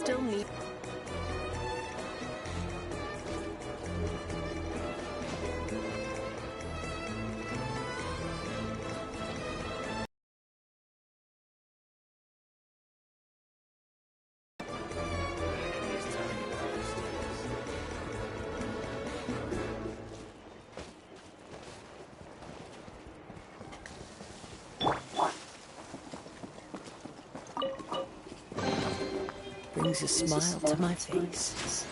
still need... Brings a smile to my face.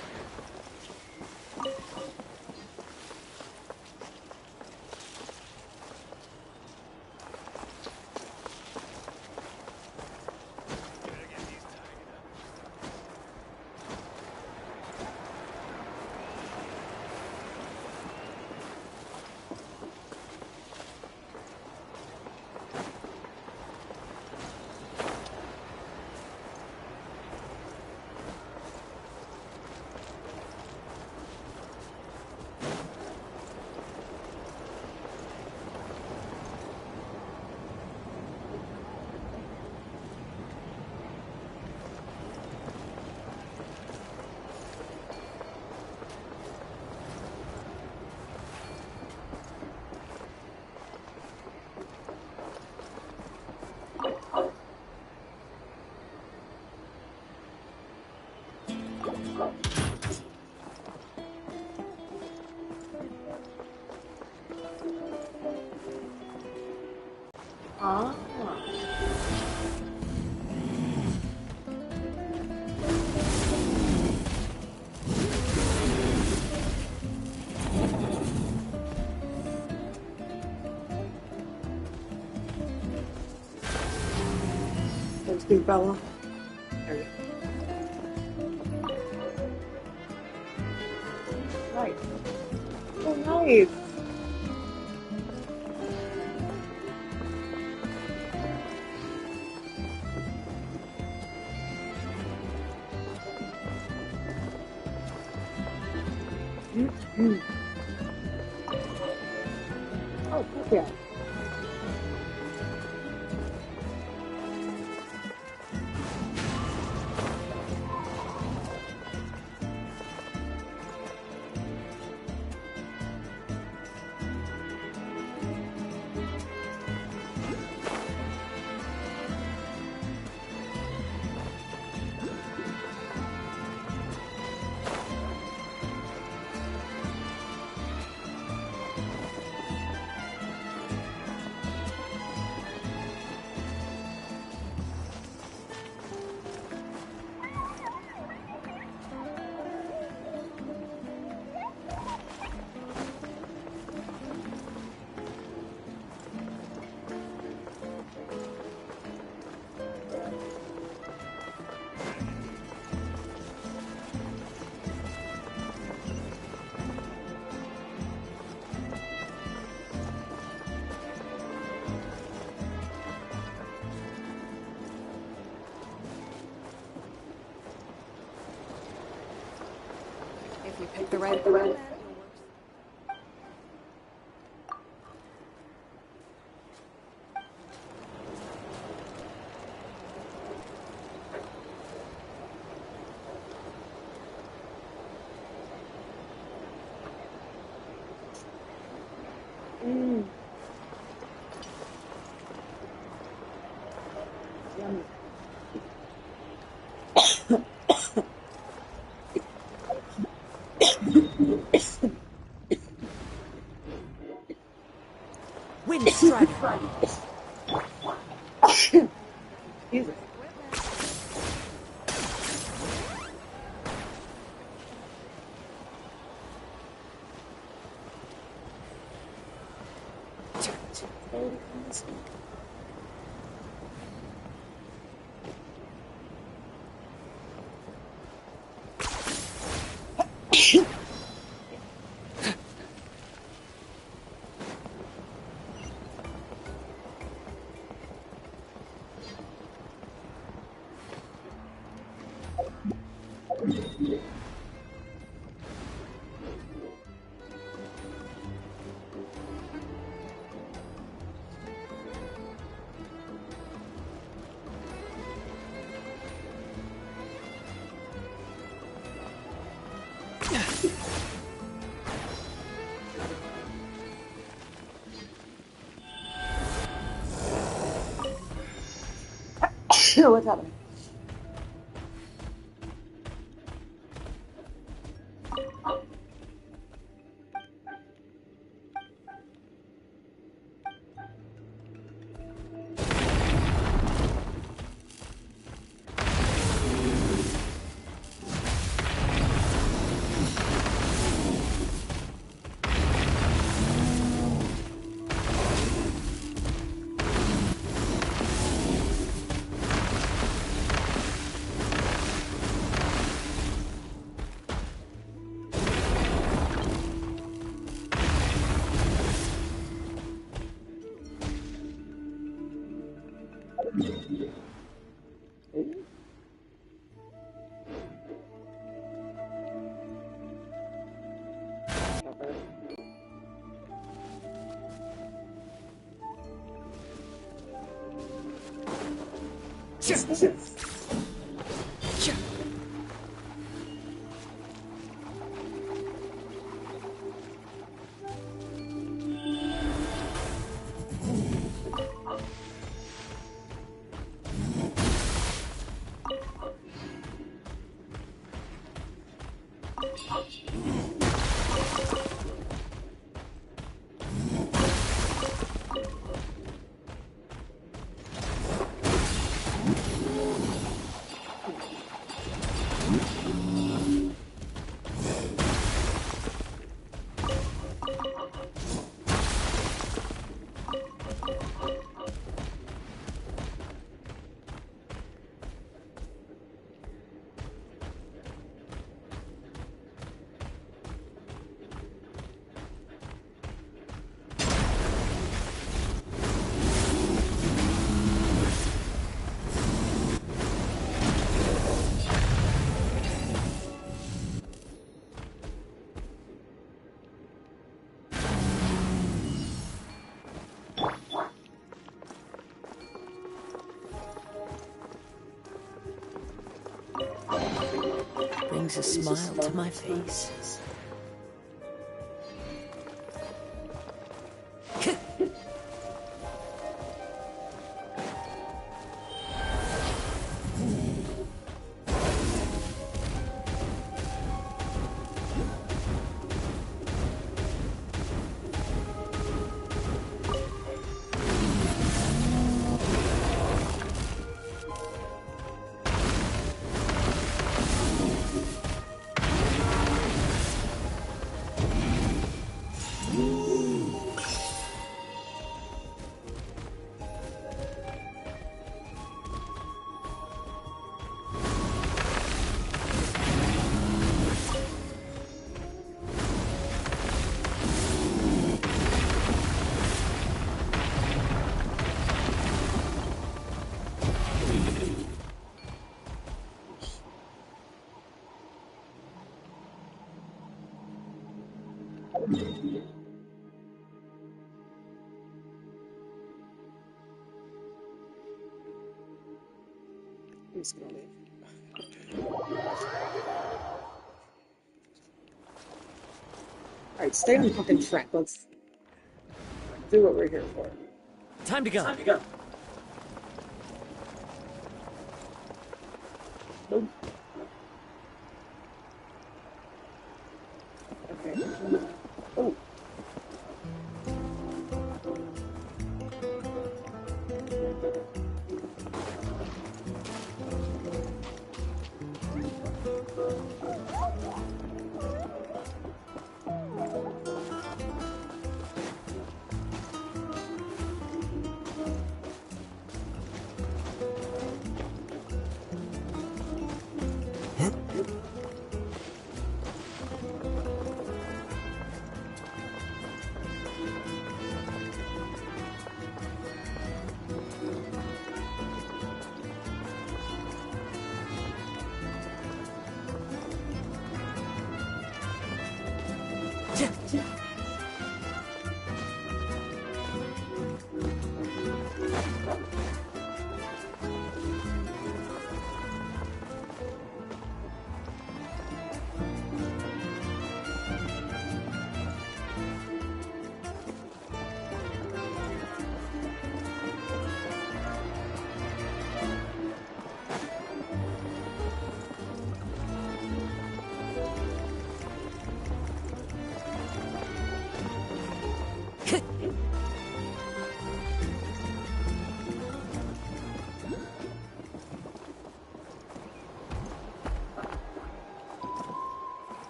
Ah. Thanks, big fella. There you go. Nice. Oh, nice. Oh, yeah. If we pick the right plan. Yummy. Wind strider. Jesus. What's happening? Brings a smile to my face. I'm just gonna leave. Alright, stay on the fucking track. Let's do what we're here for. Time to go. Nope. Okay. Oh.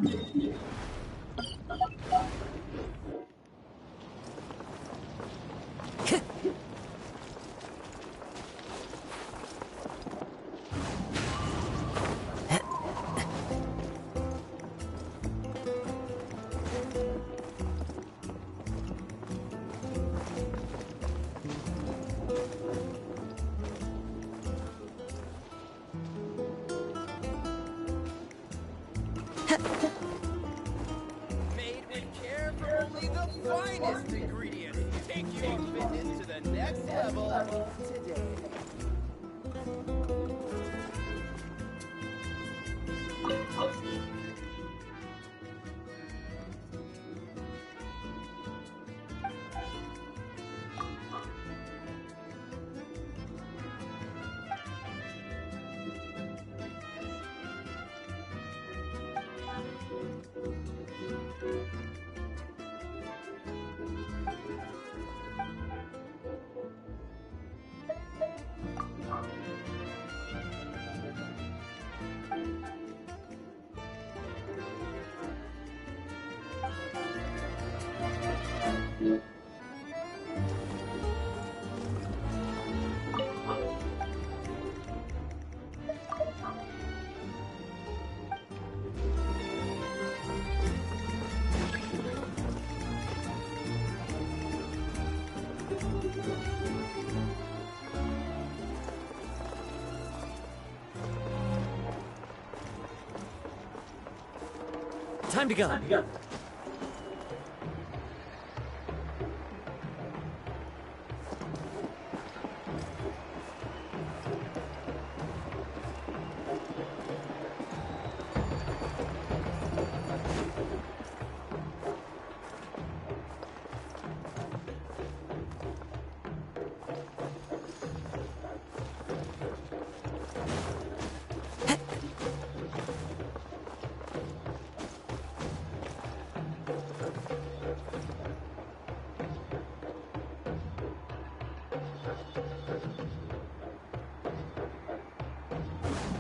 Made with care from only the finest ingredients. Take your fitness to the next level today. Time to go.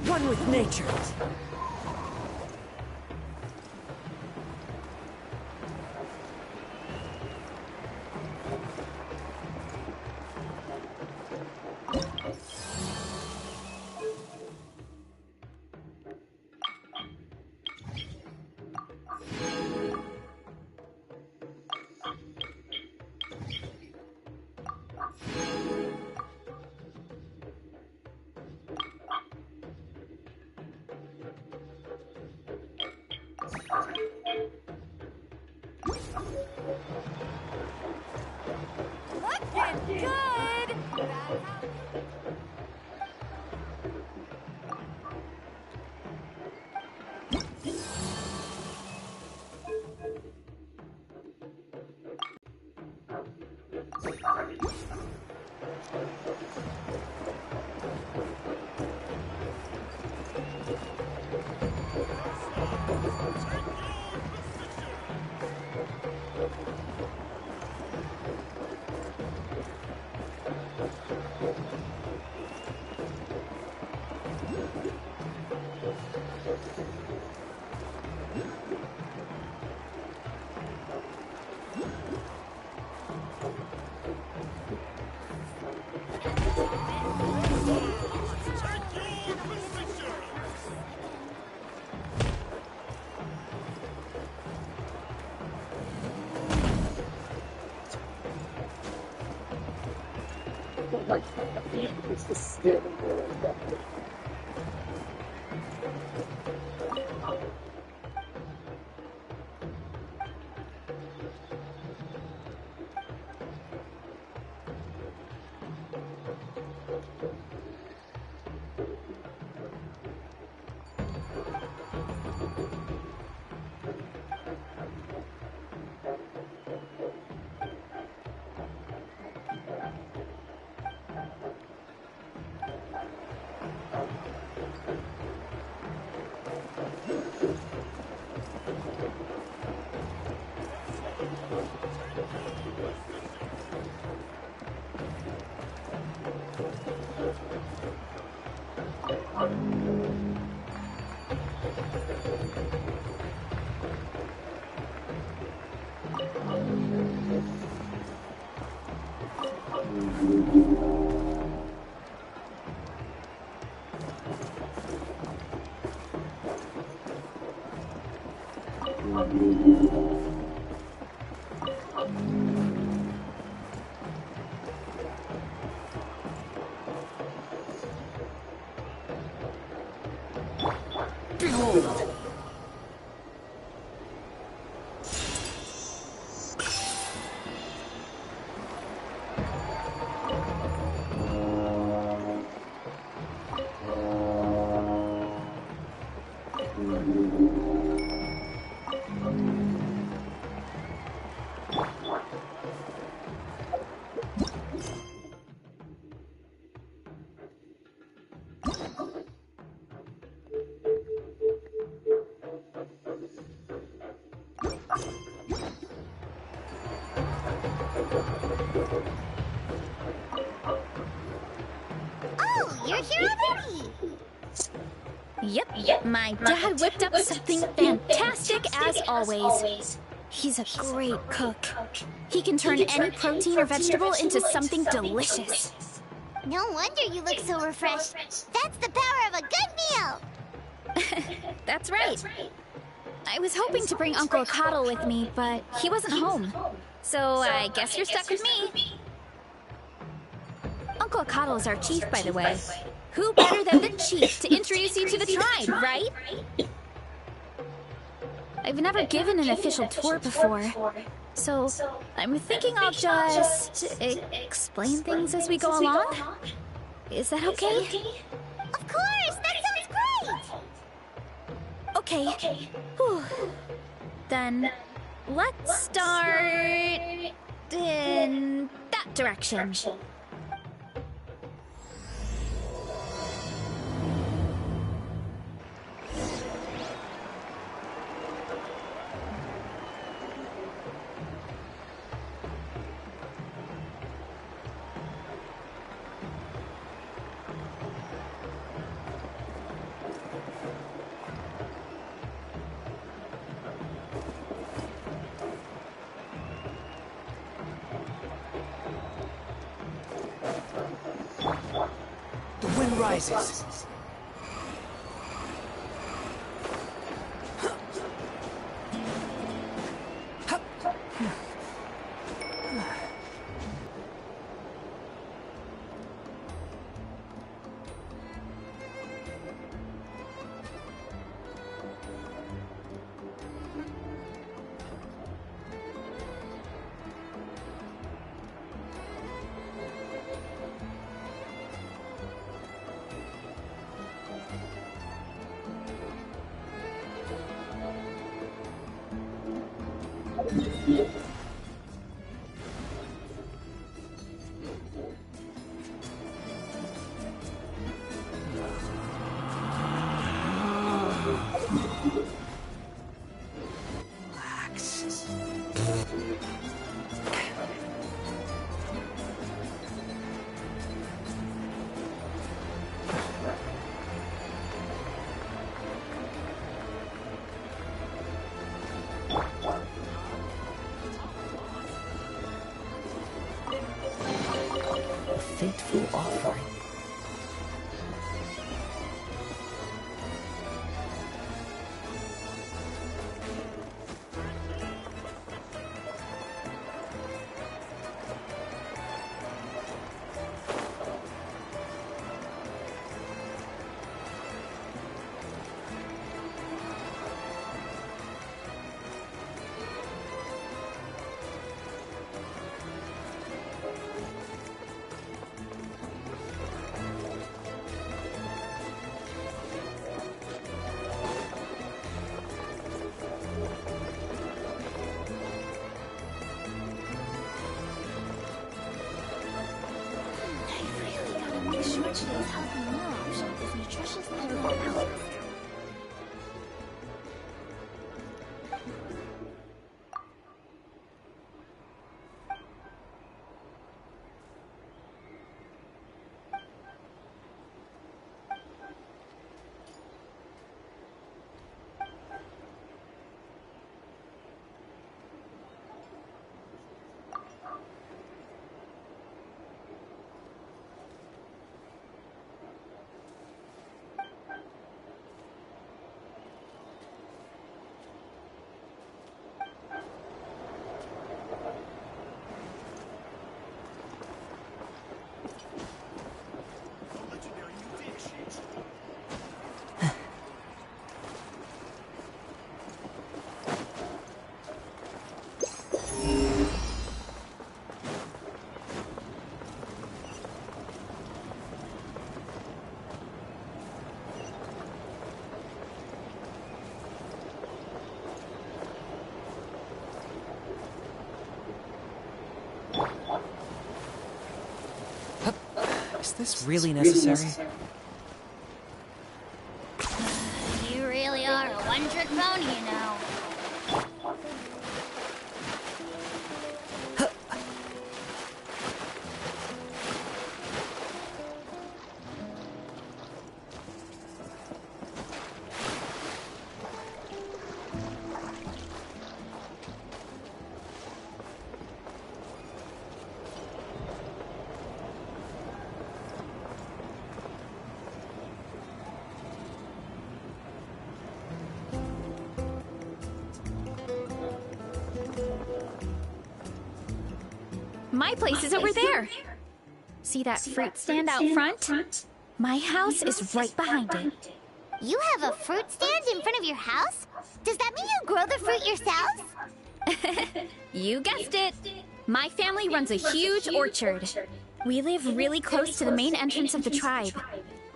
One with nature. Looking good! Like, it's just standing there like that. Behold! Oh, you're here already! Yep, my dad whipped up something fantastic as always. He's a great cook. He can turn any protein or vegetable into something delicious. No wonder you look so refreshed. That's the power of a good meal! That's right. I was hoping to bring Uncle Coddle with me, but he wasn't home. So I guess you're stuck with me. Uncle Coddle's our chief, by the way. Who better than the chief to introduce you to the tribe, right? I've never given an official tour before, so I'm thinking I'll just explain things as we go along. Is that okay? Of course! That sounds great! Okay. Whew. Then let's start in that direction. The wind rises. Relax. A fateful offering. Make sure today's healthy meal option is nutritious and balanced. this really necessary? You really are a one-trick pony, you know. My place is over there. See that fruit stand out front? My house is right behind it. You have a fruit stand in front of your house? Does that mean you grow the fruit yourselves? You guessed it. My family runs a huge orchard. We live really close to the main entrance of the tribe.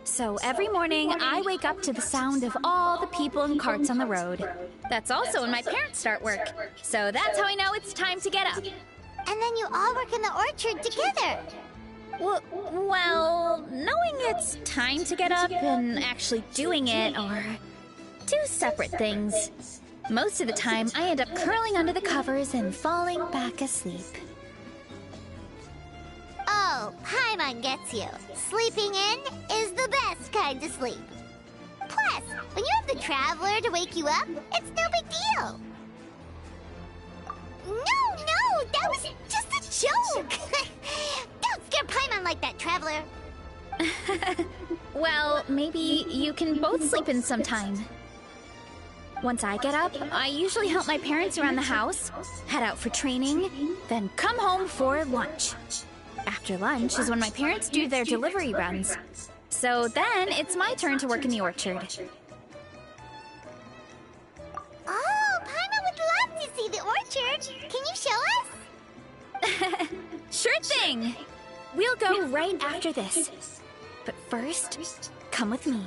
So every morning, I wake up to the sound of all the people and carts on the road. That's also when my parents start work. So that's how I know it's time to get up. And then you all work in the orchard together. Well, knowing it's time to get up and actually doing it are two separate things. Most of the time, I end up curling under the covers and falling back asleep. Oh, Paimon gets you. Sleeping in is the best kind of sleep. Plus, when you have the Traveler to wake you up, it's no big deal. No, that was just a joke. Don't scare Paimon like that, Traveler. Well, maybe you can both sleep in sometime. Once I get up, I usually help my parents around the house, head out for training, then come home for lunch. After lunch is when my parents do their delivery runs. So then it's my turn to work in the orchard. Oh, Paimon would love to see the orchard. Can you show us? Sure thing! We'll go right after this. But first, come with me.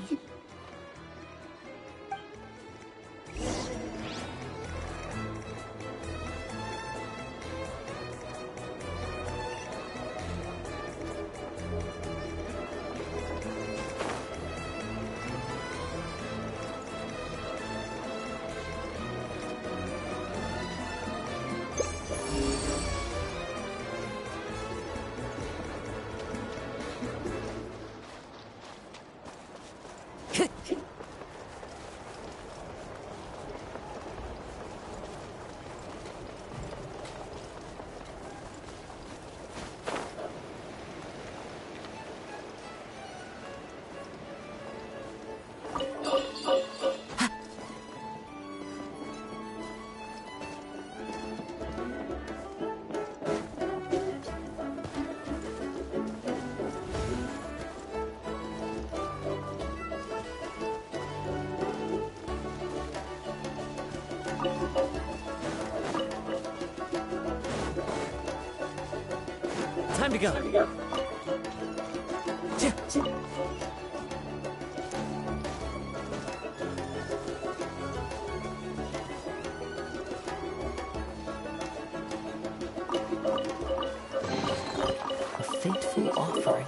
Time to go. A fateful offering.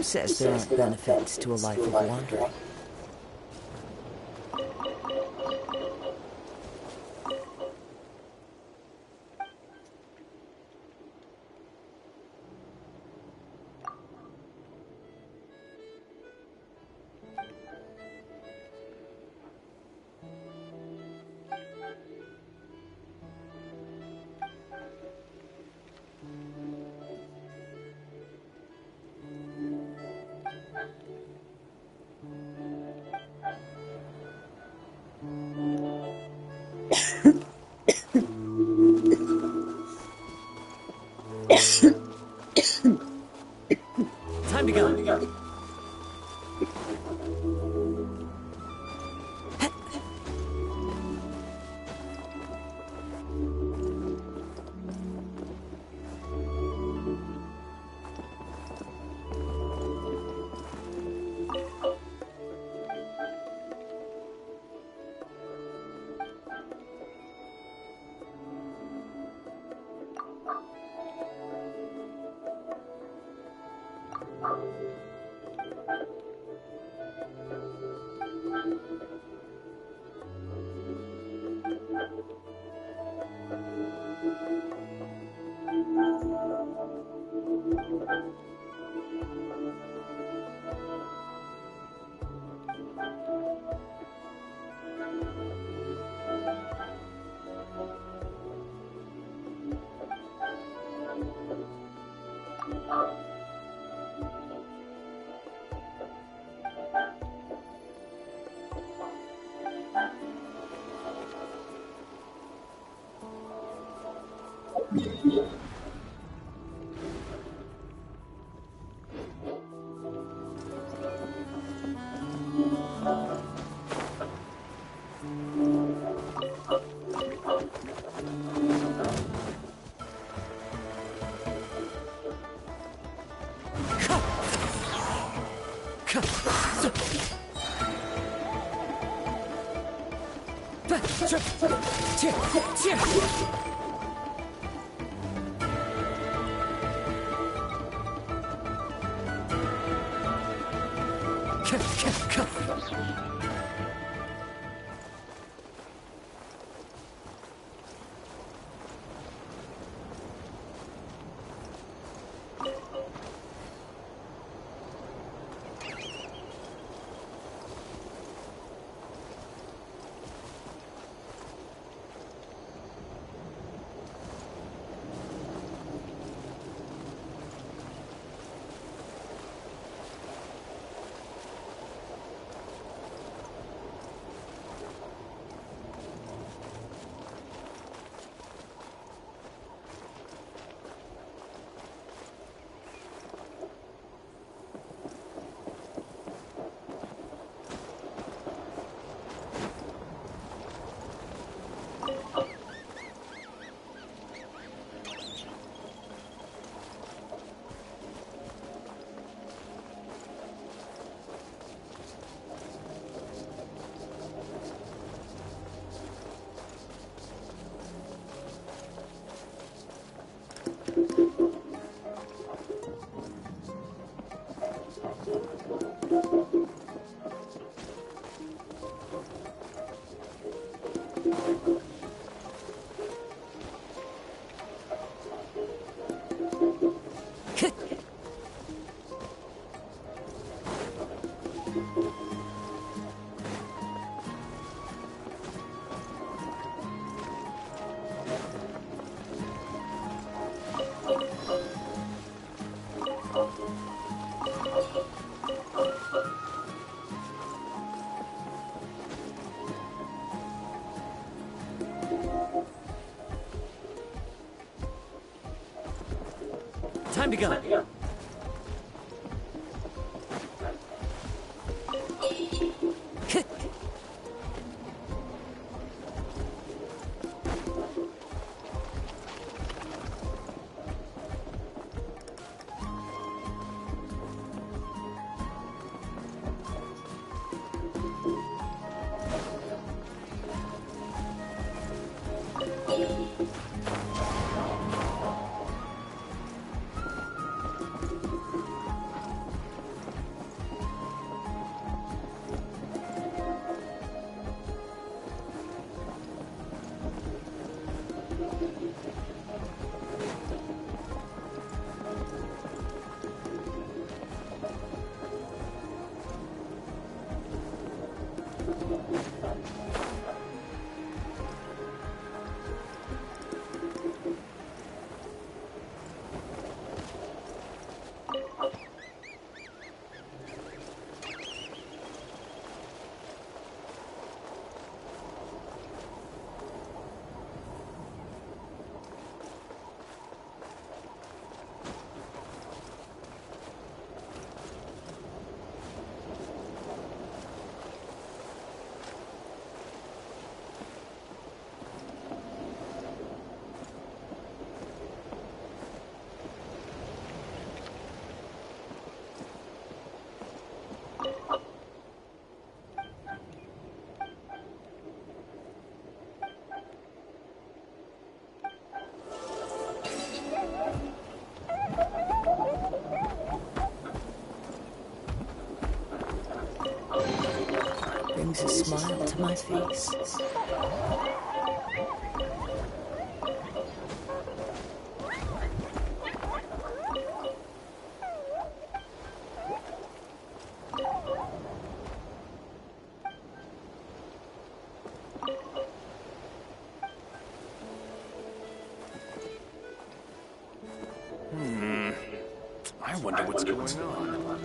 says there aren't benefits to a life of wandering? Time to go. Time to go. a smile to my face. I wonder what's going on.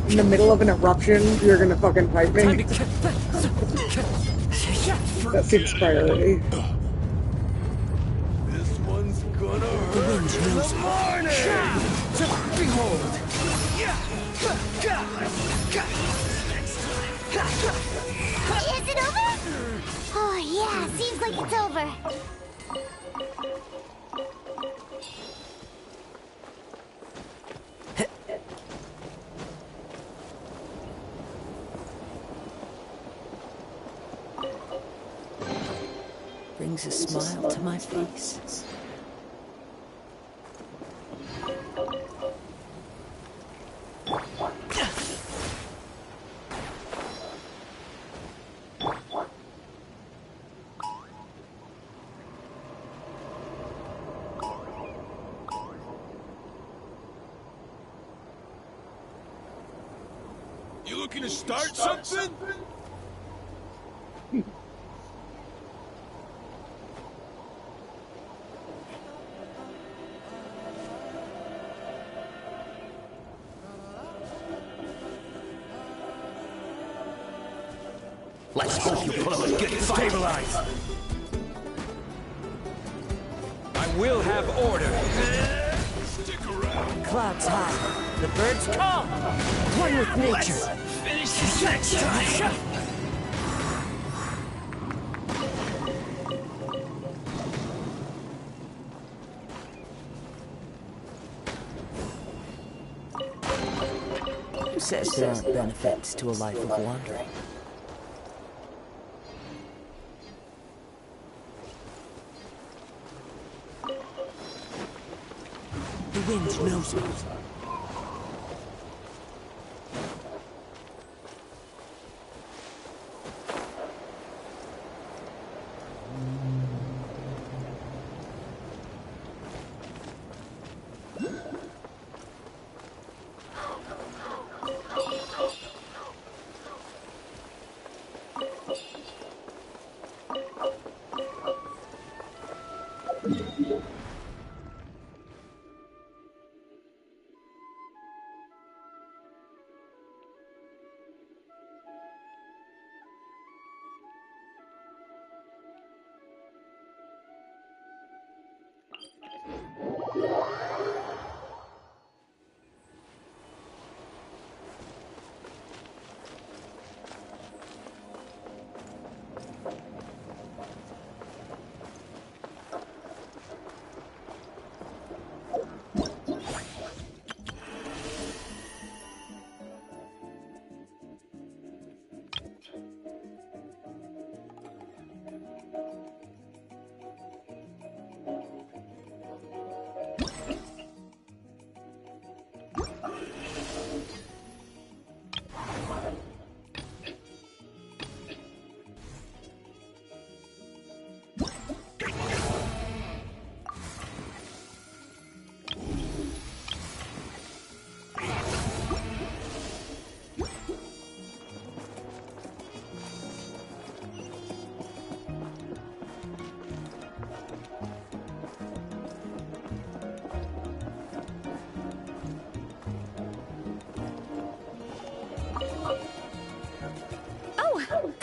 In the middle of an eruption, you're gonna fucking fight me? That seems priority. This one's gonna hurt in the morning! Behold! Is it over? Oh, yeah, seems like it's over. Brings a smile to my face. You looking to start something? Let's hope you pull up a good fight. Stabilize! I will have order. Stick around. Clouds high, the birds call. One with nature. Finish this next time. Who says there aren't benefits to a life of wandering? The wind knows me.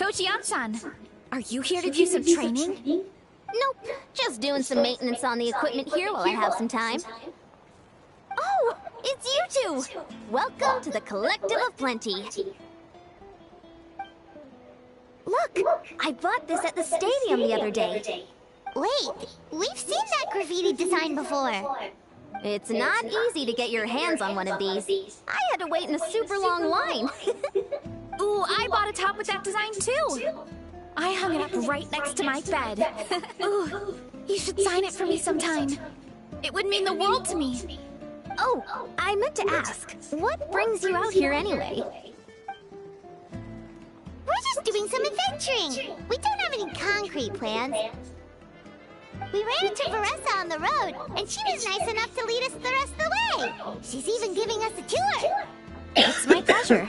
Coach Yan-san, are you here to do some training? Nope, just doing some maintenance on the equipment here while I have some time. Oh, it's you two! Welcome to the Collective of Plenty. Look, I bought this at the stadium the other day. Wait, we've seen that graffiti design before. It's not easy to get your hands on one of these. I had to wait in a super long line. Ooh, I bought a top with that design too! I hung it up right next to my bed. Ooh, you should sign it for me sometime. It would mean the world to me. Oh, I meant to ask, what brings you out here anyway? We're just doing some adventuring. We don't have any concrete plans. We ran into Veressa on the road, and she was nice enough to lead us the rest of the way. She's even giving us a tour. It's my pleasure.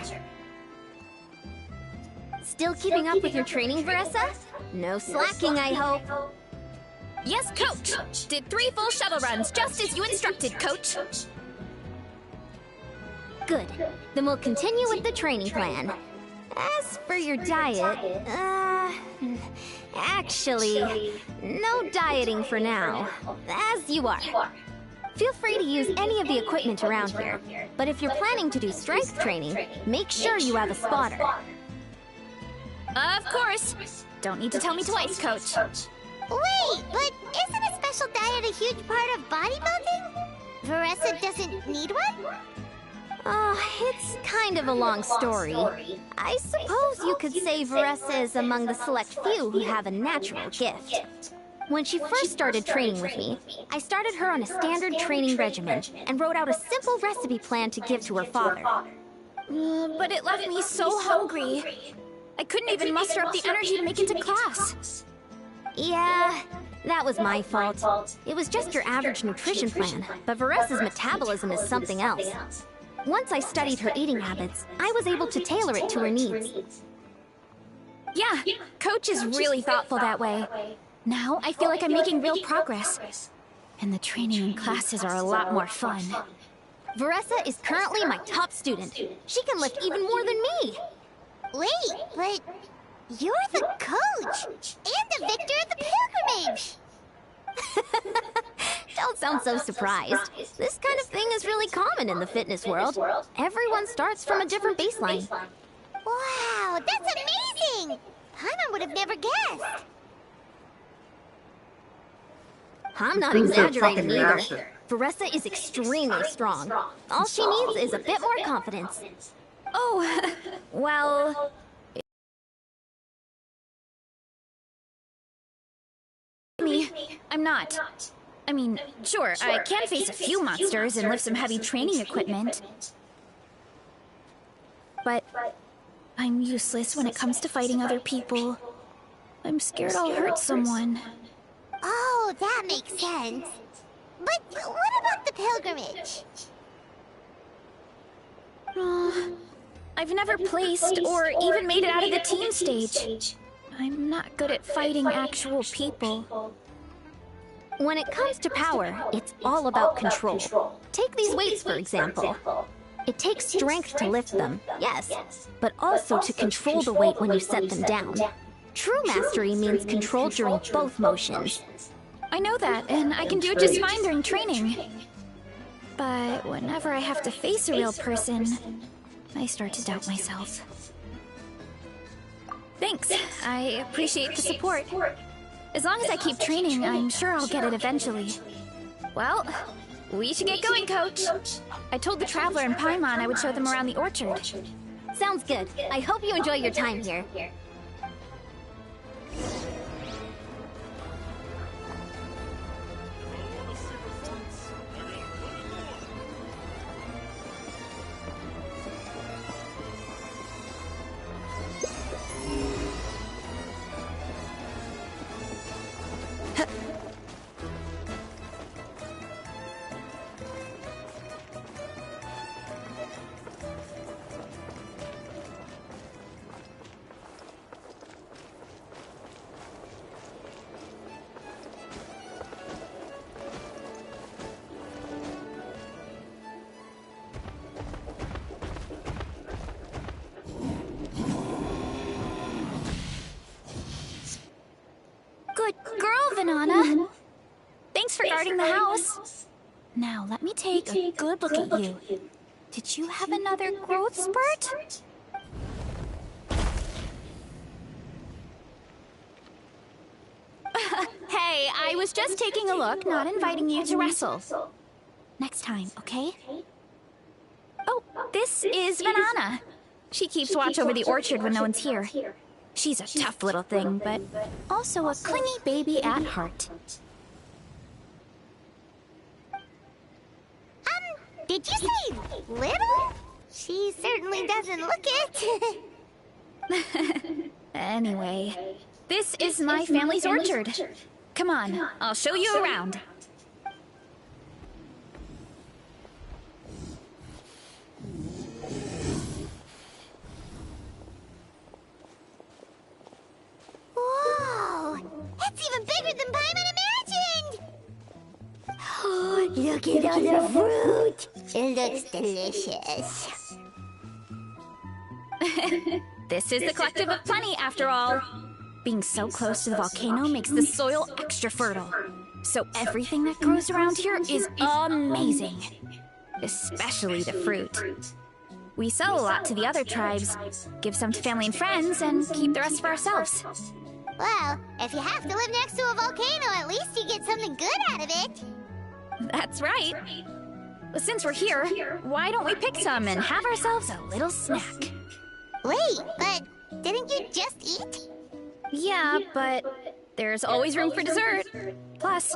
Still keeping up with your training, Veressa? No slacking, I hope. Yes, Coach! Did 3 full shuttle runs, just as you instructed, Coach. Good. Then we'll continue with the training plan. As for your diet, actually, no dieting for now. As you are. Feel free to use any of the equipment around here. But if you're planning to do strength training, make sure you have a spotter. Of course. Don't need to tell me twice, Coach. Wait, but isn't a special diet a huge part of bodybuilding? Veressa doesn't need one? It's kind of a long story. I suppose you could say Veressa is among the select few who have a natural gift. When she first started training with me, I started her on a standard training regimen and wrote out a simple recipe plan to give to her father. But it left me so hungry. I couldn't even muster up the energy to make it to class. Yeah, that was my fault. It was just your average nutrition plan, but Veressa's metabolism is something else. Once I studied her eating habits, I was able to tailor it to her needs. Yeah, Coach is really thoughtful that way. Now I feel like I'm making real progress. And the training and classes are a lot more fun. Veressa is currently my top student. She can lift even more than me. Wait, but you're the coach and the victor of the pilgrimage. Don't sound so surprised. This kind of thing is really common in the fitness world. Everyone starts from a different baseline. Wow, that's amazing! Paimon would have never guessed. I'm not exaggerating either. Veressa is extremely strong. All she needs is a bit more confidence. Oh, well... I'm not. I mean, sure, I can face a few monsters and lift some heavy training equipment. But I'm useless when it comes to fighting other people. I'm scared I'll hurt someone. Oh, that makes sense. But what about the pilgrimage? I've never placed or even made it out of the team stage. I'm not good at fighting actual people. When it comes to power, it's all about control. Take these weights, for example. It takes strength to lift them, yes, but also to control the weight when you set them down. True mastery means control during both motions. I know that, and I can do it just fine during training. But whenever I have to face a real person, I start to doubt myself. Thanks. I appreciate the support. As long as I keep training, I'm sure I'll get it eventually. Well, we should get going, Coach. I told the Traveler and Paimon I would show them around the orchard. Sounds good. I hope you enjoy your time here. Banana. Thanks for guarding the house. Now, let me take a good look at you. Did you have another growth spurt? Hey, I was just taking a look, not inviting you to wrestle. Next time, okay? Oh, this is Banana. She keeps watch over the orchard when no one's here. She's a tough little thing, but also a clingy baby at heart. Did you say little? She certainly doesn't look it. Anyway, this is my family's orchard. Come on, I'll show you around. Whoa! It's even bigger than Paimon imagined! Oh, look at all the fruit! It looks delicious. This is the Collective of Plenty, after all. Being so close to the volcano makes the soil extra fertile. So everything that grows around here is amazing. Especially the fruit. We sell a lot to the other tribes, give some to family and friends, and keep the rest for ourselves. Well, if you have to live next to a volcano, at least you get something good out of it. That's right. Since we're here, why don't we pick some and have ourselves a little snack? Wait, but didn't you just eat? Yeah, but there's always room for dessert. Plus,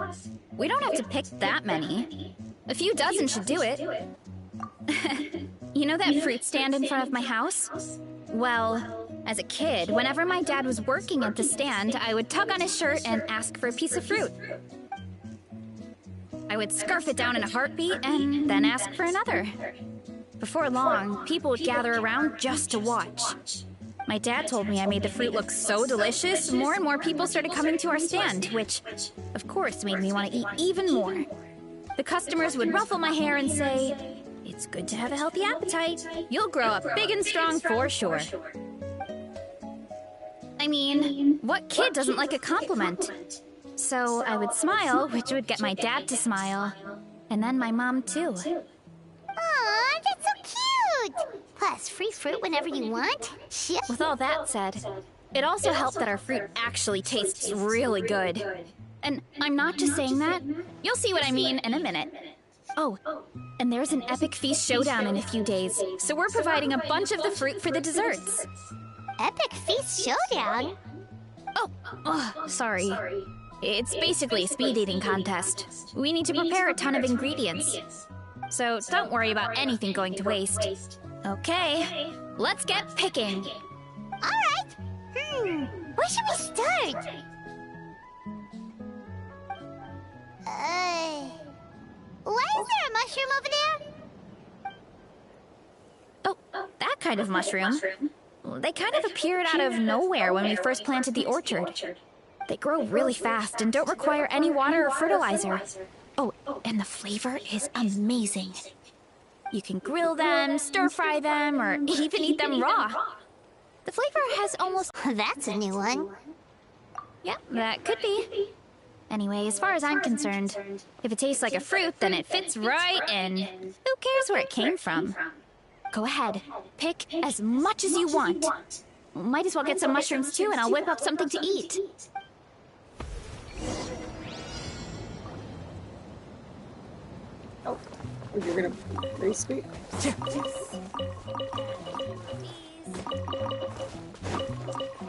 we don't have to pick that many. A few dozen should do it. You know that fruit stand in front of my house? Well, as a kid, whenever my dad was working at the stand, I would tug on his shirt and ask for a piece of fruit. I would scarf it down in a heartbeat and then ask for another. Before long, people would gather around just to watch. My dad told me I made the fruit look so delicious, more and more people started coming to our stand, which, of course, made me want to eat even more. The customers would ruffle my hair and say, "It's good to have a healthy appetite. You'll grow up big and strong for sure." I mean, what kid doesn't like a compliment? So I would smile, which would get my dad to smile. And then my mom, too. Aw, that's so cute! Plus, free fruit whenever you want. Shit. With all that said, it also helped that our fruit actually tastes really good. And I'm not just saying that. You'll see what I mean in a minute. Oh, and there's an epic feast showdown in a few days, so we're providing a bunch of the fruit for the desserts. Epic Feast Showdown? Oh, sorry. It's basically a speed eating contest. We need to prepare a ton of ingredients. So don't worry about anything going to waste. Okay, let's get picking. Alright. Where should we start? Why is there a mushroom over there? Oh, that kind of mushroom. They kind of appeared out of nowhere when we first planted the orchard. They grow really fast and don't require any water or fertilizer. Oh, and the flavor is amazing. You can grill them, stir-fry them, or even eat them raw. The flavor has almost... That's a new one. Yeah, that could be. Anyway, as far as I'm concerned, if it tastes like a fruit, then it fits right in. Who cares where it came from? Go ahead, pick as much as you want. Might as well get some mushrooms too, and I'll whip up something to eat. Oh, you're gonna race me?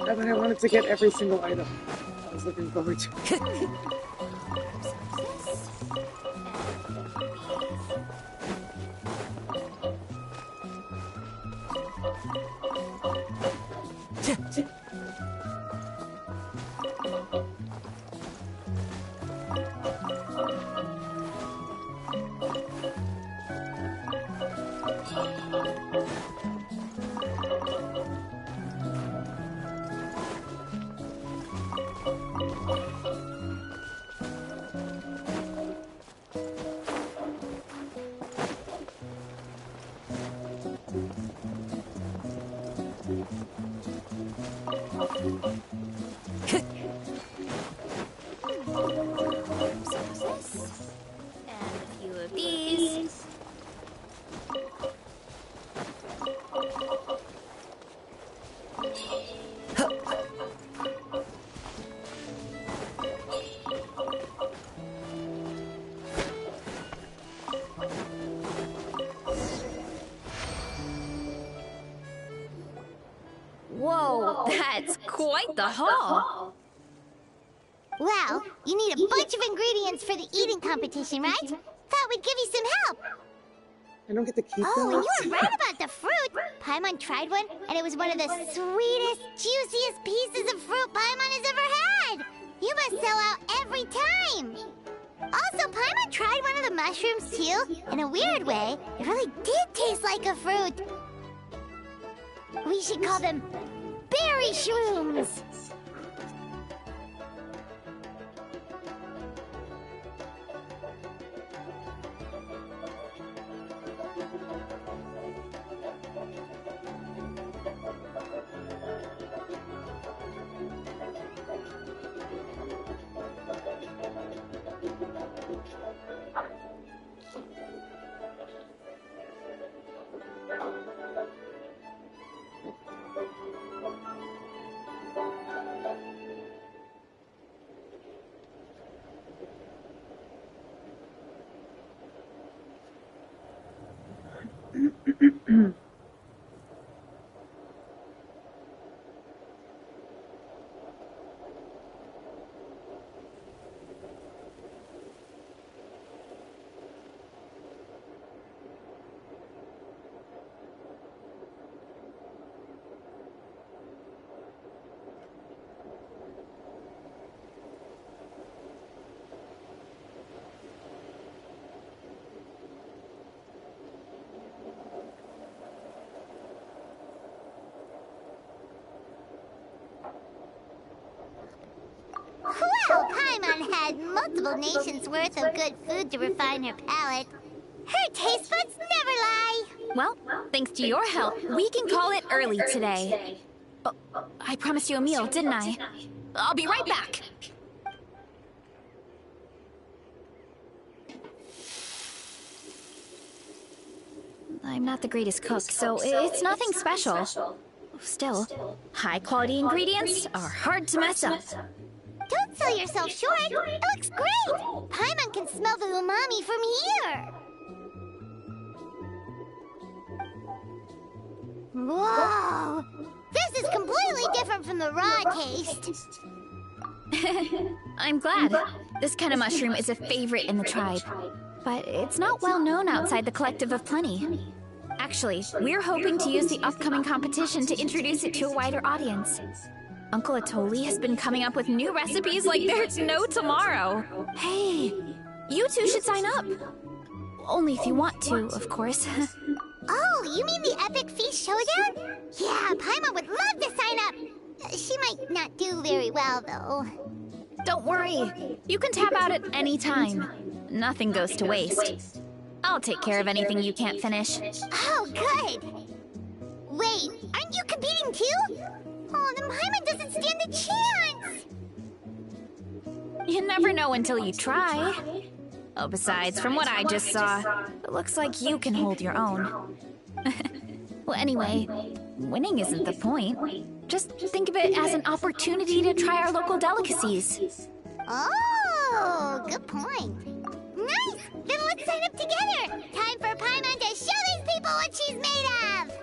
I wanted to get every single item. I was looking forward to it. Whoa, that's quite the haul. Well, you need a bunch of ingredients for the eating competition, right? Thought we'd give you some help. I don't get to keep Oh, them. and you were right about the fruit. Paimon tried one, and it was one of the sweetest, juiciest pieces of fruit Paimon has ever had. You must sell out every time. Also, Paimon tried one of the mushrooms, too. In a weird way, it really did taste like a fruit. We should call them berry shrooms. Well, Paimon had multiple nations' worth of good food to refine her palate. Her taste buds never lie. Well, thanks to your help, we can call it early today. Oh, I promised you a meal, didn't I? I'll be right back. I'm not the greatest cook, so it's nothing special. Still, high-quality ingredients are hard to mess up. Don't sell yourself short. It looks great. Paimon can smell the umami from here. Whoa! This is completely different from the raw taste. I'm glad. This kind of mushroom is a favorite in the tribe. But it's not well known outside the Collective of Plenty. Actually, we're hoping to use the upcoming competition to introduce it to a wider audience. Uncle Atoli has been coming up with new recipes like there's no tomorrow. Hey, you two should sign up. Only if you want to, of course. Oh, you mean the Epic Feast Showdown? Yeah, Paimon would love to sign up. She might not do very well, though. Don't worry. You can tap out at any time. Nothing goes to waste. I'll take care of anything you can't finish. Oh, good. Wait, aren't you competing too? Oh, then Paimon doesn't stand a chance. You never know until you try. Oh, besides, from what I just saw, it looks like you can hold your own. Well, anyway, winning isn't the point. Just think of it as an opportunity to try our local delicacies. Oh, good point. Nice! Then let's sign up together! Time for Paimon to show these people what she's made of!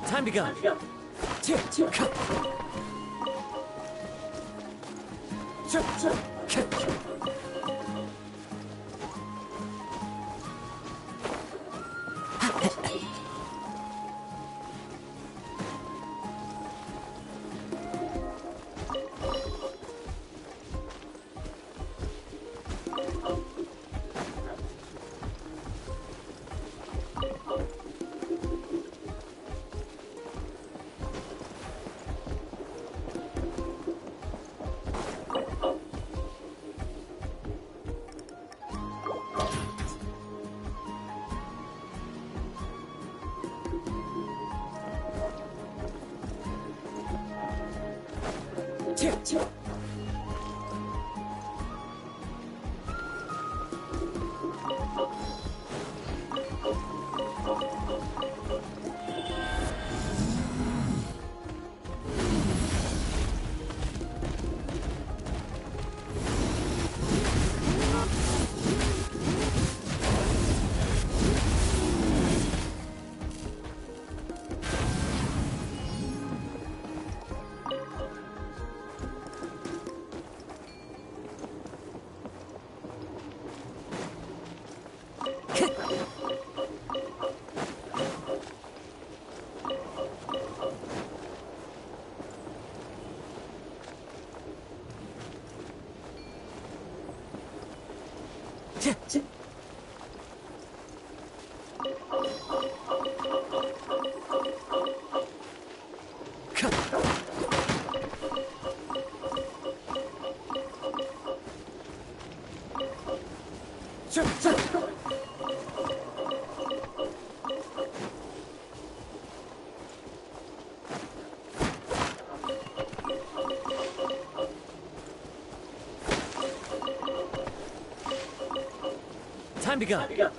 Time to go. Time to go.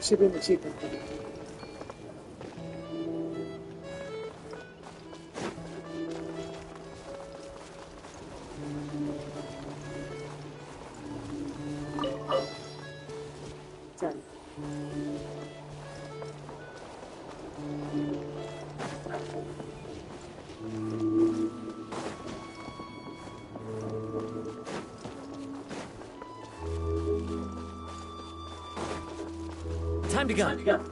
Should be in the cheap one. Done. Time to go.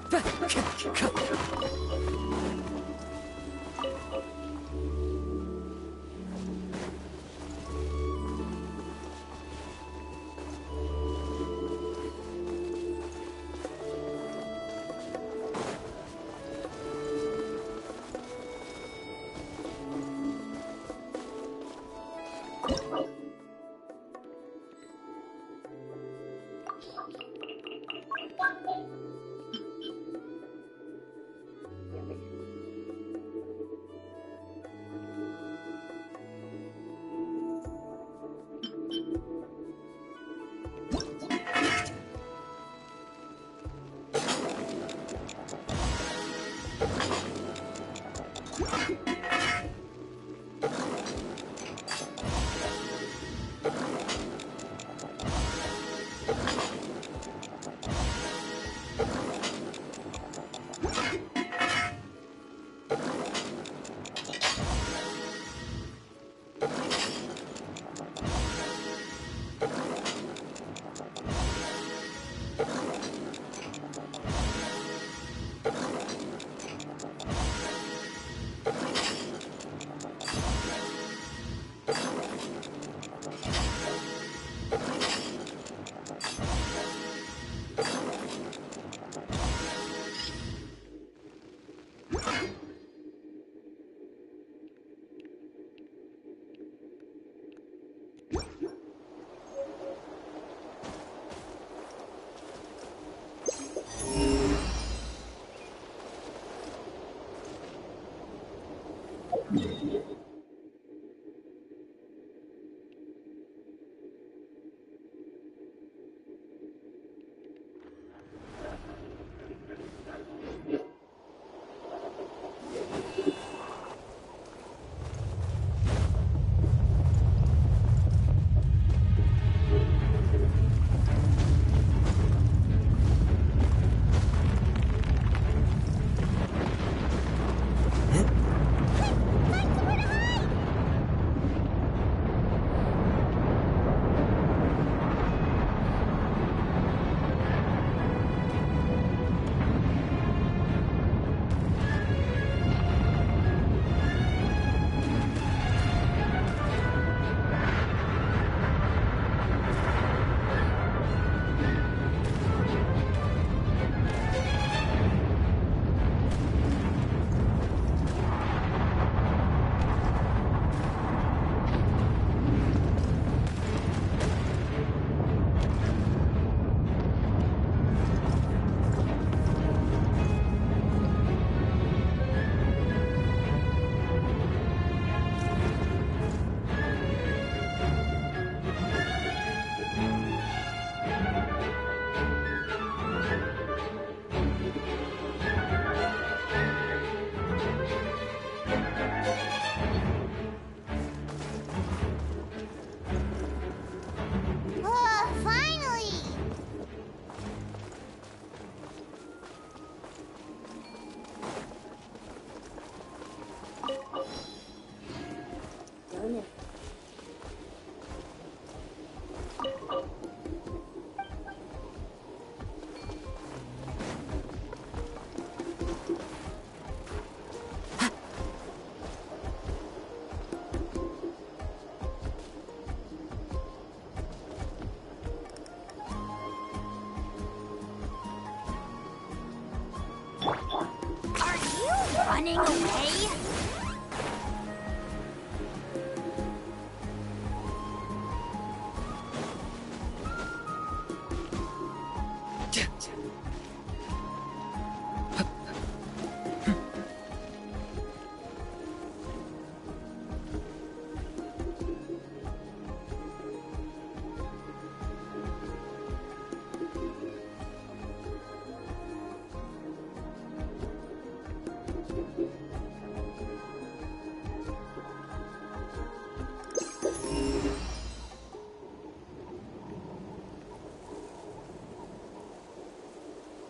running away?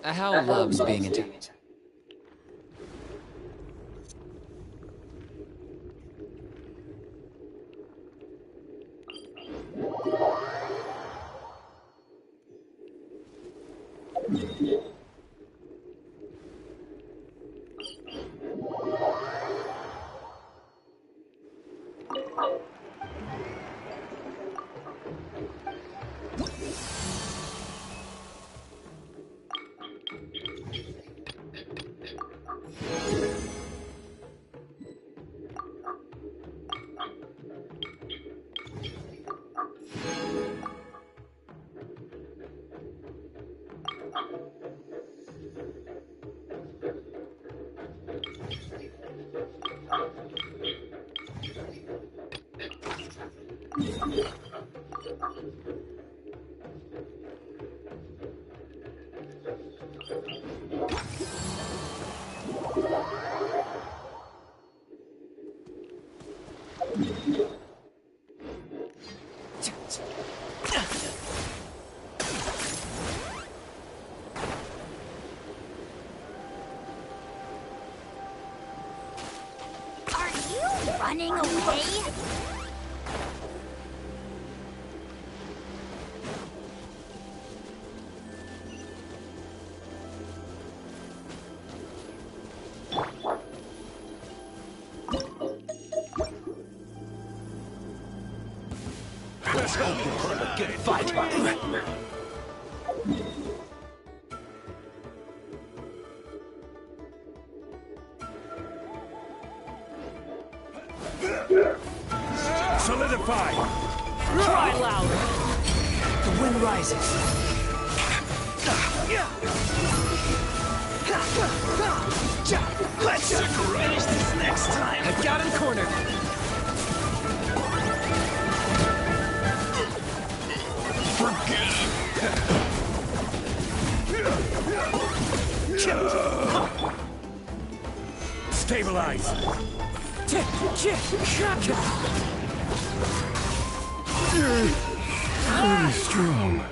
Hal loves being in town. Are you running away? Let's hope you put up a good fight. Solidify! Cry louder! The wind rises. Let's finish this next time! I've got him cornered. Stabilize! Pretty strong.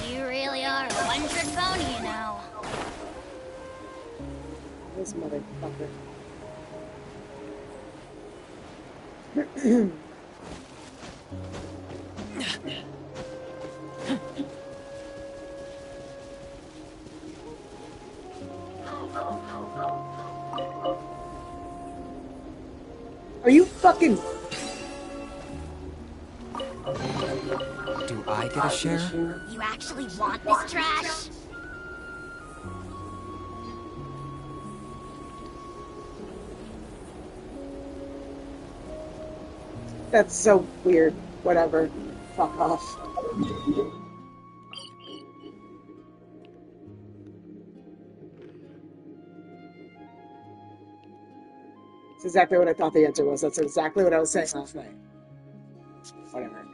You really are a one-trick pony, you know. This motherfucker. Are you fucking... Do I get a share? You actually want this trash? That's so weird. Whatever. Fuck off. That's exactly what I thought the answer was. That's exactly what I was saying last night. Whatever.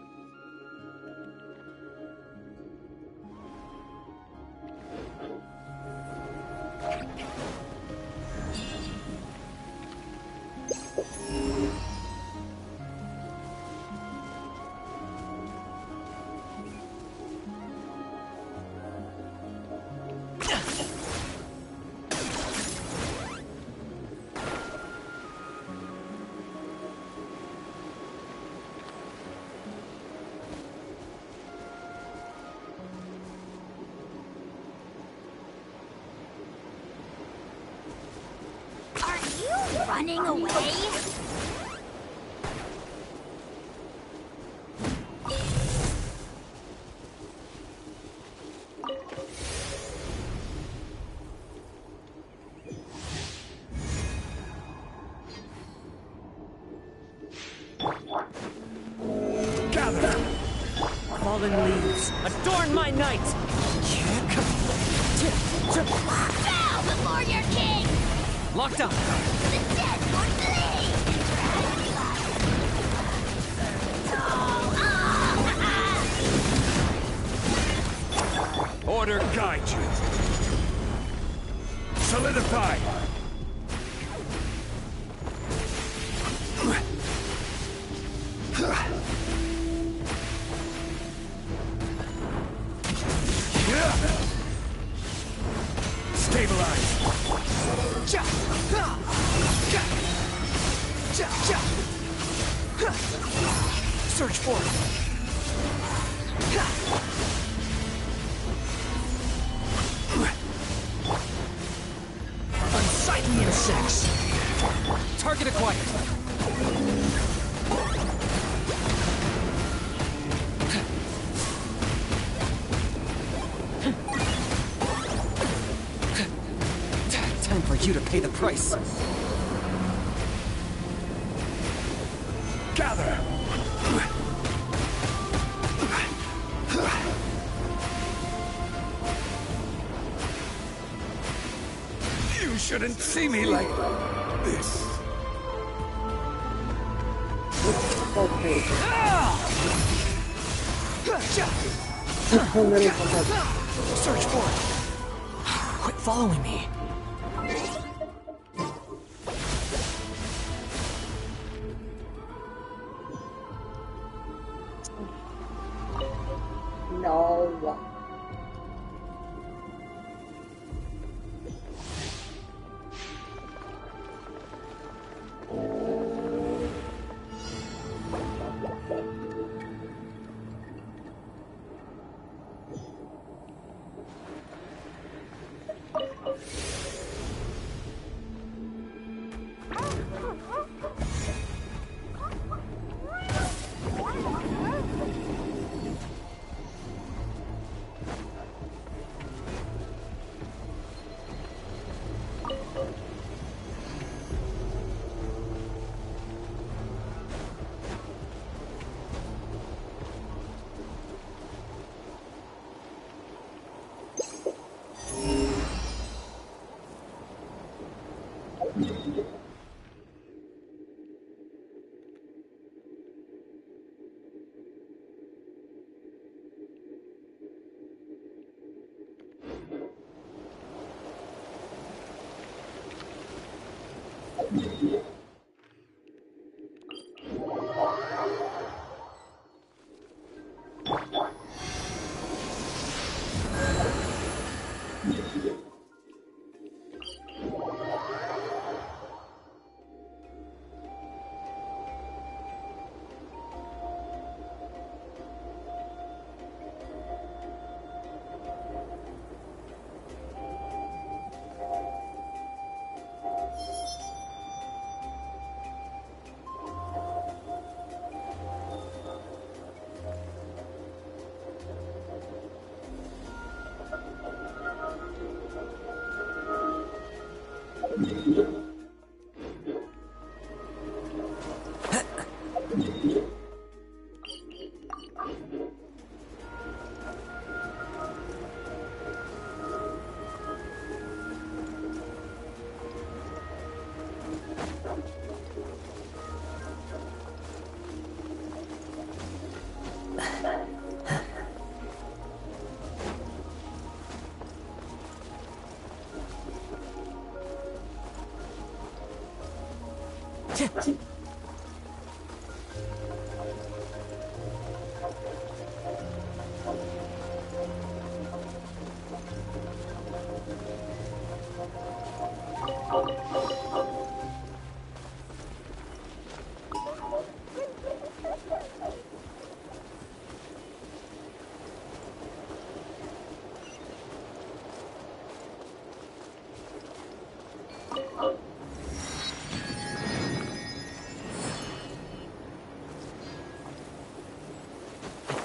running away? Gather! Fallen leaves, adorn my night! Bow before your king! Locked up. The dead would bleed! Order guide you. Solidify. Stabilize. Search for it. Unsightly insects. Target acquired. Time for you to pay the price. Gather. You shouldn't see me like this. Okay. Search for it. Quit following me. No.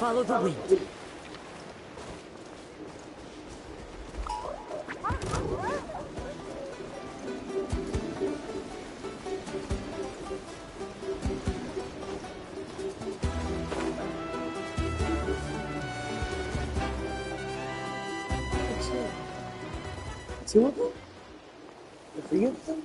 Follow the wind. Two of them? The three of them?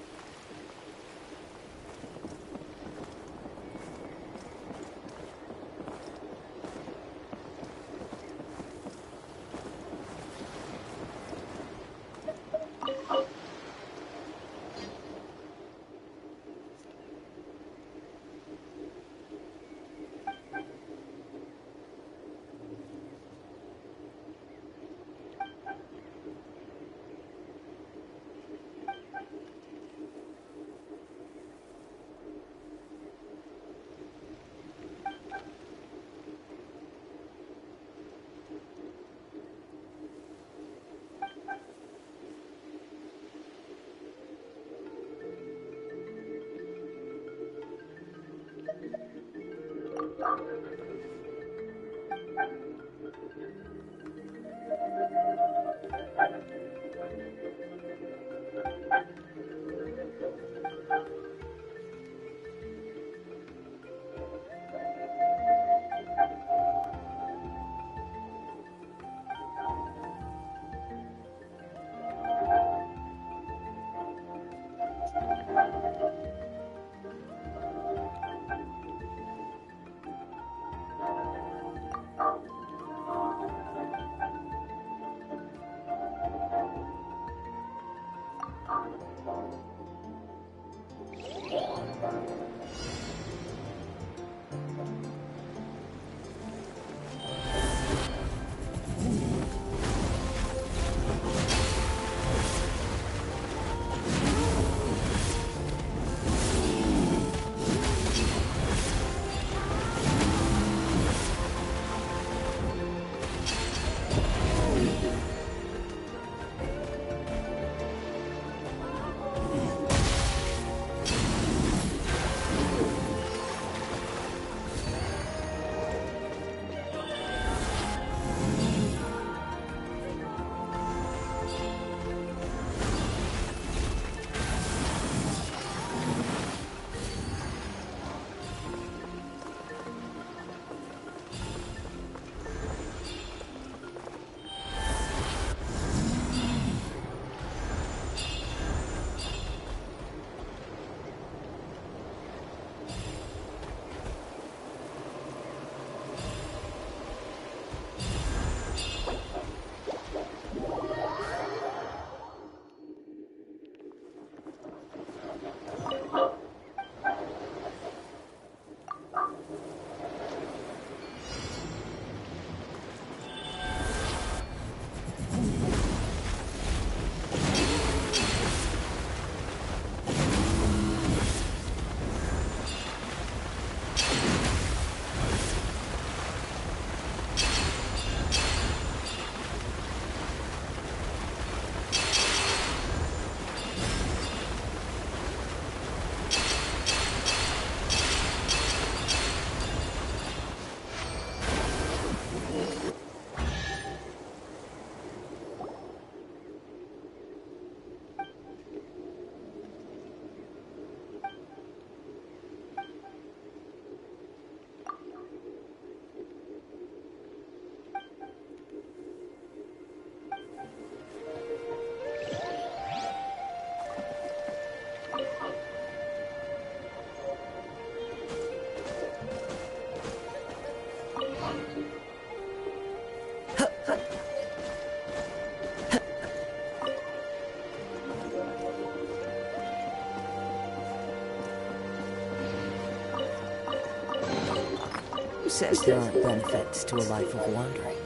Who says there aren't benefits to a life of wandering?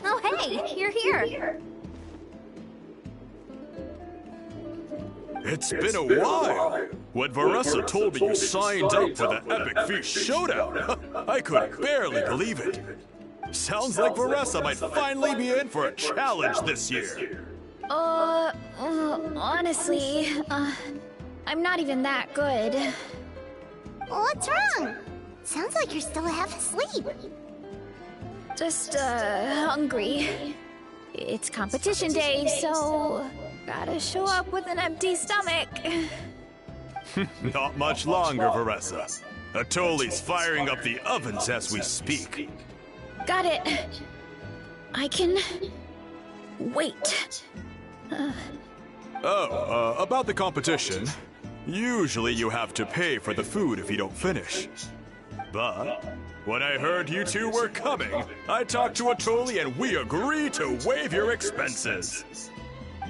Oh, hey, you're here. It's been a while. When Veressa told me you signed up for the Epic Feast Showdown, I could barely believe it. Sounds like Veressa might finally be in for a challenge this year. Honestly, I'm not even that good. What's wrong? Sounds like you're still half asleep. Just, hungry. It's competition day, so gotta show up with an empty stomach. Not much longer, Veressa. Atoli's firing up the ovens as we speak. Got it. I can wait. About the competition. Usually you have to pay for the food if you don't finish. But when I heard you two were coming, I talked to Atoli and we agreed to waive your expenses.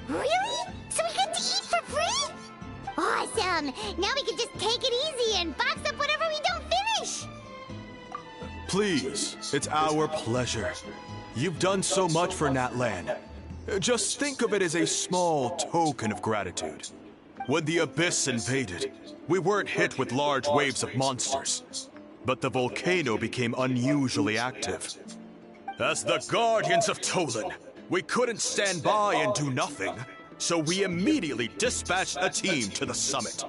Really? So we get to eat for free? Awesome! Now we can just take it easy and box up whatever we don't finish! Please, it's our pleasure. You've done so much for Natlan. Just think of it as a small token of gratitude. When the Abyss invaded, we weren't hit with large waves of monsters, but the volcano became unusually active. As the Guardians of Tolan, we couldn't stand by and do nothing, so we immediately dispatched a team to the summit.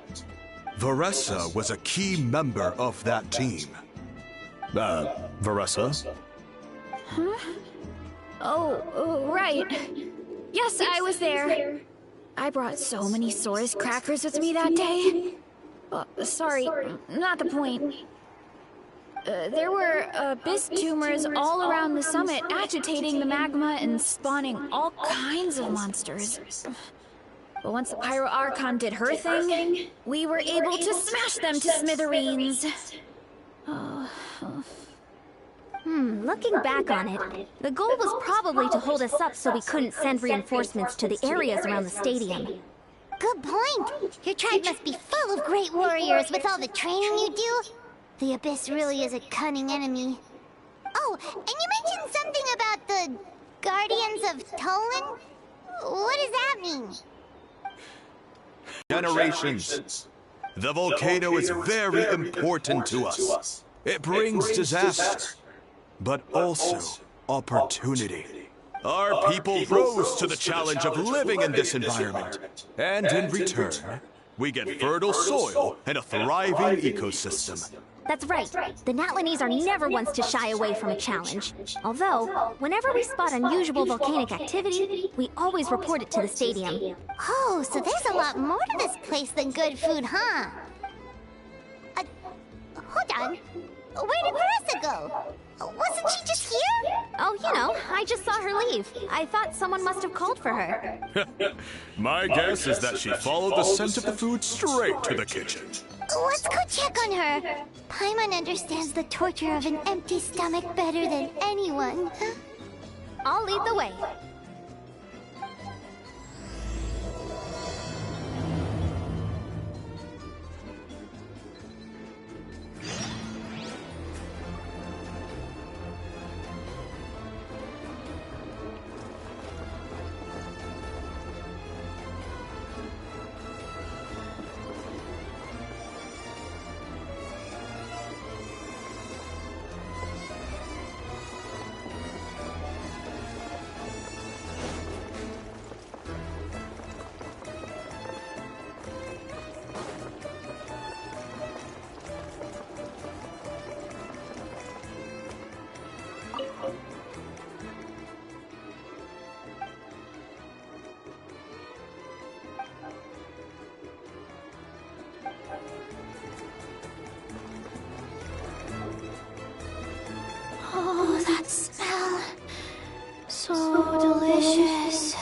Veressa was a key member of that team. Veressa? Huh? Oh, right. Yes, I was there. I brought so many Saurus crackers with me that day. Sorry, not the point. There were abyss tumors all around the summit, agitating the magma and spawning all kinds of monsters. But once the Pyro Archon did her thing, we were able to smash them to smithereens. Looking back on it, the goal was probably to hold us up so we couldn't send reinforcements to the areas around the stadium. Good point! Your tribe must be full of great warriors with all the training you do. The Abyss really is a cunning enemy. Oh, and you mentioned something about the Guardians of Tolan? What does that mean? Generations. The volcano is very important to us. It brings disaster, but also opportunity. Our people rose to the challenge of living in this environment, and in return, we get fertile soil and a thriving ecosystem. That's right. The Natlanese are never ones to shy away from a challenge. Although, whenever we spot unusual volcanic activity, we always report it to the stadium. Oh, so there's a lot more to this place than good food, huh? Hold on. Where did Veressa go? Wasn't she just here? Oh, you know, I just saw her leave. I thought someone must have called for her. My guess is that she followed the scent of the food straight to the kitchen. Let's go check on her. Paimon understands the torture of an empty stomach better than anyone. I'll lead the way. Oh, delicious.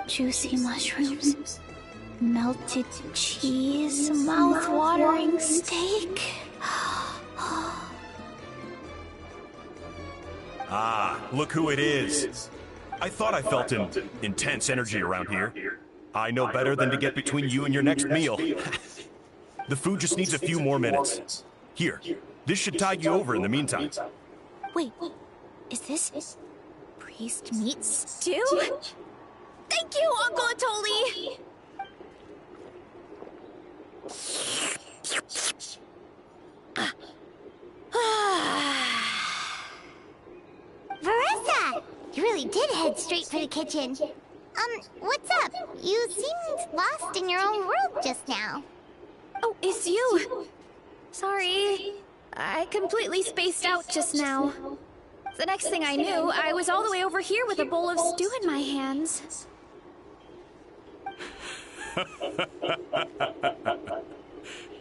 Juicy mushrooms, melted cheese, mouth-watering steak. Ah, look who it is. I thought I felt an intense energy around here. I know better than to get between you and your next meal. The food just needs a few more minutes. Here, this should tide you over in the meantime. Wait, is this priest meat stew? Thank you, Uncle Atoli! Veressa! You really did head straight for the kitchen. What's up? You seemed lost in your own world just now. Oh, it's you! Sorry, I completely spaced out just now. The next thing I knew, I was all the way over here with a bowl of stew in my hands.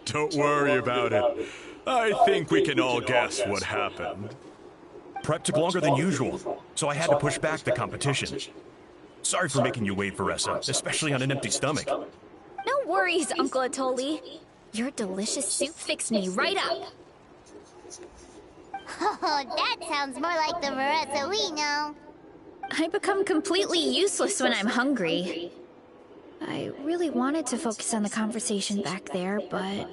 Don't worry about it. I think we can all guess what happened. Prep took longer than usual, so I had to push back the competition. Sorry for making you wait, Veressa, especially on an empty stomach. No worries, Uncle Atoli. Your delicious soup fixed me right up. Oh, that sounds more like the Veressa we know. I become completely useless when I'm hungry. I really wanted to focus on the conversation back there, but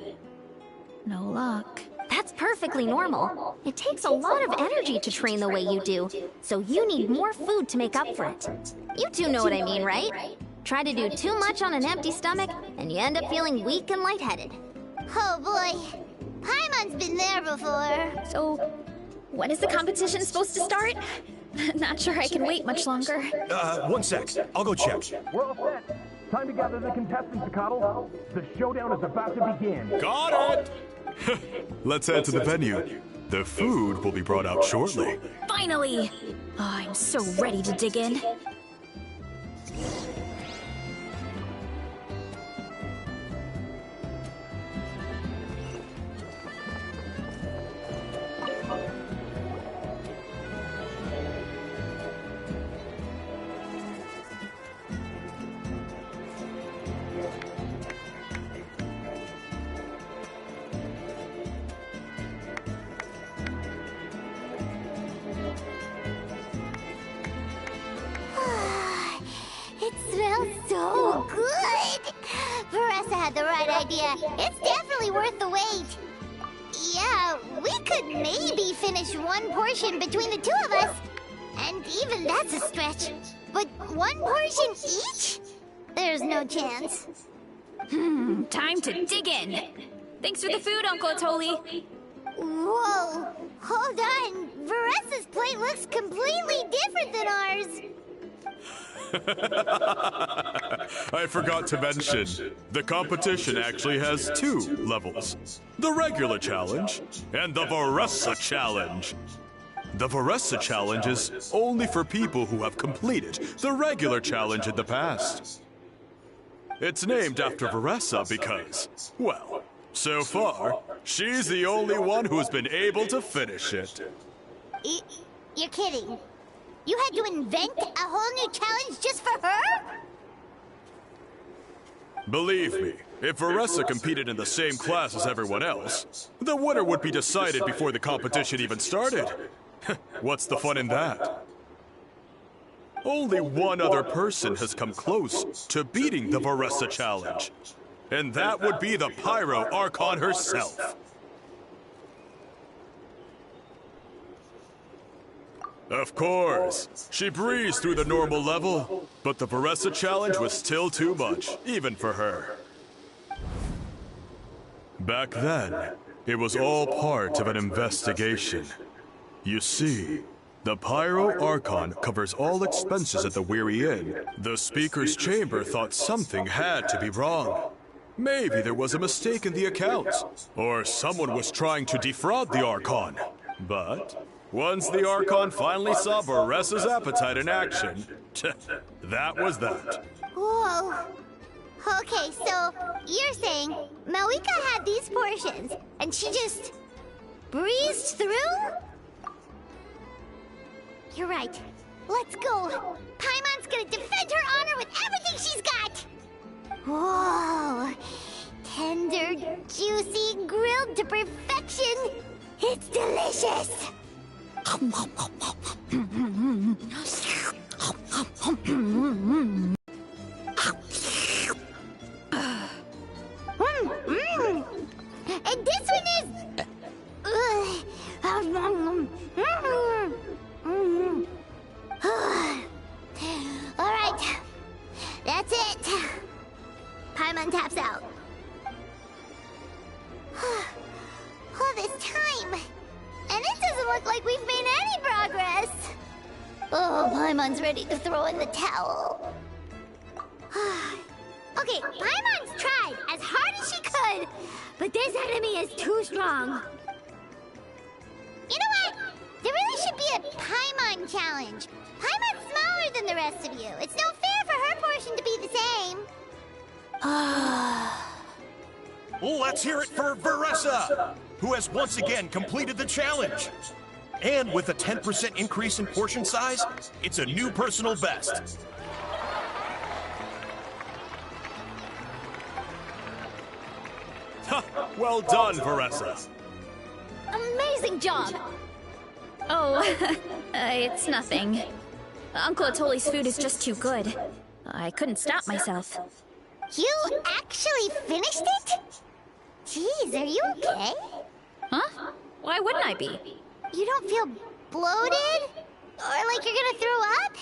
no luck. That's perfectly normal. It takes a lot of energy to train the way you do, so you need more food to make up for it. You two know what I mean, right? Try to do too much on an empty stomach, and you end up feeling weak and lightheaded. Oh boy, Paimon's been there before. So, when is the competition supposed to start? Not sure I can wait much longer. 1 sec. I'll go check. We're all set. Time to gather the contestants, Coddle. The showdown is about to begin. Got it! Let's head to the venue. The food will be brought out shortly. Finally! Oh, I'm so ready to dig in. It smells so good! Veressa had the right idea. It's definitely worth the wait. Yeah, we could maybe finish one portion between the two of us. And even that's a stretch. But one portion each? There's no chance. Time to dig in. Thanks for the food, Uncle Atoli. Whoa! Hold on! Veressa's plate looks completely different than ours! I forgot to mention, the competition actually has 2 levels. The regular challenge and the Veressa challenge. The Veressa challenge is only for people who have completed the regular challenge in the past. It's named after Veressa because, well, so far, she's the only one who's been able to finish it. You're kidding. You had to invent a whole new challenge just for her? Believe me, if Veressa competed in the same class as everyone else, the winner would be decided before the competition even started. What's the fun in that? Only one other person has come close to beating the Veressa challenge, and that would be the Pyro Archon herself. Of course, she breezed through the normal level, but the Veressa challenge was still too much, even for her. Back then, it was all part of an investigation. You see, the Pyro Archon covers all expenses at the Weary Inn. The Speaker's Chamber thought something had to be wrong. Maybe there was a mistake in the accounts, or someone was trying to defraud the Archon. But once the Archon finally saw Veressa's appetite in action, that was that. Whoa. Okay, so you're saying Malika had these portions, and she just breezed through? You're right. Let's go. Paimon's gonna defend her honor with everything she's got. Whoa. Tender, juicy, grilled to perfection. It's delicious. And this one is... All right. That's it. Paimon taps out. All this time. And it doesn't look like we've made any progress. Oh, Paimon's ready to throw in the towel. Okay, Paimon's tried as hard as she could, but this enemy is too strong. You know what? There really should be a Paimon challenge. Paimon's smaller than the rest of you. It's no fair for her portion to be the same. Let's hear it for Veressa, who has once again completed the challenge. And with a 10% increase in portion size, it's a new personal best. Well done, Veressa. Amazing job! Oh, it's nothing. Uncle Atoli's food is just too good. I couldn't stop myself. You actually finished it? Jeez, are you okay? Huh? Why wouldn't I be? You don't feel bloated? Or like you're gonna throw up?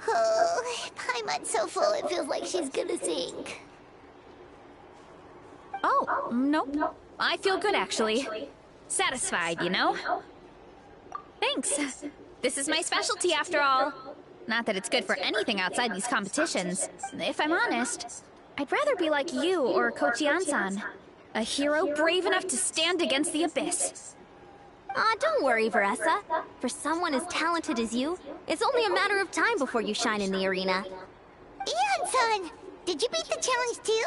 Oh, Paimon's so full it feels like she's gonna sink. Oh, nope. I feel good, actually. Satisfied, you know? Thanks. This is my specialty, after all. Not that it's good for anything outside these competitions. If I'm honest, I'd rather be like you or Coach Yansan. A hero brave enough to stand against the abyss. Aw, don't worry, Veressa. For someone as talented as you, it's only a matter of time before you shine in the arena. Yansan, did you beat the challenge too?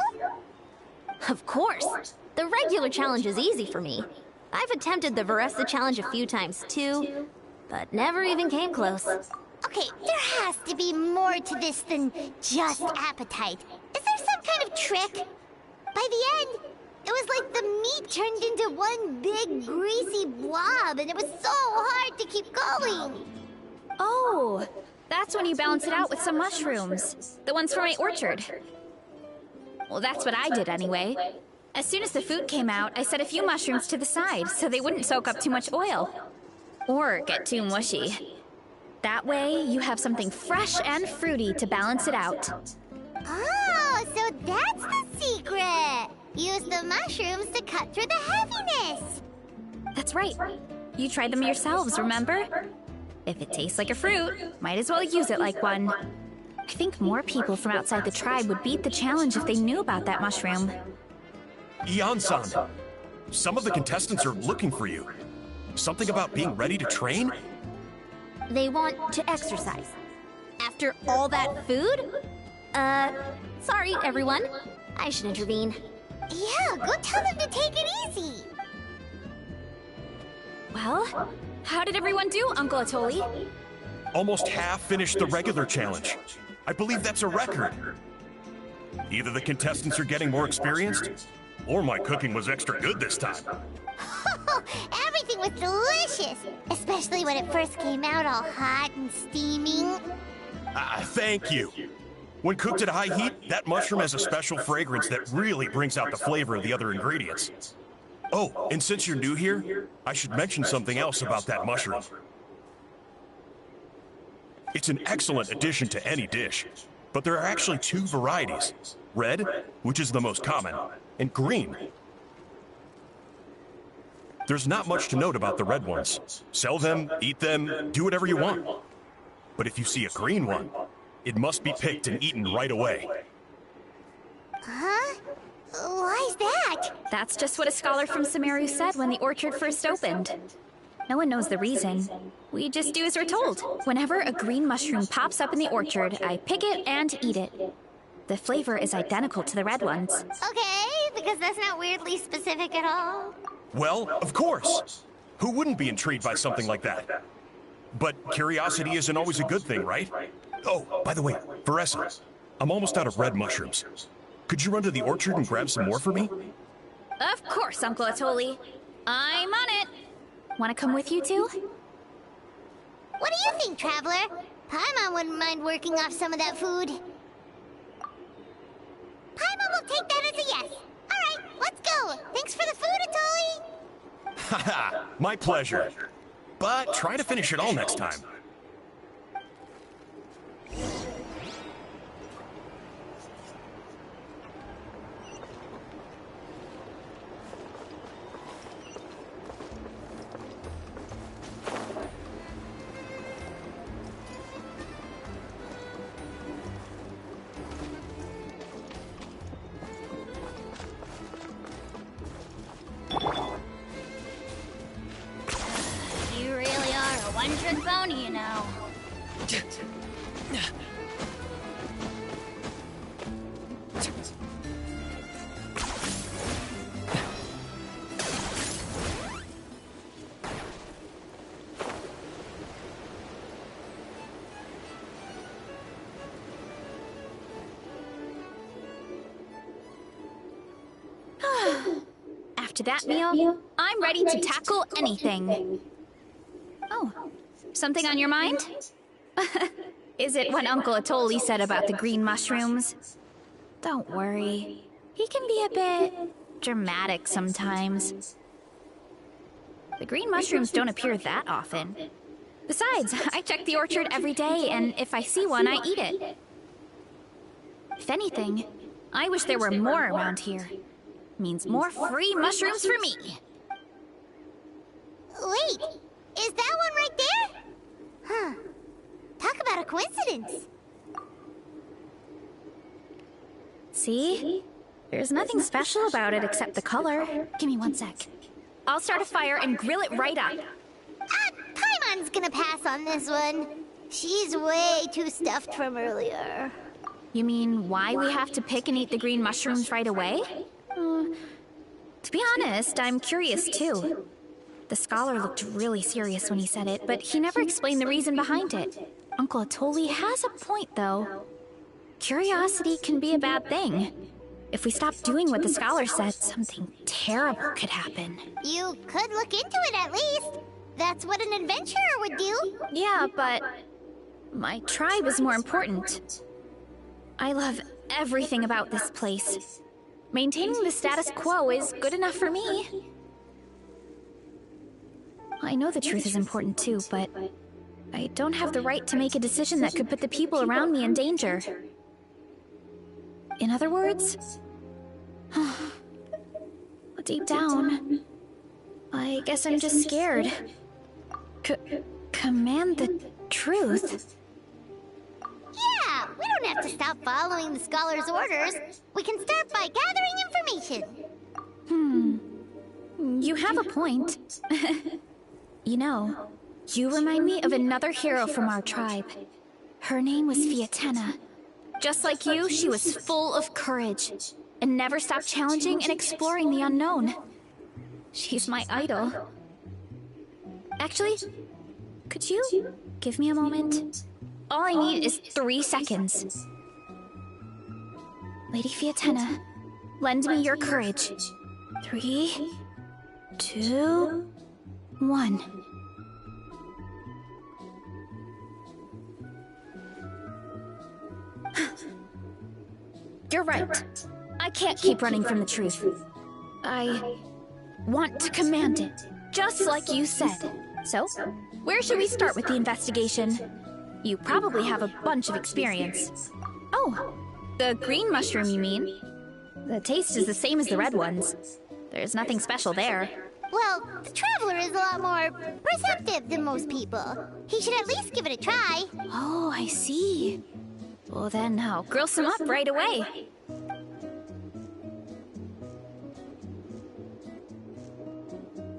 Of course. The regular challenge is easy for me. I've attempted the Veressa challenge a few times too, but never even came close. Okay, there has to be more to this than just appetite. Is there some kind of trick? By the end, it was like the meat turned into one big greasy blob, and it was so hard to keep going. Oh, that's when you balance it out with some mushrooms. The ones from my orchard. Well, that's what I did anyway. As soon as the food came out, I set a few mushrooms to the side so they wouldn't soak up too much oil. Or get too mushy. That way, you have something fresh and fruity to balance it out. Oh, so that's the secret! Use the mushrooms to cut through the heaviness! That's right. You tried them yourselves, remember? If it tastes like a fruit, might as well use it like one. I think more people from outside the tribe would beat the challenge if they knew about that mushroom. Yansan, some of the contestants are looking for you. Something about being ready to train? They want to exercise. After all that food? Sorry, everyone. I should intervene. Yeah, go tell them to take it easy! Well, how did everyone do, Uncle Atoli? Almost half finished the regular challenge. I believe that's a record. Either the contestants are getting more experienced, or my cooking was extra good this time. Everything was delicious! Especially when it first came out all hot and steaming. Thank you. When cooked at high heat, that mushroom has a special fragrance that really brings out the flavor of the other ingredients. Oh, and since you're new here, I should mention something else about that mushroom. It's an excellent addition to any dish, but there are actually two varieties. Red, which is the most common, and green. There's not much to note about the red ones. Sell them, eat them, do whatever you want. But if you see a green one, it must be picked and eaten right away. Huh? Why's that? That's just what a scholar from Sumeru said when the orchard first opened. No one knows the reason. We just do as we're told. Whenever a green mushroom pops up in the orchard, I pick it and eat it. The flavor is identical to the red ones. Okay, because that's not weirdly specific at all. Well, of course. Who wouldn't be intrigued by something like that? But curiosity isn't always a good thing, right? Oh, by the way, Veressa, I'm almost out of red mushrooms. Could you run to the orchard and grab some more for me? Of course, Uncle Atoli. I'm on it. Want to come with you too? What do you think, Traveler? Paimon wouldn't mind working off some of that food. Paimon will take that as a yes. All right, let's go. Thanks for the food, Atoli. Haha, my pleasure. But try to finish it all next time. You really are a one-trick pony, you know. After that meal, I'm ready to tackle anything. Oh, something on your mind? Is it what Uncle Atoli said about the green mushrooms? Don't worry. He can be a bit dramatic sometimes. The green mushrooms don't appear that often. Besides, I check the orchard every day, and if I see one, I eat it. If anything, I wish there were more around here. Means more free mushrooms for me. Wait, is that one right there? Huh. Talk about a coincidence. See? There's nothing special about it except the color. Give me 1 sec. I'll start a fire and grill it right up. Paimon's gonna pass on this one. She's way too stuffed from earlier. You mean why we have to pick and eat the green mushrooms right away? To be honest, I'm curious too. The scholar looked really serious when he said it, but he never explained the reason behind it. Uncle Atoli has a point, though. Curiosity can be a bad thing. If we stop doing what the scholar said, something terrible could happen. You could look into it at least. That's what an adventurer would do. Yeah, but my tribe is more important. I love everything about this place. Maintaining the status quo is good enough for me. I know the truth is important too, but I don't have the right to make a decision that could put the people around me in danger. In other words, deep down, I guess I'm just scared. Command the truth? Yeah, we don't have to stop following the scholar's orders. We can start by gathering information. You have a point. You know, you remind me of another hero from our tribe. Her name was Fiatena. Just like you, she was full of courage and never stopped challenging and exploring the unknown. She's my idol. Actually, could you give me a moment? All I need is 3 seconds. Lady Fiatena, lend me your courage. 3, 2, 1. You're right. I can't keep running from the truth. I want to command it, just like you said. So, where should we start with the investigation? You probably have a bunch of experience. Oh, the green mushroom, you mean? The taste is the same as the red ones. There's nothing special there. Well, the Traveler is a lot more perceptive than most people. He should at least give it a try. Oh, I see. Well then, I'll grill some up right away.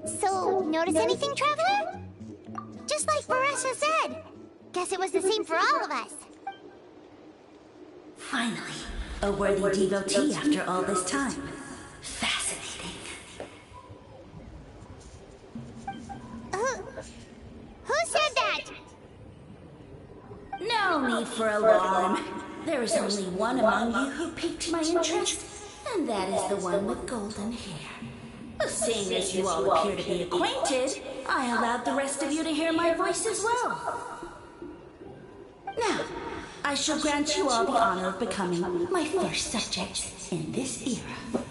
So, notice anything, Traveler? Just like Veressa said. Guess it was the same for all of us. Finally, a worthy devotee after all this time. Fascinating. Who said that? for alarm. There is only one among you who piqued my interest, and that is the one with golden hair. Seeing as you all appear to be acquainted, I allowed the rest of you to hear my voice as well. Now, I shall grant you all the honor of becoming my first subjects in this era.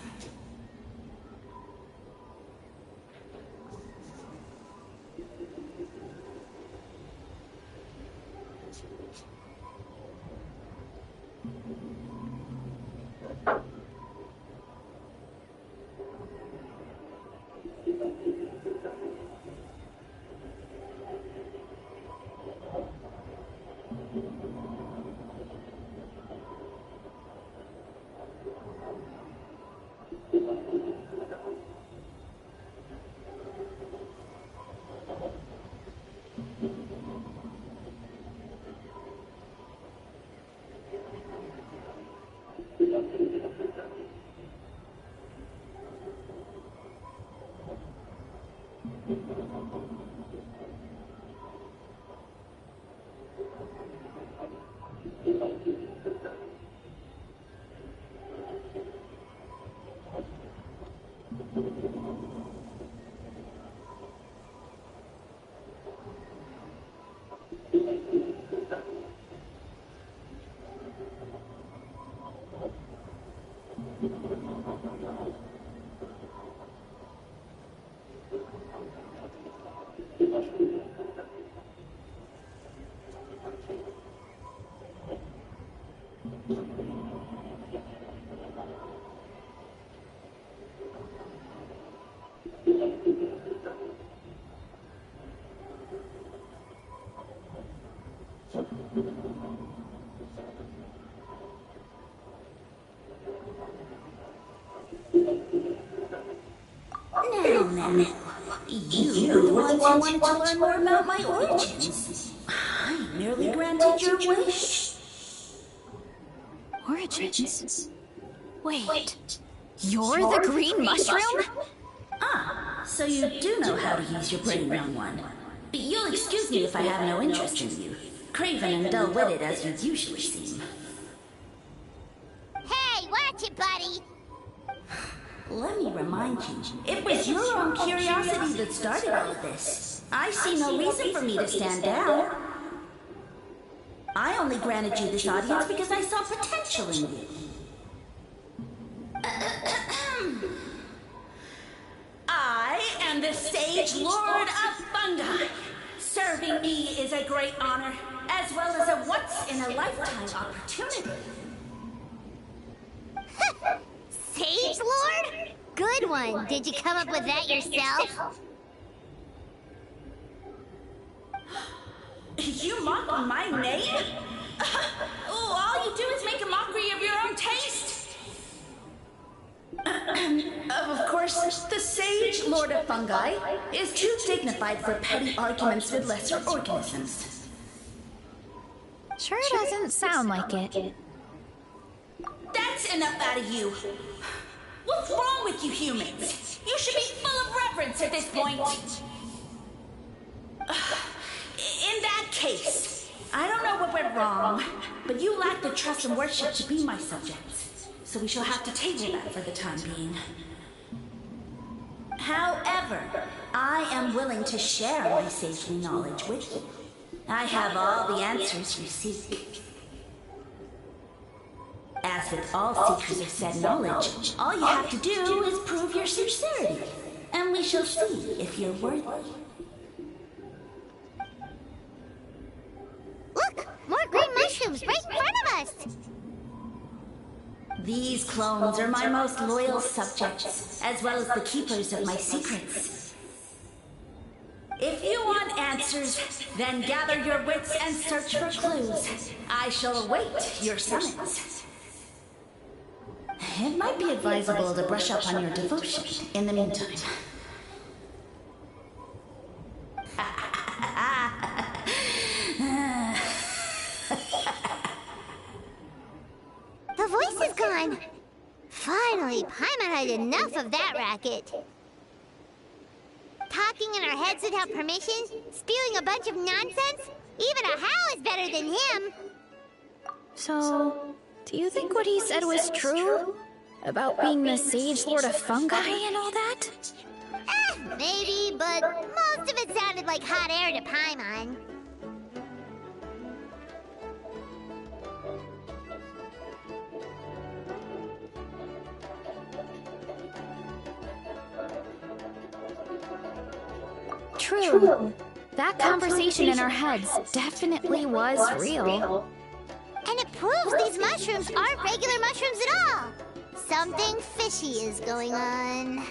Now, you were the ones who wanted to learn more about my origins. I merely granted your wish. Origins? Wait, you're the green mushroom? Ah, so you do know how to use your brain, young one. But you'll excuse me if I have no interest in you, craven and dull-witted as you usually seem. Hey, watch it, buddy! Let me remind you, it was your own curiosity that started all of this. I see no reason for me to stand down. I only granted you this audience because I saw potential in you. I am the Sage Lord of Fungi. Serving me is a great honor, as well as a once-in-a-lifetime opportunity. Sage Lord? Good one. Did you come up with that yourself? You mock my name? All you do is make a mockery of your own taste. Of course, the Sage Lord of Fungi is too dignified for petty arguments with lesser organisms. Sure doesn't sound like it. That's enough out of you. What's wrong with you humans? You should be full of reverence at this point. In that case, I don't know what went wrong, but you lack the trust and worship to be my subjects. So we shall have to table that for the time being. However, I am willing to share my sagely knowledge with you. I have all the answers you seek. As with all seekers of said knowledge, all you have to do is prove your sincerity, and we shall see if you're worthy. Look! More green mushrooms right in front of us! These clones are my most loyal subjects, as well as the keepers of my secrets. If you want answers, then gather your wits and search for clues. I shall await your summons. It might be advisable to brush up on your devotion in the meantime. The voice is gone. Finally, Paimon had enough of that racket. Talking in our heads without permission, spewing a bunch of nonsense. Even a howl is better than him. So, do you think what he said was true? About being the Sage Lord of Fungi and all that? Maybe, but most of it sounded like hot air to Paimon. True. That conversation in our heads definitely was real. And it proves these mushrooms aren't regular mushrooms at all. Something fishy is going on.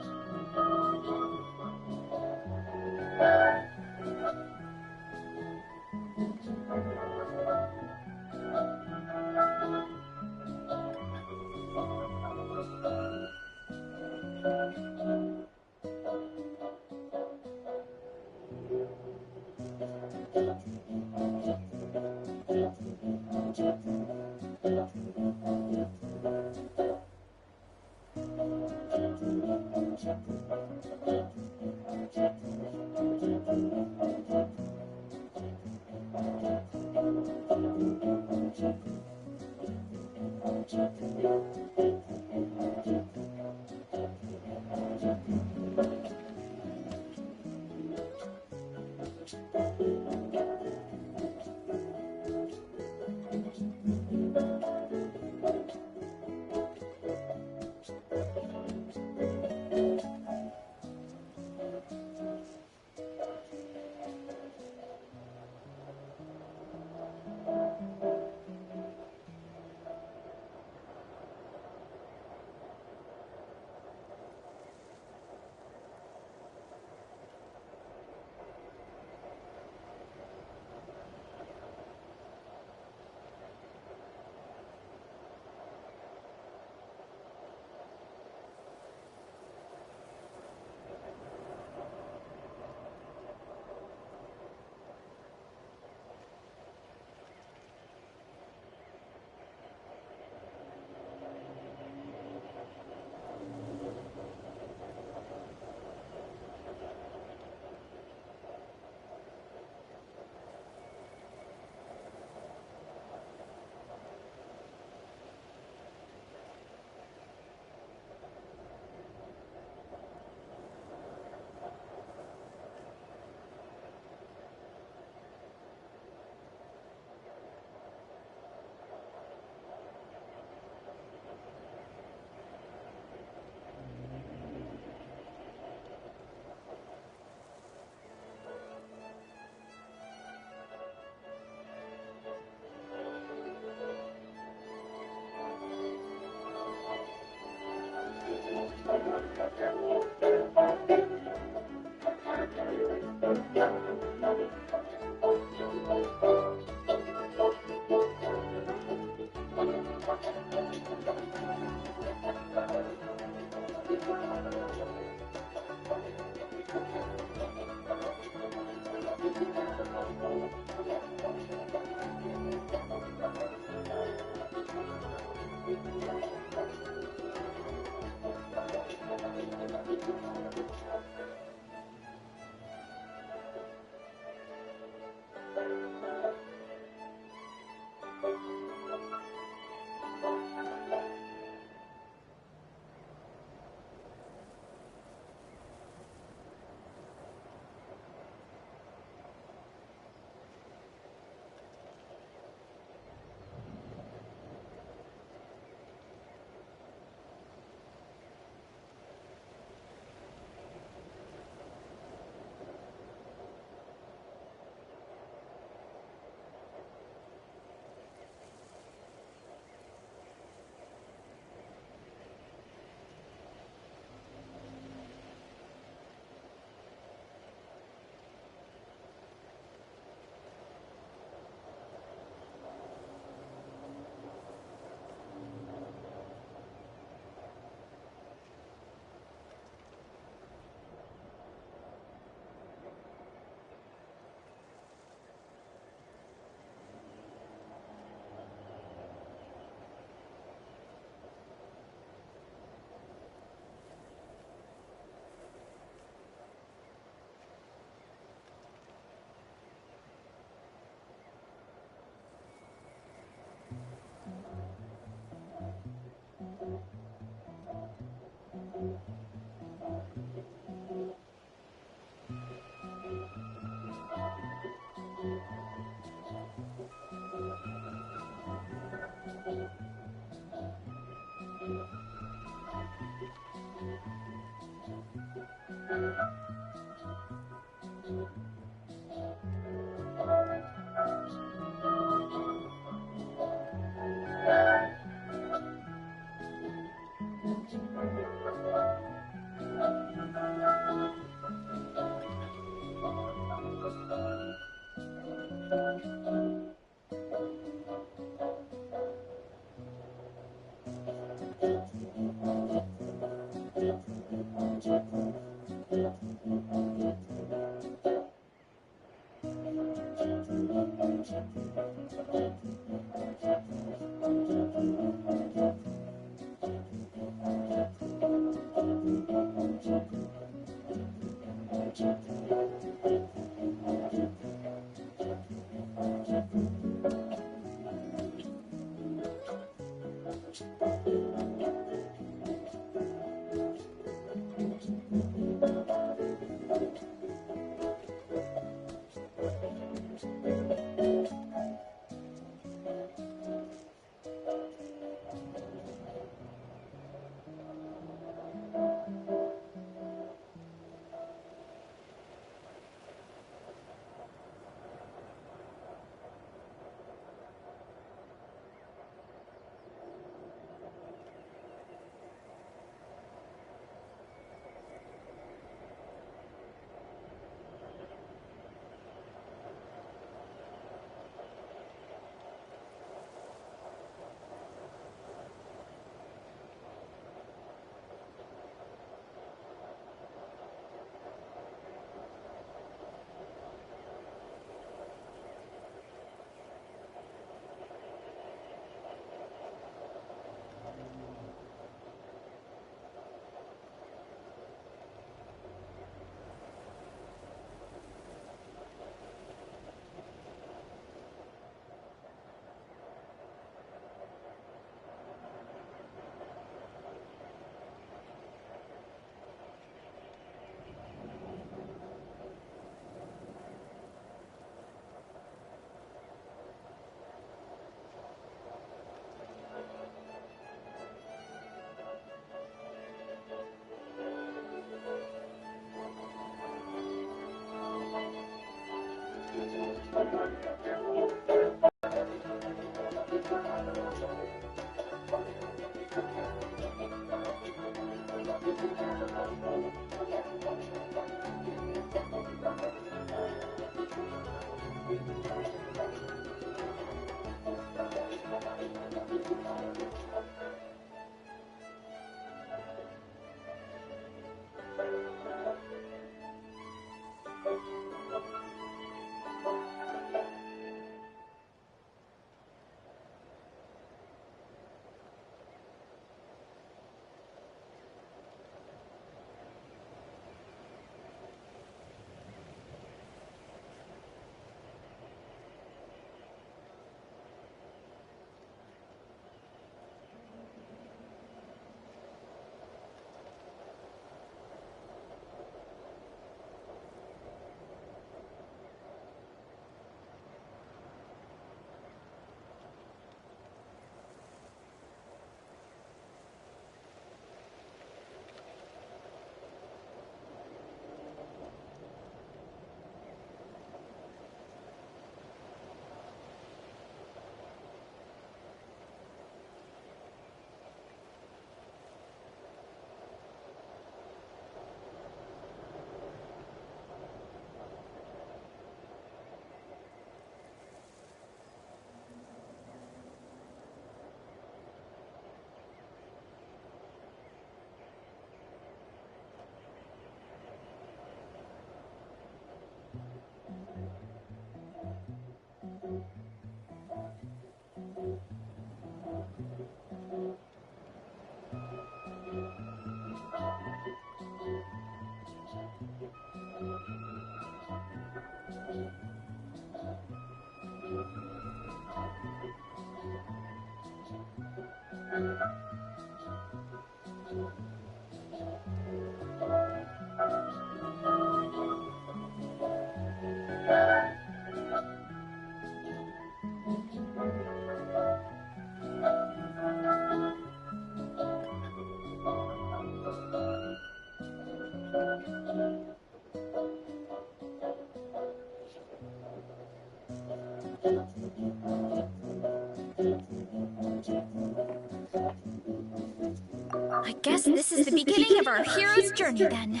I guess this is the beginning of our hero's journey then.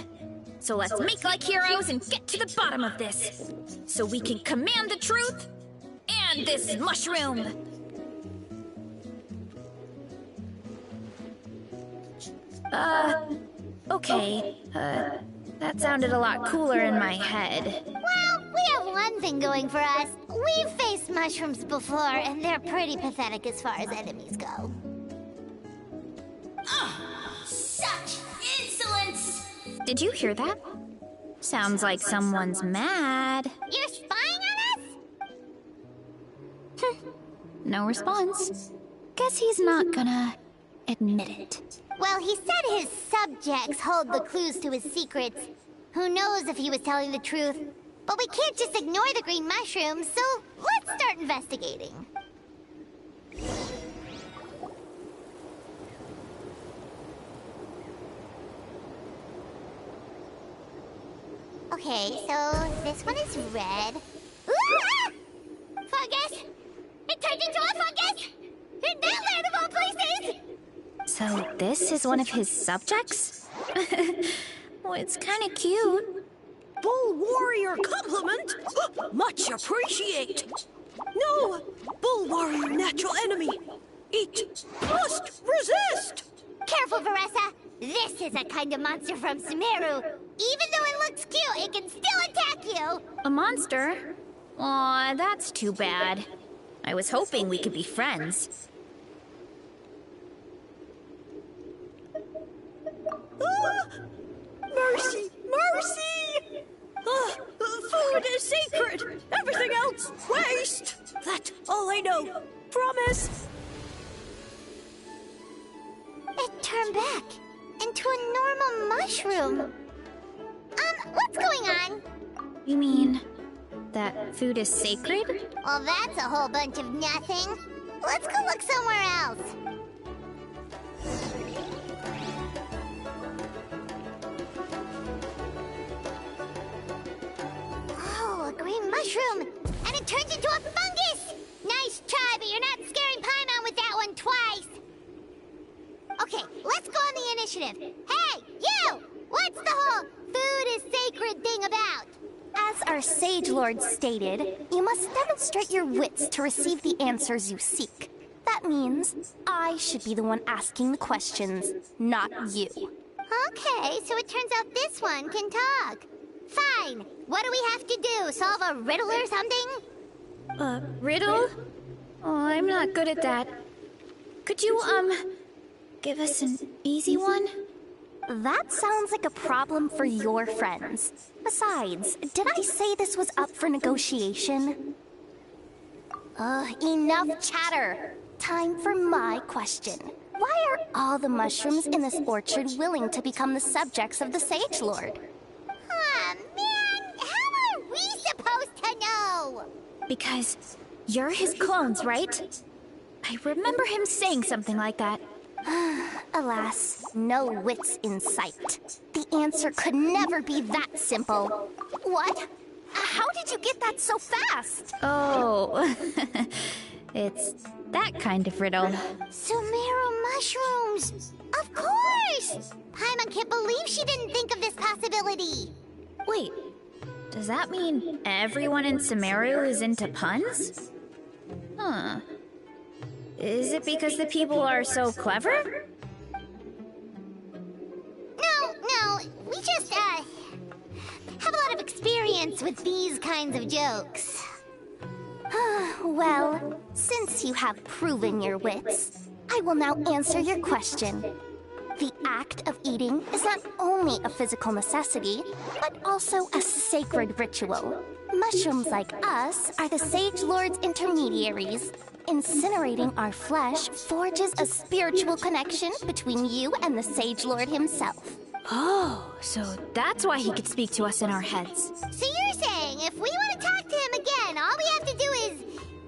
So let's make like heroes and get to the bottom of this, so we can command the truth and this mushroom. Okay. That sounded a lot cooler in my head. Well, we have one thing going for us. We've faced mushrooms before, and they're pretty pathetic as far as enemies go. Such insolence! Did you hear that? Sounds like someone's mad. You're spying on us? No response. Guess he's not gonna admit it. Well, he said his subjects hold the clues to his secrets. Who knows if he was telling the truth? But we can't just ignore the green mushrooms, so let's start investigating. Okay, so this one is red. Ooh! Fungus! It turned into a fungus! In that land of all places! So this is one of his subjects? Well, it's kind of cute. Bull warrior compliment? Much appreciate. No, bull warrior natural enemy. Eat, must resist. Careful, Veressa. This is a kind of monster from Sumeru. Even though it looks cute, it can still attack you. A monster? Aw, that's too bad. I was hoping we could be friends. Mercy, mercy! Food is sacred. Everything else, waste. That's all I know. Promise. It turned back into a normal mushroom. What's going on? You mean that food is sacred? Well, that's a whole bunch of nothing. Let's go look somewhere else. Oh, a green mushroom! And it turns into a fungus! Nice try, but you're not scaring Paimon with that one twice. Okay, let's go on the initiative. Hey, you! What's the whole food is sacred thing about? As our Sage Lord stated, you must demonstrate your wits to receive the answers you seek. That means I should be the one asking the questions, not you. Okay, so it turns out this one can talk. Fine. What do we have to do? Solve a riddle or something? Riddle? Oh, I'm not good at that. Could you, give us an easy one? That sounds like a problem for your friends. Besides, did I say this was up for negotiation? Enough chatter. Time for my question. Why are all the mushrooms in this orchard willing to become the subjects of the Sage Lord? Man, how are we supposed to know? Because you're his clones, right? I remember him saying something like that. Alas, no wits in sight. The answer could never be that simple. What? How did you get that so fast? Oh, it's that kind of riddle. Sumeru mushrooms! Of course! Paimon can't believe she didn't think of this possibility. Wait, does that mean everyone in Sumeru is into puns? Huh. Is it because the people are so clever? No, we just, have a lot of experience with these kinds of jokes. Well, since you have proven your wits, I will now answer your question. The act of eating is not only a physical necessity, but also a sacred ritual. Mushrooms like us are the Sage Lord's intermediaries. Incinerating our flesh forges a spiritual connection between you and the Sage Lord himself. Oh, so that's why he could speak to us in our heads. So you're saying if we want to talk to him again, all we have to do is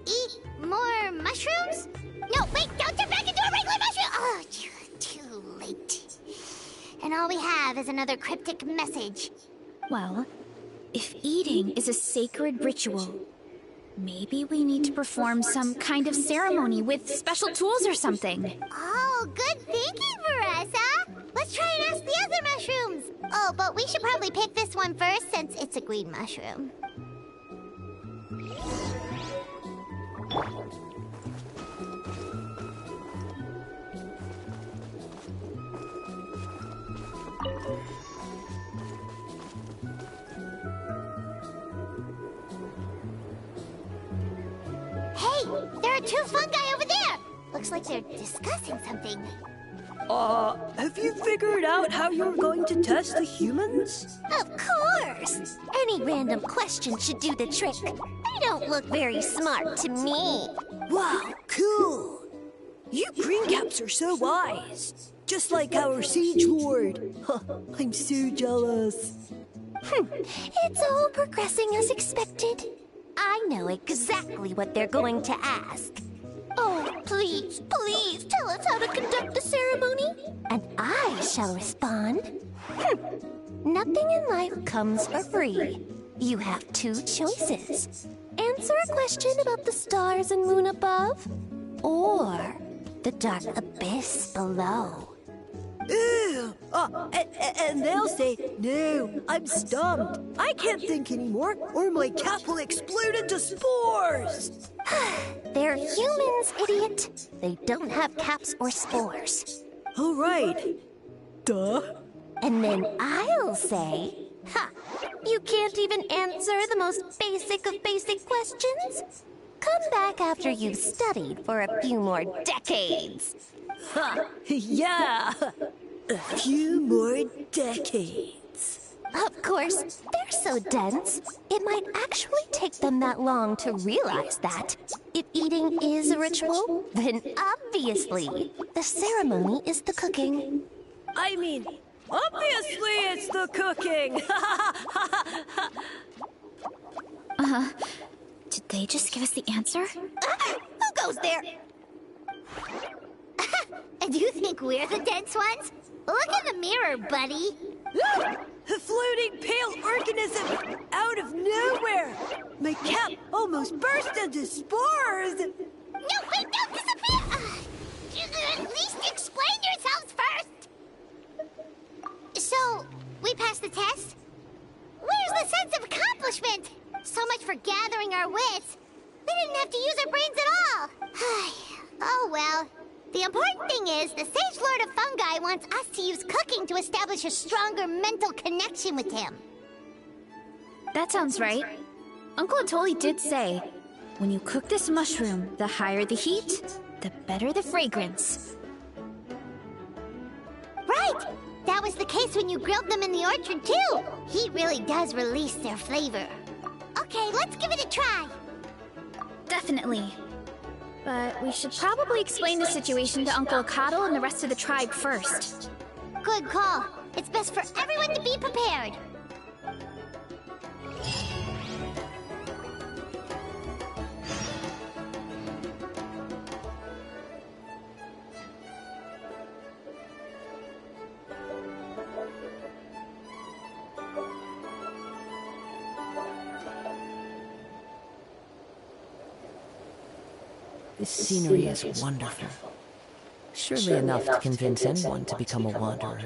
eat more mushrooms? No, wait, don't turn back into a regular mushroom! Oh, too late. And all we have is another cryptic message. Well, if eating is a sacred ritual, maybe we need to perform some kind of ceremony with special tools or something. Oh, good thinking, Veressa! Let's try and ask the other mushrooms! Oh, but we should probably pick this one first since it's a green mushroom. Hey, there are two fungi over there! Looks like they're discussing something. Have you figured out how you're going to test the humans? Of course! Any random question should do the trick. They don't look very smart to me. Wow, cool! You green caps are so wise. Just like our Siege Lord. I'm so jealous. It's all progressing as expected. I know exactly what they're going to ask. Oh, please, please tell us how to conduct the ceremony, and I shall respond. Nothing in life comes for free. You have two choices. Answer a question about the stars and moon above, or the dark abyss below. Ew! And they'll say, no, I'm stumped. I can't think anymore, or my cap will explode into spores. They're humans, idiot. They don't have caps or spores. All right. Duh. And then I'll say, you can't even answer the most basic of basic questions? Come back after you've studied for a few more decades. Yeah! A few more decades. Of course, they're so dense, it might actually take them that long to realize that. If eating is a ritual, then obviously, the ceremony is the cooking. I mean, obviously it's the cooking! Did they just give us the answer? Who goes there? Do you think we're the dense ones? Look in the mirror, buddy. A floating pale organism out of nowhere! My cap all almost burst into spores! No, wait, don't disappear! At least explain yourselves first! So, we passed the test? Where's the sense of accomplishment? So much for gathering our wits. We didn't have to use our brains at all. Oh well. The important thing is, the Sage Lord of Fungi wants us to use cooking to establish a stronger mental connection with him. That sounds right. Uncle Atoli did say, when you cook this mushroom, the higher the heat, the better the fragrance. Right! That was the case when you grilled them in the orchard, too. Heat really does release their flavor. Okay, let's give it a try. Definitely. But we should probably explain the situation to Uncle Akatl and the rest of the tribe first. Good call. It's best for everyone to be prepared. This scenery is wonderful. Surely enough to convince anyone to become a wanderer.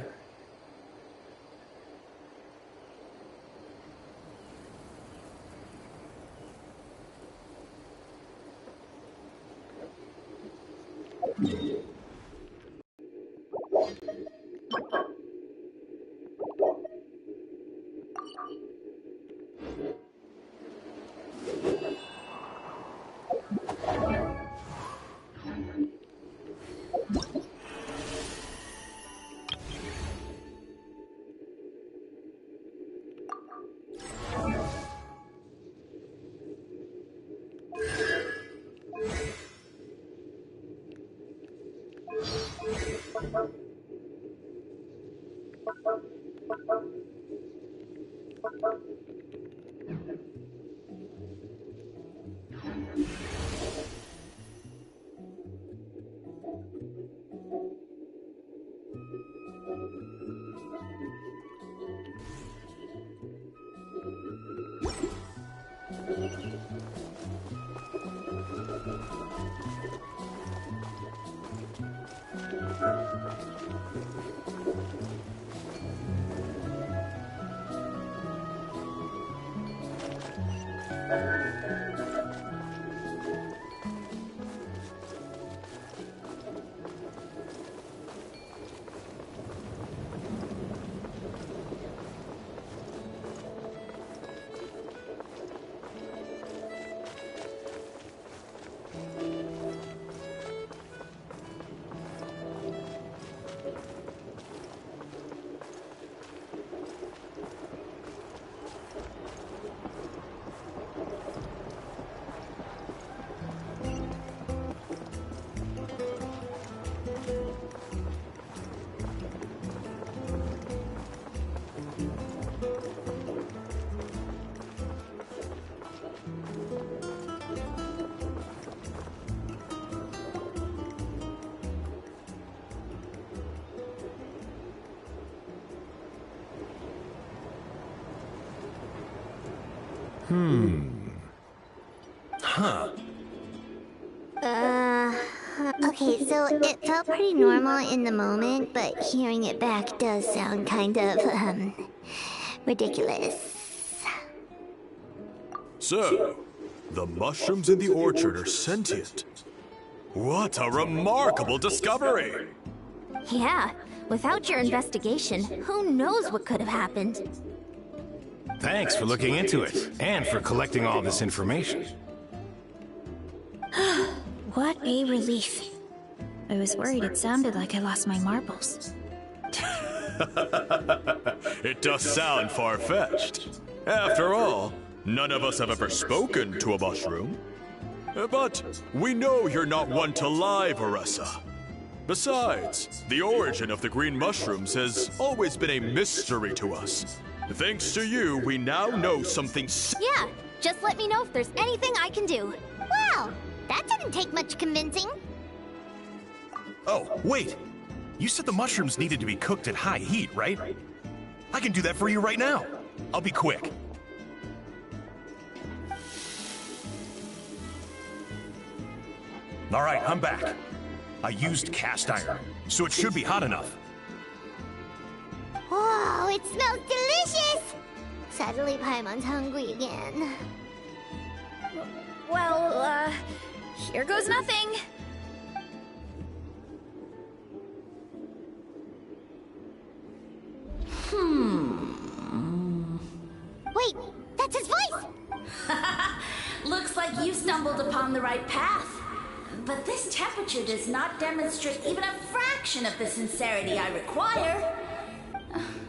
Huh. Okay, so it felt pretty normal in the moment, but hearing it back does sound kind of, ridiculous. So, the mushrooms in the orchard are sentient. What a remarkable discovery! Yeah, without your investigation, who knows what could have happened? Thanks for looking into it, and for collecting all this information. What a relief. I was worried it sounded like I lost my marbles. It does sound far-fetched. After all, none of us have ever spoken to a mushroom. But we know you're not one to lie, Veressa. Besides, the origin of the green mushrooms has always been a mystery to us. Thanks to you, we now know something. Yeah, just let me know if there's anything I can do. Wow, that didn't take much convincing. Oh, wait! You said the mushrooms needed to be cooked at high heat, right? I can do that for you right now. I'll be quick. All right, I'm back. I used cast iron, so it should be hot enough. Oh, it smells delicious! Suddenly Paimon's hungry again. Well, here goes nothing. Wait, that's his voice! Looks like you stumbled upon the right path. But this temperature does not demonstrate even a fraction of the sincerity I require.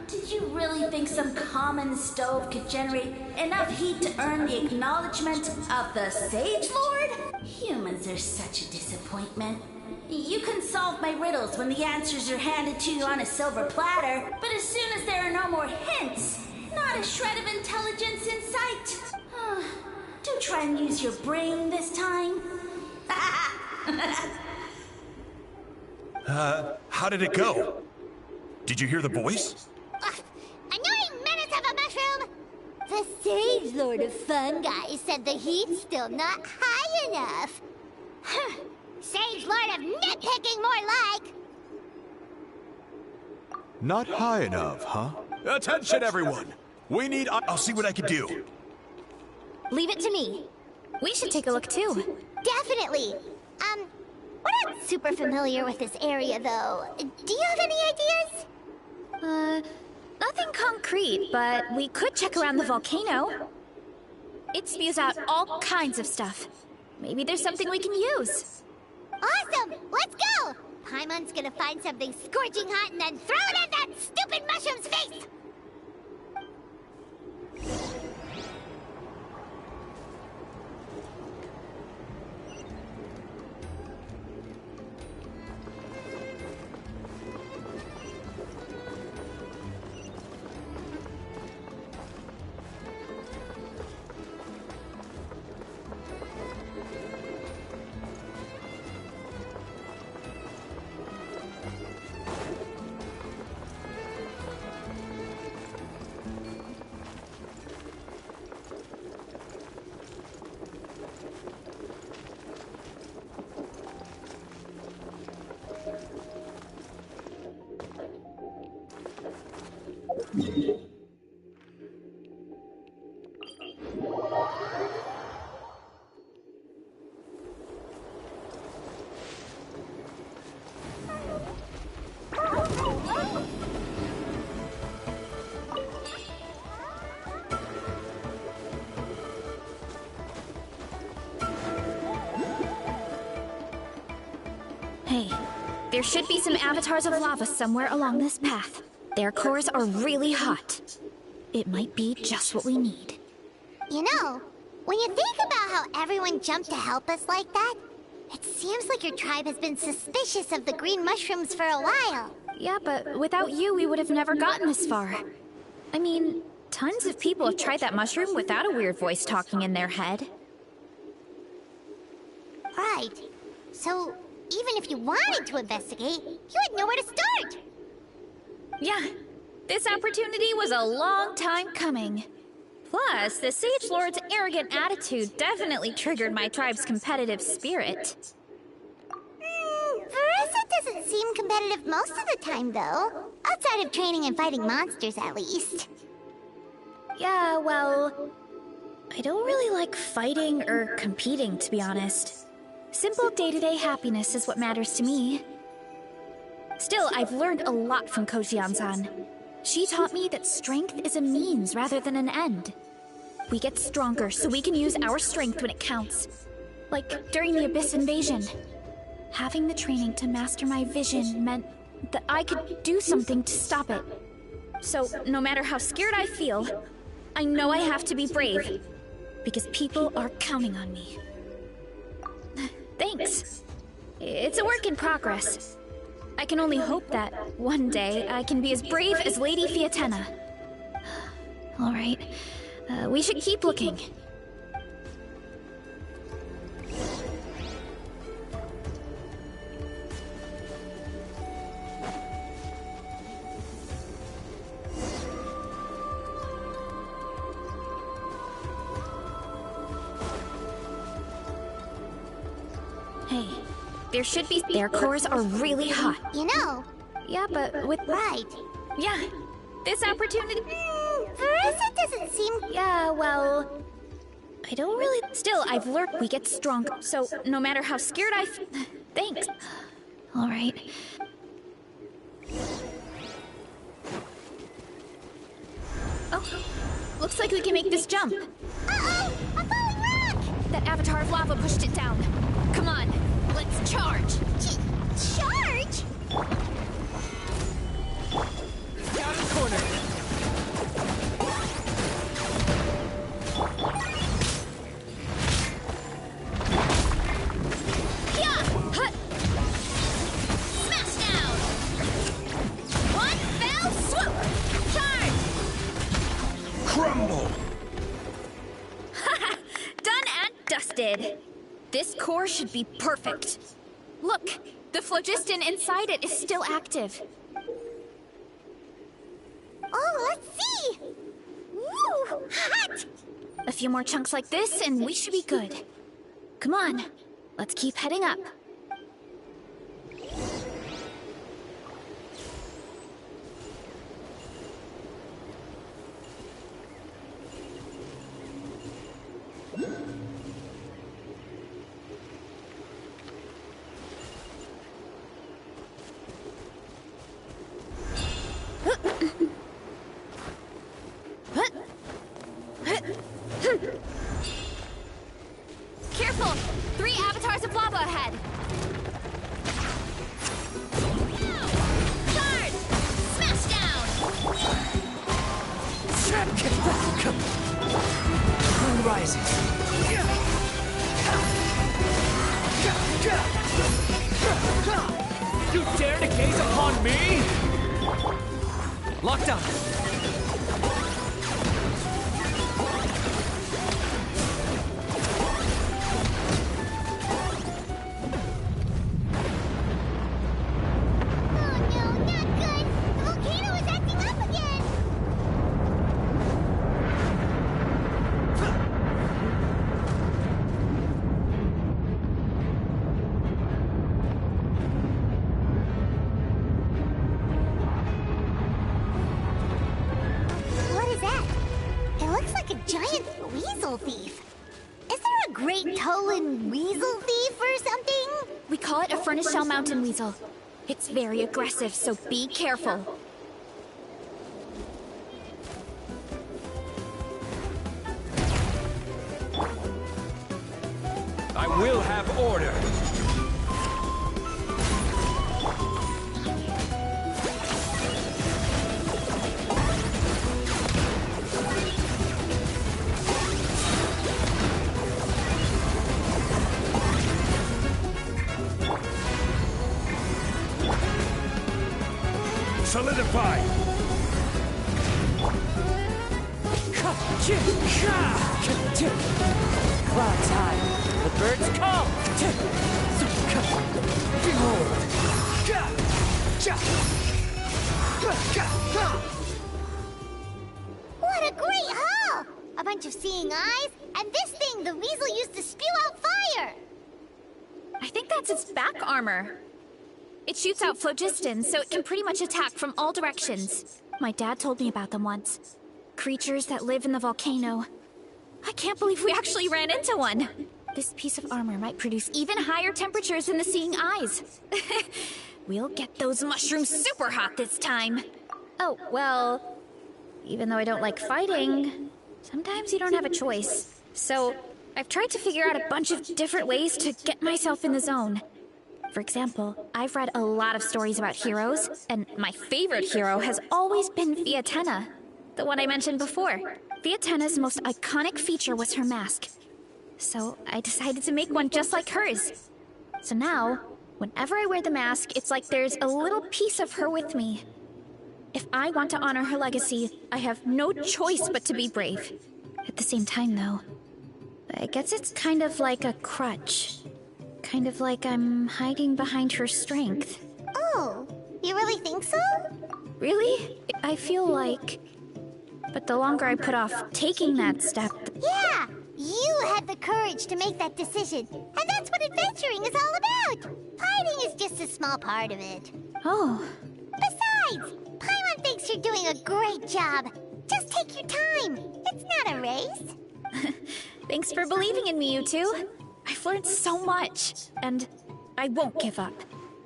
Did you really think some common stove could generate enough heat to earn the acknowledgement of the Sage Lord? Humans are such a disappointment. You can solve my riddles when the answers are handed to you on a silver platter, but as soon as there are no more hints, not a shred of intelligence in sight. Do try and use your brain this time. How did it go? Did you hear the voice? Annoying menace of a mushroom! The Sage Lord of Fungi said the heat's still not high enough. Sage Lord of nitpicking, more like! Not high enough, huh? Attention, everyone! We need... I'll see what I can do. Leave it to me. We should take a look, too. Definitely! We're not super familiar with this area, though. Do you have any ideas? Nothing concrete, but we could check around the volcano. It spews out all kinds of stuff. Maybe there's something we can use. Awesome! Let's go! Paimon's gonna find something scorching hot and then throw it at that stupid mushroom's face! Hey, there should be some avatars of lava somewhere along this path. Their cores are really hot. It might be just what we need. You know, when you think about how everyone jumped to help us like that, it seems like your tribe has been suspicious of the green mushrooms for a while. Yeah, but without you, we would have never gotten this far. I mean, tons of people have tried that mushroom without a weird voice talking in their head. Right. So, even if you wanted to investigate, you had nowhere to start. Yeah, this opportunity was a long time coming. Plus, the Sage Lord's arrogant attitude definitely triggered my tribe's competitive spirit. Veressa doesn't seem competitive most of the time, though. Outside of training and fighting monsters, at least. Yeah, well, I don't really like fighting or competing, to be honest. Simple day-to-day happiness is what matters to me. Still, I've learned a lot from Kojian-san. She taught me that strength is a means rather than an end. We get stronger so we can use our strength when it counts. Like during the Abyss invasion. Having the training to master my vision meant that I could do something to stop it. So, no matter how scared I feel, I know I have to be brave. Because people are counting on me. Thanks. It's a work in progress. I can only hope that one day I can be as brave as Lady Fiatena. All right, we should keep looking. Hey, There should be. Their cores are really hot. You know. Yeah, but with. Right. Yeah. This opportunity. Veressa doesn't seem. Yeah, well. I don't really. Still, I've learned we get stronger. So no matter how scared Thanks. Alright. Oh, looks like we can make this jump. Uh-oh! A falling rock! That avatar of lava pushed it down. Come on, let's charge. Charge? Out of the corner. Smash down! One fell swoop! Charge! Crumble! Done and dusted. This core should be perfect. Look, the phlogiston inside it is still active. Oh, let's see! Woo! Hot! A few more chunks like this and we should be good. Come on, let's keep heading up. Careful! 3 avatars of lava ahead! Charge! Smash down! Moon rises. You dare to gaze upon me? Lockdown. What is that? It looks like a giant weasel thief. Is there a great Tolan weasel thief or something? We call it a furnace shell mountain weasel. It's very aggressive, so be careful. I will have order. Solidify! Clouds high. The birds come. Behold. What a great haul! A bunch of seeing eyes, and this thing the weasel used to spew out fire! I think that's its back armor. It shoots out phlogiston, so it can pretty much attack from all directions. My dad told me about them once. Creatures that live in the volcano. I can't believe we actually ran into one. This piece of armor might produce even higher temperatures than the seeing eyes. We'll get those mushrooms super hot this time. Oh, well, even though I don't like fighting, sometimes you don't have a choice. So I've tried to figure out a bunch of different ways to get myself in the zone. For example, I've read a lot of stories about heroes, and my favorite hero has always been Viatenna, the one I mentioned before. Viatenna's most iconic feature was her mask. So I decided to make one just like hers. So now, whenever I wear the mask, it's like there's a little piece of her with me. If I want to honor her legacy, I have no choice but to be brave. At the same time, though, I guess it's kind of like a crutch. Kind of like I'm hiding behind her strength. Oh, you really think so? Really? I feel like... But the longer I put off taking that step... Yeah! You had the courage to make that decision, and that's what adventuring is all about! Fighting is just a small part of it. Oh. Besides, Paimon thinks you're doing a great job. Just take your time. It's not a race. Thanks for believing in me, you two. I've learned so much, and I won't give up.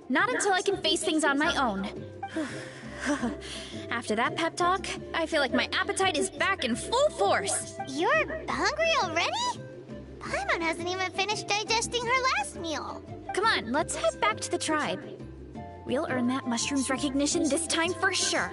Not until I can face things on my own. After that pep talk, I feel like my appetite is back in full force. You're hungry already? Paimon hasn't even finished digesting her last meal. Come on, let's head back to the tribe. We'll earn that mushroom's recognition this time for sure.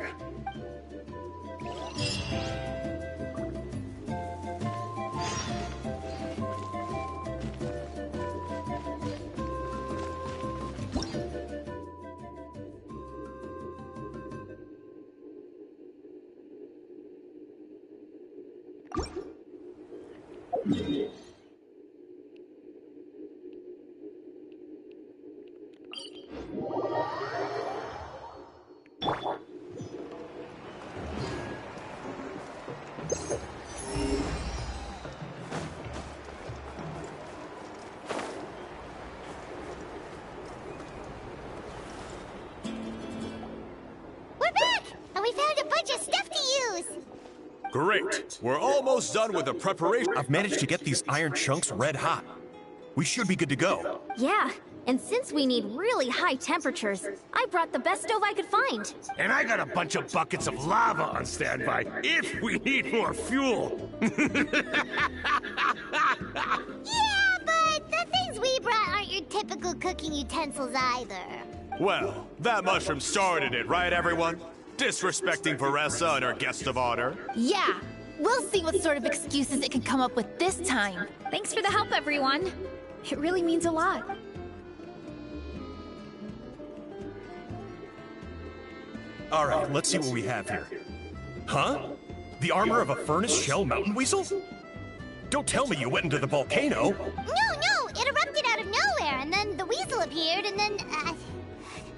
Great. We're almost done with the preparation. I've managed to get these iron chunks red hot. We should be good to go. Yeah, and since we need really high temperatures, I brought the best stove I could find. And I got a bunch of buckets of lava on standby if we need more fuel. Yeah, but the things we brought aren't your typical cooking utensils either. Well, that mushroom started it, right, everyone? Disrespecting Veressa and her guest of honor. Yeah, we'll see what sort of excuses it can come up with this time. Thanks for the help, everyone. It really means a lot. All right, let's see what we have here. Huh? The armor of a furnace shell mountain weasel? Don't tell me you went into the volcano. No, it erupted out of nowhere, and then the weasel appeared, and then,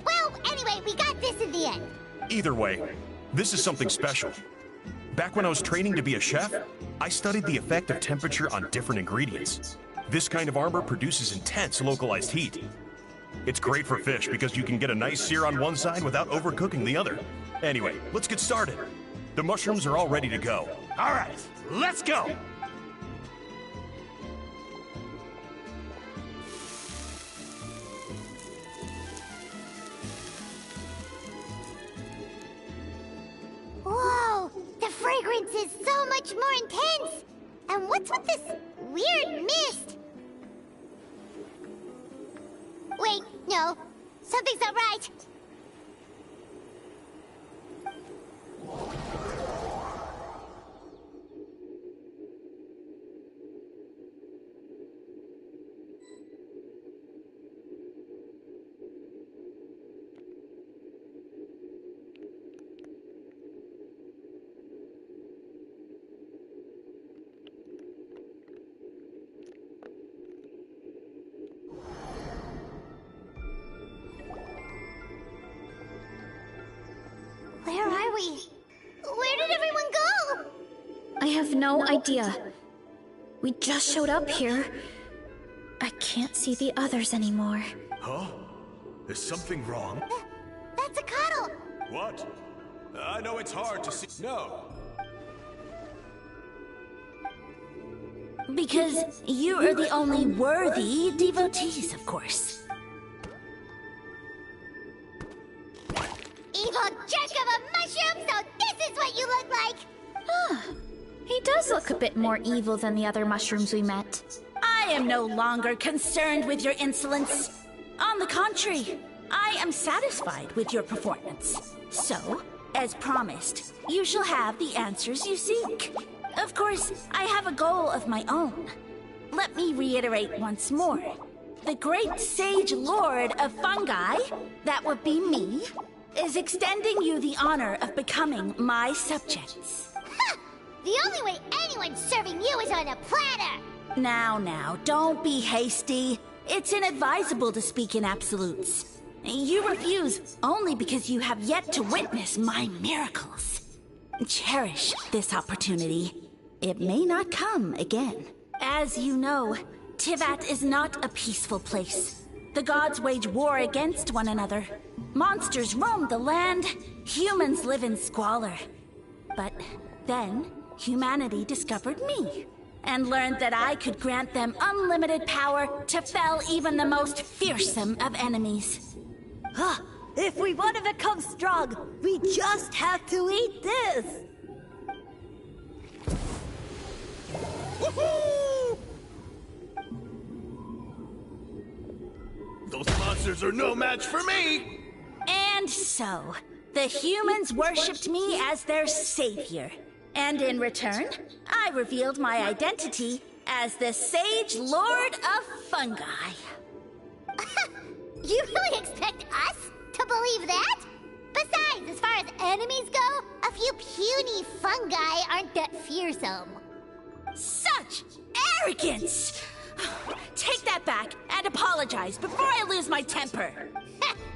well, anyway, we got this in the end. Either way, this is something special. Back when I was training to be a chef, I studied the effect of temperature on different ingredients. This kind of armor produces intense localized heat. It's great for fish because you can get a nice sear on one side without overcooking the other. Anyway, let's get started. The mushrooms are all ready to go. All right, let's go! Whoa! The fragrance is so much more intense! And what's with this weird mist? Wait, no. Something's not right. Where are we? Where did everyone go? I have no idea. We just showed up here. I can't see the others anymore. Huh? Is something wrong? That's a cuddle. What? I know it's hard to see. No. Because you are the only worthy devotees, of course. Evil jerk of a mushroom, so this is what you look like! Huh. He does look a bit more evil than the other mushrooms we met. I am no longer concerned with your insolence. On the contrary, I am satisfied with your performance. So, as promised, you shall have the answers you seek. Of course, I have a goal of my own. Let me reiterate once more. The great sage lord of fungi, that would be me, is extending you the honor of becoming my subjects. Ha! The only way anyone's serving you is on a platter! Now, don't be hasty. It's inadvisable to speak in absolutes. You refuse only because you have yet to witness my miracles. Cherish this opportunity. It may not come again. As you know, Tivat is not a peaceful place. The gods wage war against one another. Monsters roam the land. Humans live in squalor. But then, humanity discovered me and learned that I could grant them unlimited power to fell even the most fearsome of enemies. If we want to become strong, we just have to eat this! Woohoo! Those monsters are no match for me! And so, the humans worshipped me as their savior. And in return, I revealed my identity as the Sage Lord of Fungi. You really expect us to believe that? Besides, as far as enemies go, a few puny fungi aren't that fearsome. Such arrogance! Take that back and apologize before I lose my temper.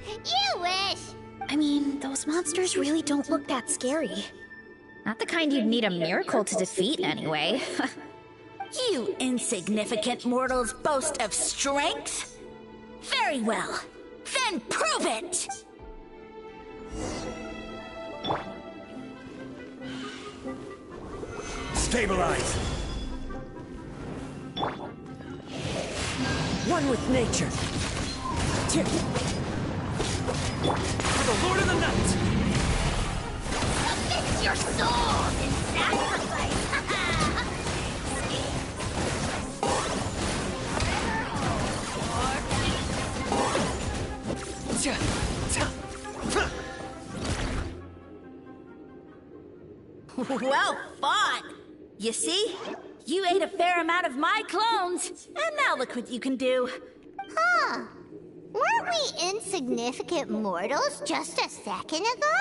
You wish! I mean, those monsters really don't look that scary. Not the kind you'd need a miracle to defeat, anyway. You insignificant mortals boast of strength? Very well. Then prove it! Stabilize! One with nature. For the Lord of the Night! Submit your souls in sacrifice! Well fought! You see? You ate a fair amount of my clones, and now look what you can do. Huh. Weren't we insignificant mortals just a second ago?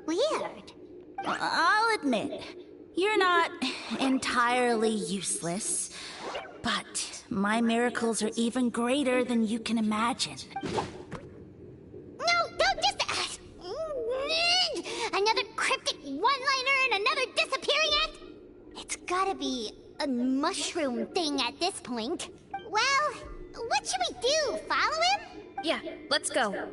Weird. I'll admit, you're not entirely useless, but my miracles are even greater than you can imagine. No, don't just... another cryptic one-liner and another disappearing act? It's gotta be a mushroom thing at this point. Well, what should we do? Follow him? Yeah, let's go.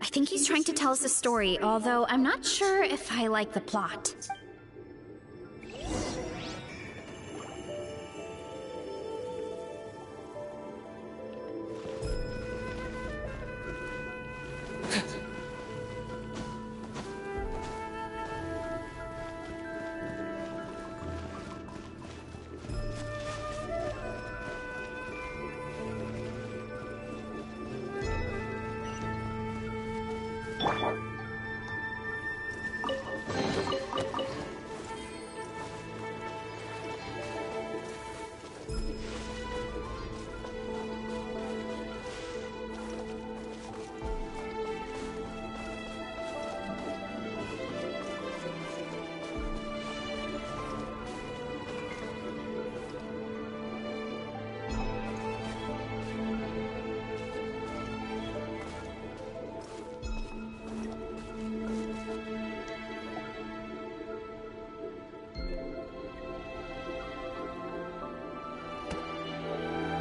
I think he's trying to tell us a story, although I'm not sure if I like the plot.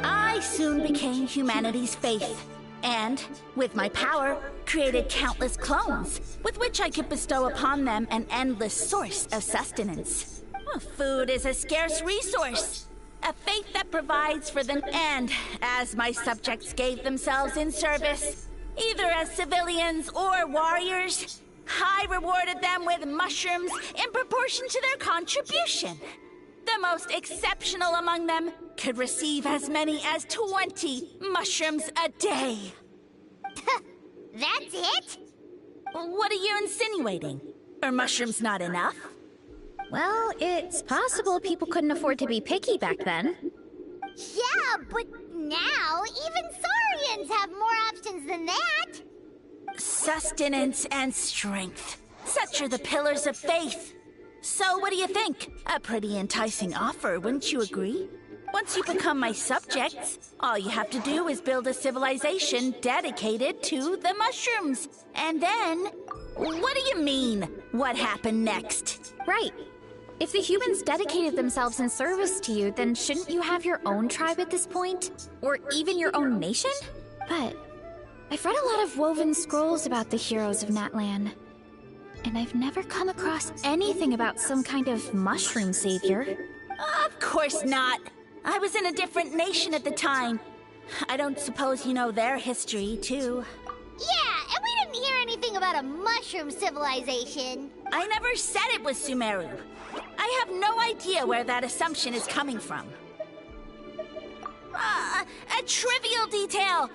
I soon became humanity's faith, and, with my power, created countless clones, with which I could bestow upon them an endless source of sustenance. Food is a scarce resource, a faith that provides for them, and as my subjects gave themselves in service, either as civilians or warriors, I rewarded them with mushrooms in proportion to their contribution. The most exceptional among them could receive as many as 20 mushrooms a day. That's it? What are you insinuating? Are mushrooms not enough? Well, it's possible people couldn't afford to be picky back then. Yeah, but now even Saurians have more options than that. Sustenance and strength. Such are the pillars of faith. So what do you think? A pretty enticing offer, wouldn't you agree? Once you become my subjects, all you have to do is build a civilization dedicated to the mushrooms. And then... What do you mean, what happened next? Right. If the humans dedicated themselves in service to you, then shouldn't you have your own tribe at this point? Or even your own nation? But I've read a lot of woven scrolls about the heroes of Natlan, and I've never come across anything about some kind of mushroom savior. Of course not. I was in a different nation at the time. I don't suppose you know their history, too. Yeah, and we didn't hear anything about a mushroom civilization. I never said it was Sumeru. I have no idea where that assumption is coming from. A trivial detail.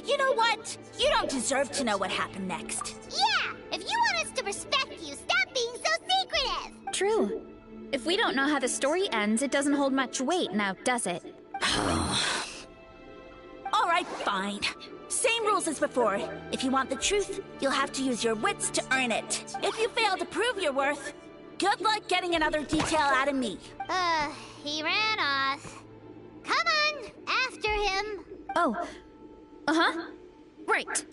You know what? You don't deserve to know what happened next. Yeah, if you want us to respect you, stop being so secretive. True. If we don't know how the story ends, it doesn't hold much weight now, does it? All right, fine. Same rules as before. If you want the truth, you'll have to use your wits to earn it. If you fail to prove your worth, good luck getting another detail out of me. He ran off. Come on, after him. Oh. Uh-huh. Right.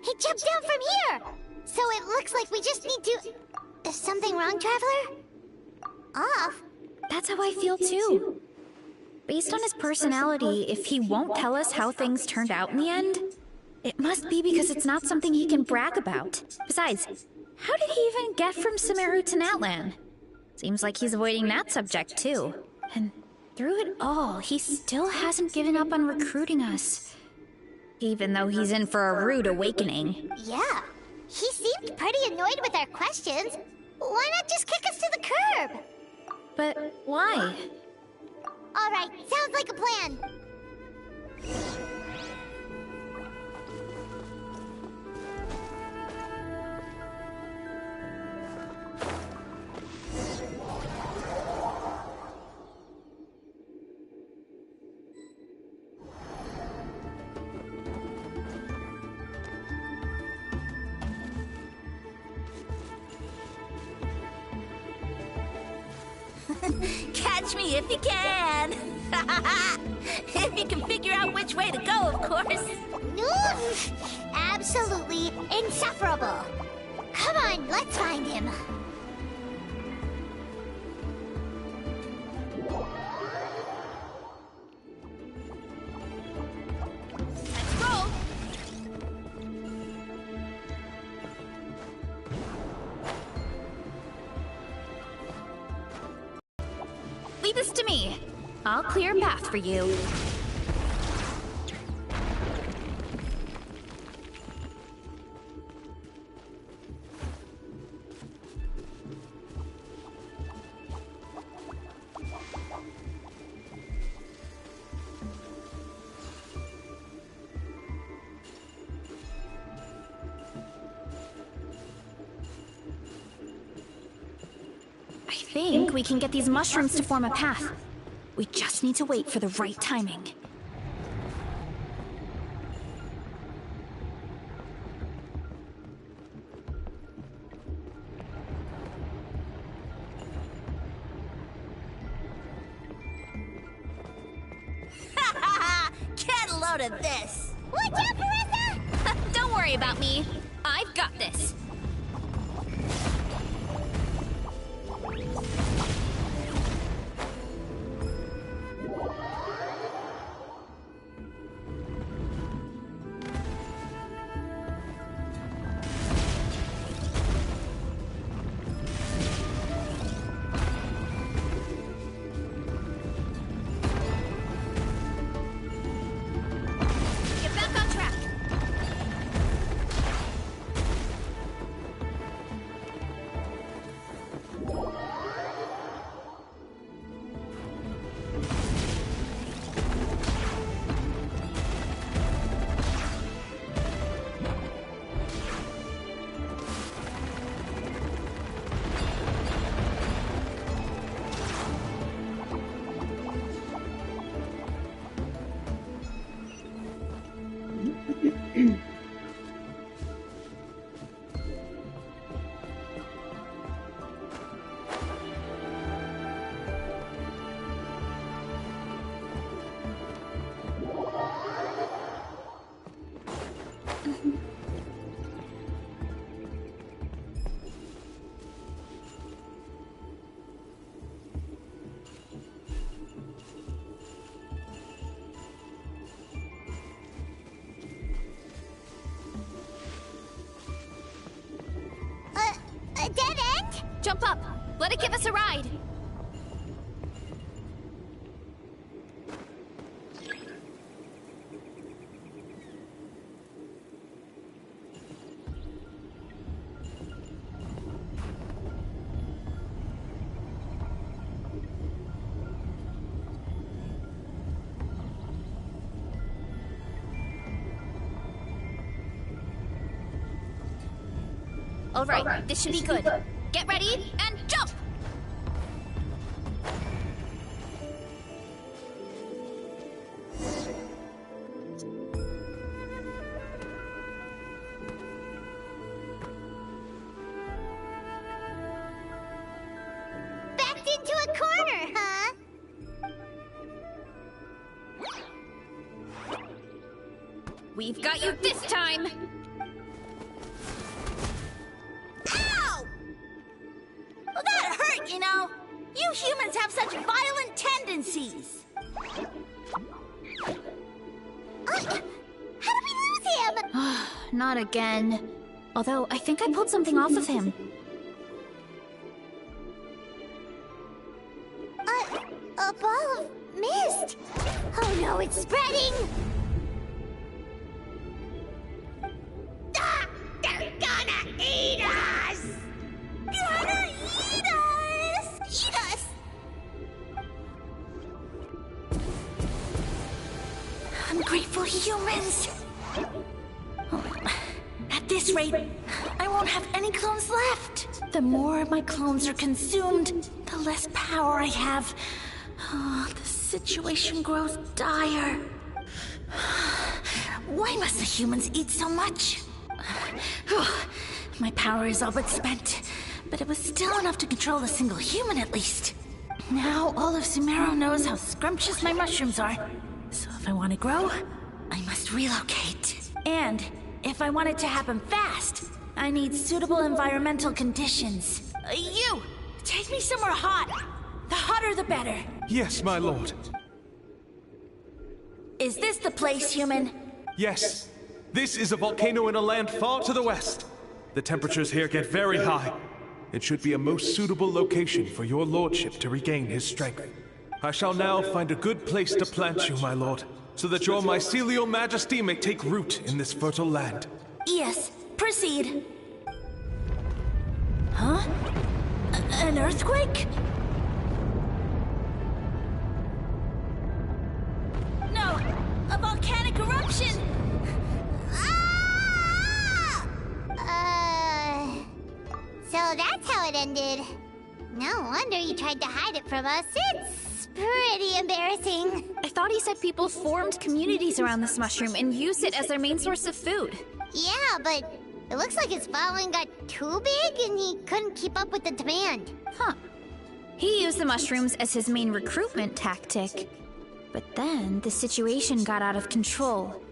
He jumped down from here! So it looks like we just need to... Is something wrong, Traveler? Off? That's how I feel too. Based on his personality, if he won't tell us how things turned out in the end, it must be because it's not something he can brag about. Besides, how did he even get from Sumeru to Natlan? Seems like he's avoiding that subject too. And through it all, he still hasn't given up on recruiting us. Even though he's in for a rude awakening. Yeah, he seemed pretty annoyed with our questions. Why not just kick us to the curb? But why? All right, sounds like a plan. Catch me if you can! If you can figure out which way to go, of course. Absolutely insufferable. Come on, let's find him. Let's roll! Leave this to me. I'll clear a path for you. I think we can get these mushrooms to form a path. We just need to wait for the right timing. Get a load of this! Watch out, Marissa! Don't worry about me. I've got this. Get back on track. let it give us a ride. All right, this should be good. Get ready and jump! Backed into a corner, huh? We've got you this time! Ow! Well, that hurt, you know. You humans have such violent tendencies. How did we lose him? Not again. Although, I think I pulled something off of him. A ball of mist. Oh no, it's spreading. Ah, they're gonna eat us. Gonna eat us. Eat us. Ungrateful humans. At this rate, I won't have any clones left. The more my clones are consumed, the less power I have. Oh, the situation grows dire. Why must the humans eat so much? My power is all but spent, but it was still enough to control a single human at least. Now all of Sumeru knows how scrumptious my mushrooms are. So if I want to grow, I must relocate. And if I want it to happen fast, I need suitable environmental conditions. You! Take me somewhere hot. The hotter the better. Yes, my lord. Is this the place, human? Yes. This is a volcano in a land far to the west. The temperatures here get very high. It should be a most suitable location for your lordship to regain his strength. I shall now find a good place to plant you, my lord, so that your mycelial majesty may take root in this fertile land. Yes, proceed. Huh? An earthquake? No! A volcanic eruption! So that's how it ended. No wonder you tried to hide it from us. It's pretty embarrassing. I thought he said people formed communities around this mushroom and used it as their main source of food. Yeah, but it looks like his following got too big and he couldn't keep up with the demand. Huh. He used the mushrooms as his main recruitment tactic. But then the situation got out of control.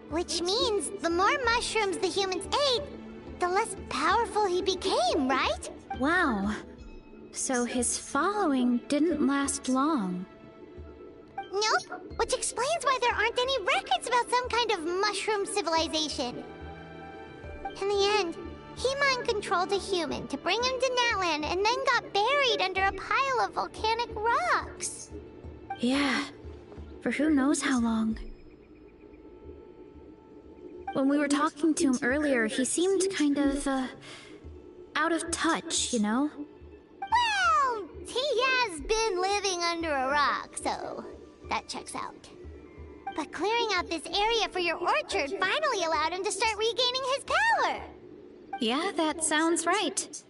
Which means the more mushrooms the humans ate, the less powerful he became, right? Wow. So his following didn't last long. Nope, which explains why there aren't any records about some kind of mushroom civilization. In the end, he mind-controlled a human to bring him to Natland and then got buried under a pile of volcanic rocks. Yeah, for who knows how long. When we were talking to him earlier, he seemed kind of, out of touch, you know? Well, he has been living under a rock, so that checks out. But clearing out this area for your orchard finally allowed him to start regaining his power. Yeah, that sounds right.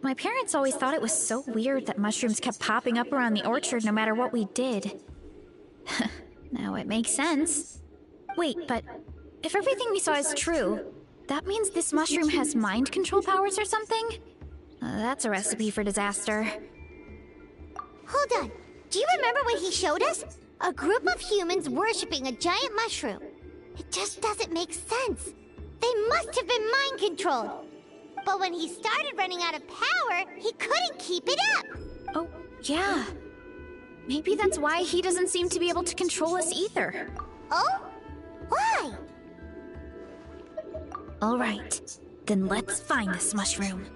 My parents always thought it was so weird that mushrooms kept popping up around the orchard no matter what we did. Now it makes sense. Wait, but if everything we saw is true, that means this mushroom has mind control powers or something? That's a recipe for disaster. Hold on. Do you remember what he showed us? A group of humans worshipping a giant mushroom. It just doesn't make sense. They must have been mind-controlled. But when he started running out of power, he couldn't keep it up. Oh, yeah. Maybe that's why he doesn't seem to be able to control us either. Oh? Why? All right, then let's find this mushroom.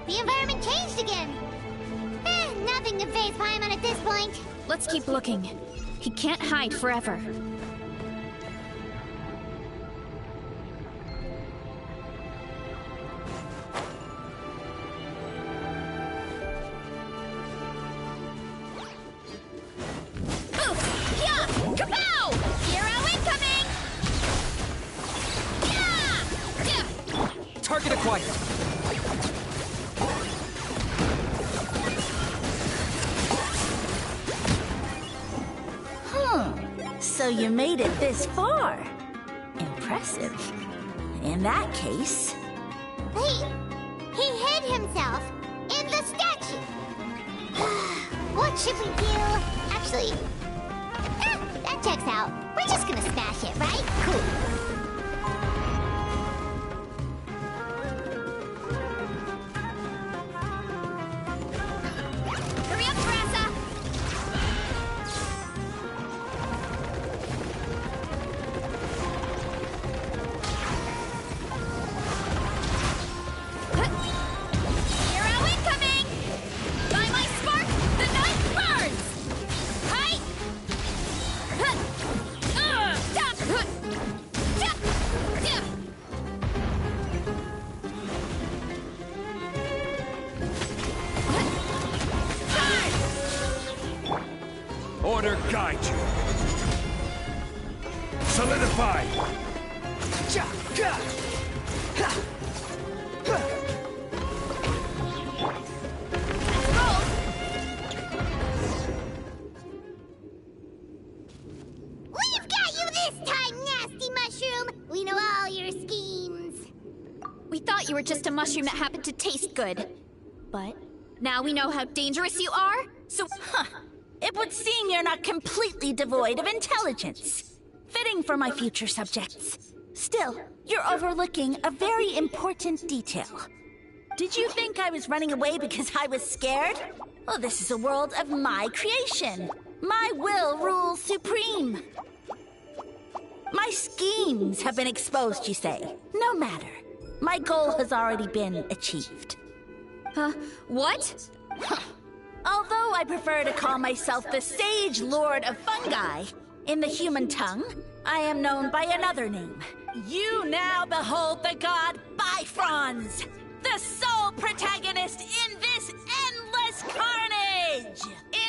The environment changed again. Nothing to faze Paimon at this point. Let's keep looking. He can't hide forever. Target acquired. So you made it this far. Impressive. In that case... He hid himself in the statue. What should we do? Actually, that checks out. We're just gonna smash it, right? Cool. Order guide you. Solidify. We've got you this time, nasty mushroom. We know all your schemes. We thought you were just a mushroom that happened to taste good. But now we know how dangerous you are, so... It would seem you're not completely devoid of intelligence. Fitting for my future subjects. Still, you're overlooking a very important detail. Did you think I was running away because I was scared? Well, this is a world of my creation. My will rules supreme. My schemes have been exposed, you say. No matter. My goal has already been achieved. What? Although I prefer to call myself the Sage Lord of Fungi, in the human tongue, I am known by another name. You now behold the god Bifrons, the sole protagonist in this endless carnage!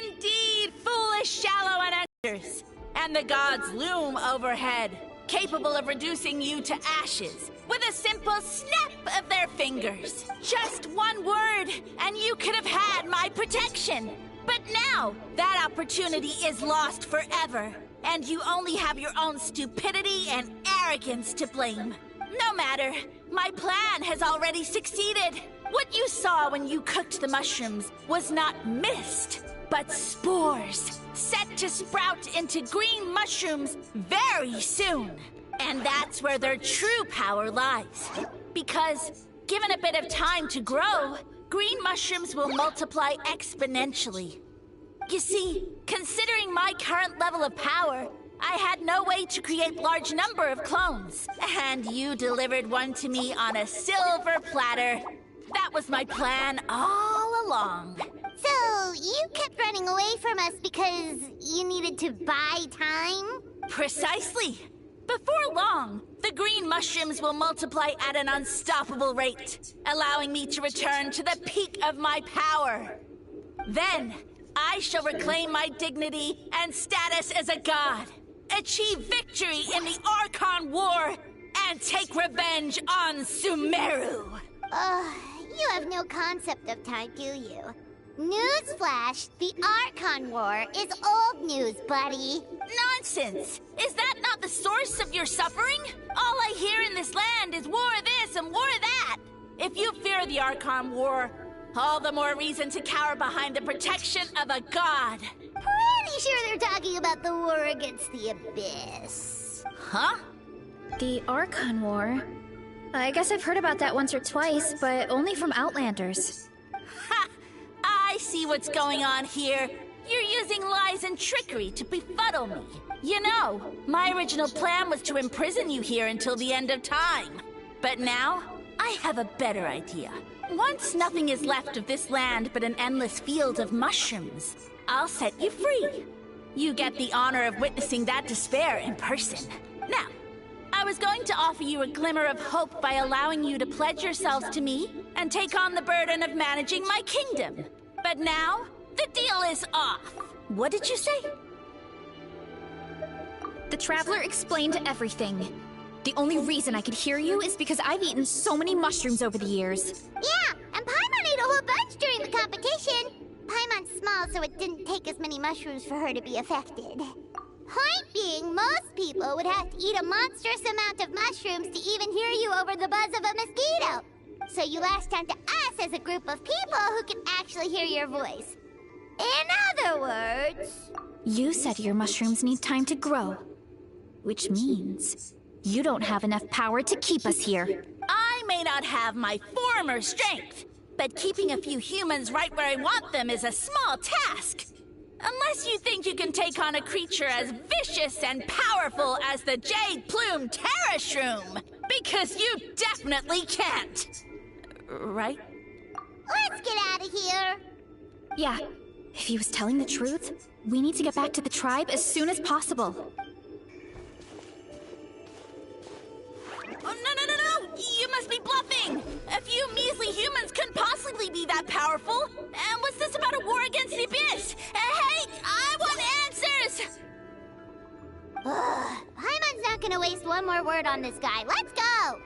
Indeed, foolish, shallow adventures, and the gods loom overhead, capable of reducing you to ashes with a simple snap of their fingers. Just one word, and you could have had my protection. But now, that opportunity is lost forever, and you only have your own stupidity and arrogance to blame. No matter, my plan has already succeeded. What you saw when you cooked the mushrooms was not mist, but spores, set to sprout into green mushrooms very soon. And that's where their true power lies. Because, given a bit of time to grow, green mushrooms will multiply exponentially. You see, considering my current level of power, I had no way to create large number of clones. And you delivered one to me on a silver platter. That was my plan all along. So, you kept running away from us because you needed to buy time? Precisely. Before long, the green mushrooms will multiply at an unstoppable rate, allowing me to return to the peak of my power. Then, I shall reclaim my dignity and status as a god, achieve victory in the Archon War, and take revenge on Sumeru. You have no concept of time, do you? Newsflash, the Archon War is old news, buddy. Nonsense! Is that not the source of your suffering? All I hear in this land is war this and war that. If you fear the Archon War, all the more reason to cower behind the protection of a god. Pretty sure they're talking about the war against the Abyss. Huh? The Archon War? I guess I've heard about that once or twice, but only from Outlanders. Ha! I see what's going on here. You're using lies and trickery to befuddle me. You know, my original plan was to imprison you here until the end of time. But now, I I have a better idea. Once nothing is left of this land but an endless field of mushrooms, I'll set you free. You get the honor of witnessing that despair in person. Now, I was going to offer you a glimmer of hope by allowing you to pledge yourselves to me and take on the burden of managing my kingdom. But now, the deal is off. What did you say? The Traveler explained everything. The only reason I could hear you is because I've eaten so many mushrooms over the years. Yeah, and Paimon ate a whole bunch during the competition. Paimon's small, so it didn't take as many mushrooms for her to be affected. Point being, most people would have to eat a monstrous amount of mushrooms to even hear you over the buzz of a mosquito. So you latched onto us as a group of people who can actually hear your voice. In other words... You said your mushrooms need time to grow. Which means you don't have enough power to keep us here. I may not have my former strength, but keeping a few humans right where I want them is a small task. Unless you think you can take on a creature as vicious and powerful as the Jade-Plume Terrashroom. Because you definitely can't. Right? Let's get out of here. Yeah, if he was telling the truth, we need to get back to the tribe as soon as possible. Oh, no! You must be bluffing! A few measly humans couldn't possibly be that powerful! And what's this about a war against the Abyss? Hey! I want answers! Paimon's not gonna waste one more word on this guy. Let's go!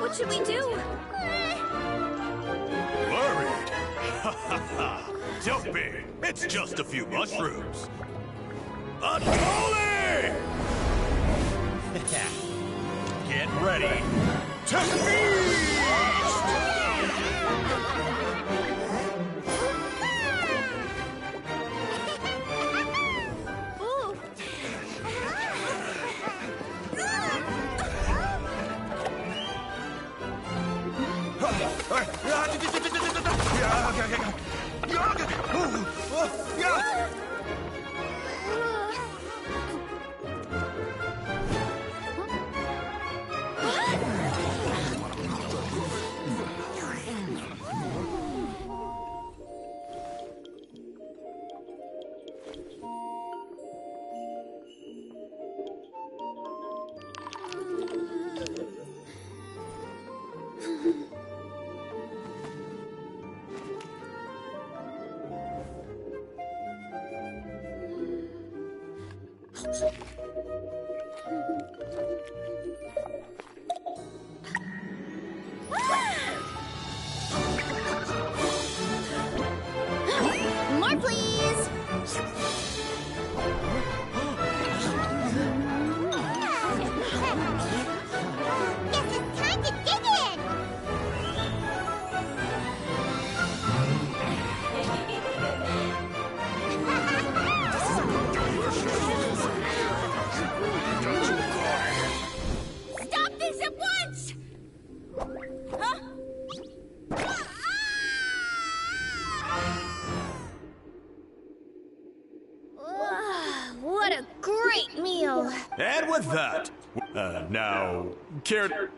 What should we do? Worried? Ha ha ha! Don't be! It's just a few mushrooms. Unholy! Get ready to feast! More, please! Guess it's time to dig in! Stop this at once! Huh? What a great meal! And with that, now, care...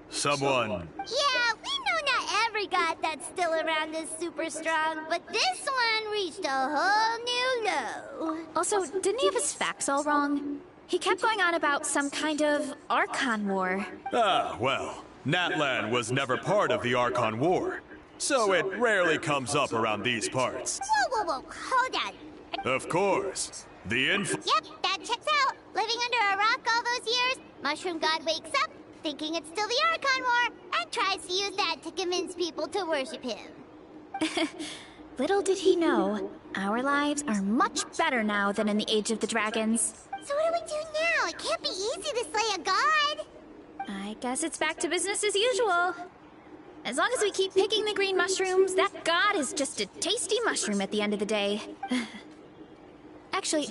Someone... Yeah, we know not every god that's still around is super strong, but this one reached a whole new low. Also, didn't he have his facts all wrong? He kept going on about some kind of Archon War. Ah, well, Natlan was never part of the Archon War, so it rarely comes up around these parts. Whoa, hold on. Of course, the info... Yep, that checks out. Living under a rock all those years, Mushroom God wakes up, thinking it's still the Archon War, and tries to use that to convince people to worship him. Little did he know, our lives are much better now than in the Age of the Dragons. So what do we do now? It can't be easy to slay a god. I guess it's back to business as usual. As long as we keep picking the green mushrooms, that god is just a tasty mushroom at the end of the day. Actually,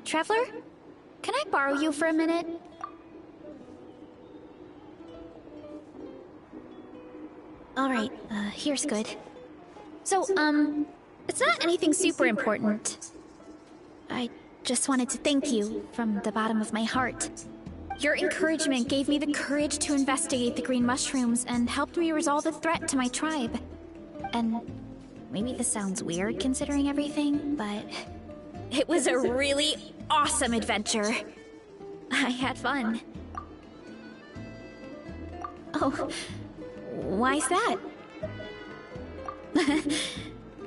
Traveler? can I borrow you for a minute? Alright, here's good. So, it's not anything super important. I just wanted to thank you from the bottom of my heart. Your encouragement gave me the courage to investigate the green mushrooms and helped me resolve a threat to my tribe. And maybe this sounds weird considering everything, but it was a really awesome adventure. I had fun. Oh, why's that?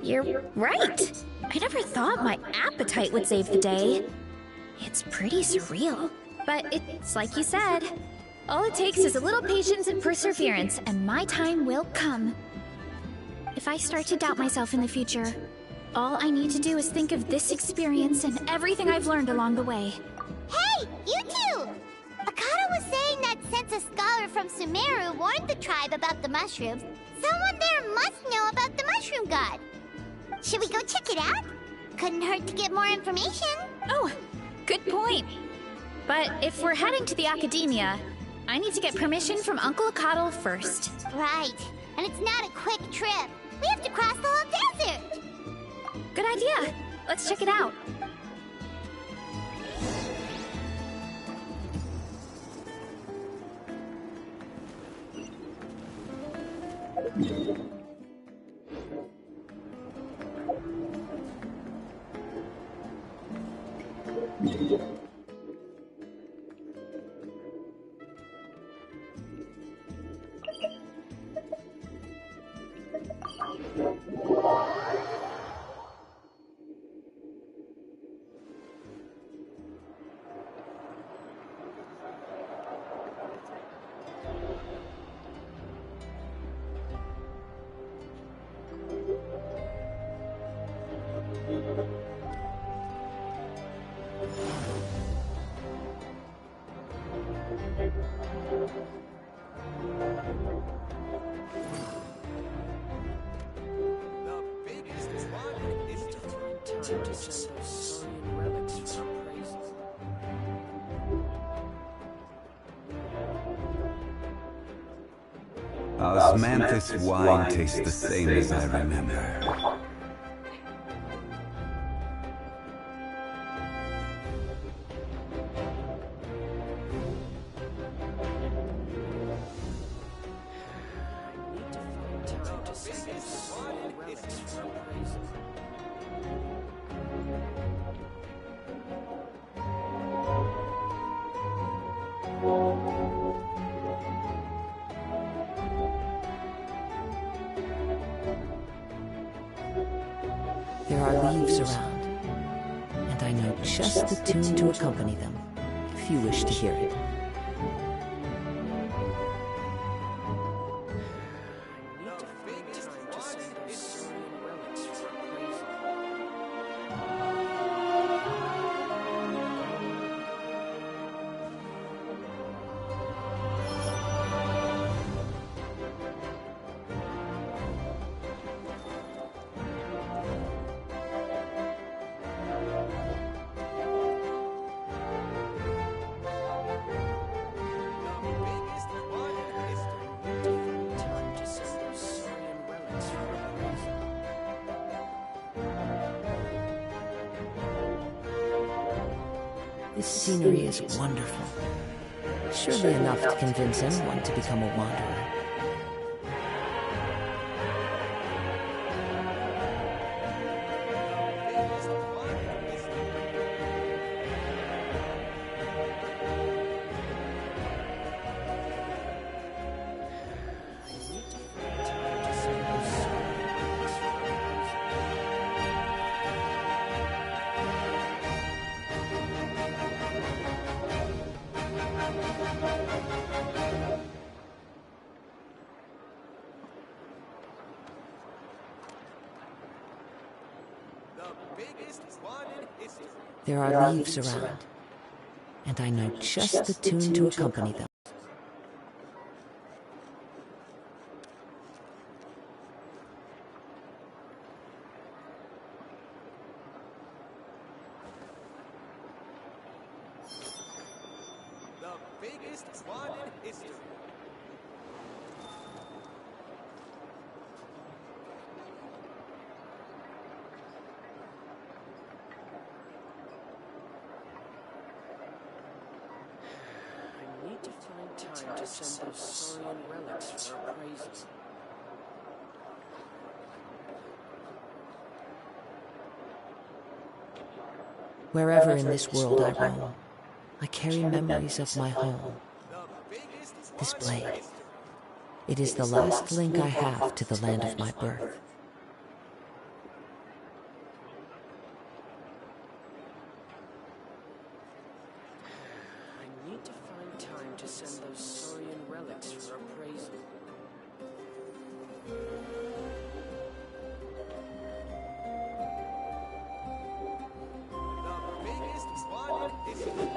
You're right. I never thought my appetite would save the day. It's pretty surreal. But it's like you said. All it takes is a little patience and perseverance, and my time will come. If I start to doubt myself in the future, all I need to do is think of this experience and everything I've learned along the way. Hey, you two! Akata was saying that since a scholar from Sumeru warned the tribe about the mushrooms, someone there must know about the mushroom god. Should we go check it out? Couldn't hurt to get more information. Oh, good point. But if we're heading to the academia, I need to get permission from Uncle Akatl first. Right, and it's not a quick trip. We have to cross the whole desert. Good idea. Let's check it out. Osmanthus wine tastes the same as I remember. There are leaves around, and I know just the tune to accompany them, if you wish to hear it. This scenery is wonderful. Surely enough to convince anyone to become a wanderer. There are leaves around, and I know just the tune to accompany them. The biggest one in history. I need to find time to send those Saurian relics for appraisal. Wherever in this world I roam, I carry memories of my home. This blade. It is the last link I have to the land of my birth. I need to find time to send those Saurian relics for appraisal. The biggest one in history.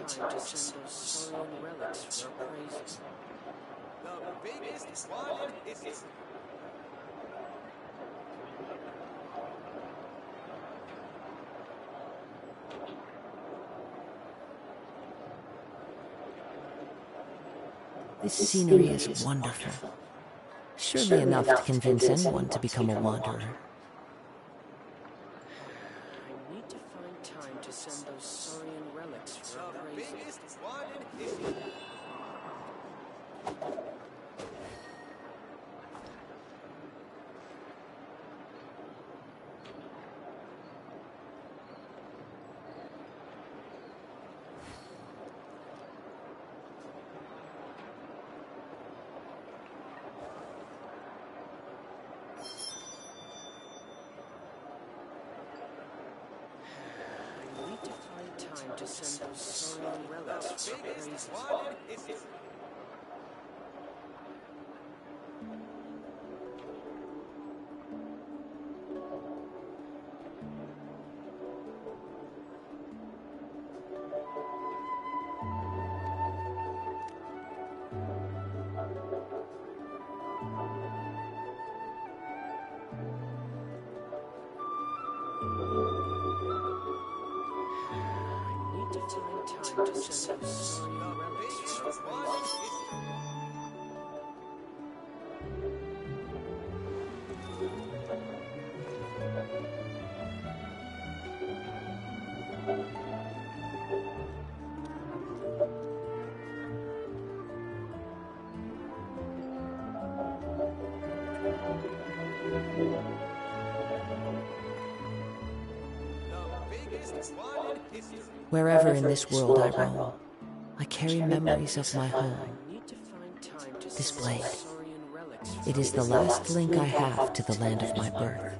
Time to send those Saurian relics for appraisal. The biggest one in history. This scenery is wonderful. Surely enough to convince anyone to become a wanderer. I need to find time to send those Saurian relics for appraisal. The biggest one in history. Time to send those Saurian relics for appraisal. Time to send those Saurian relics for appraisal. Wherever in this world I roam, I carry memories of my home. This blade. It is the last link I have to the land of my birth.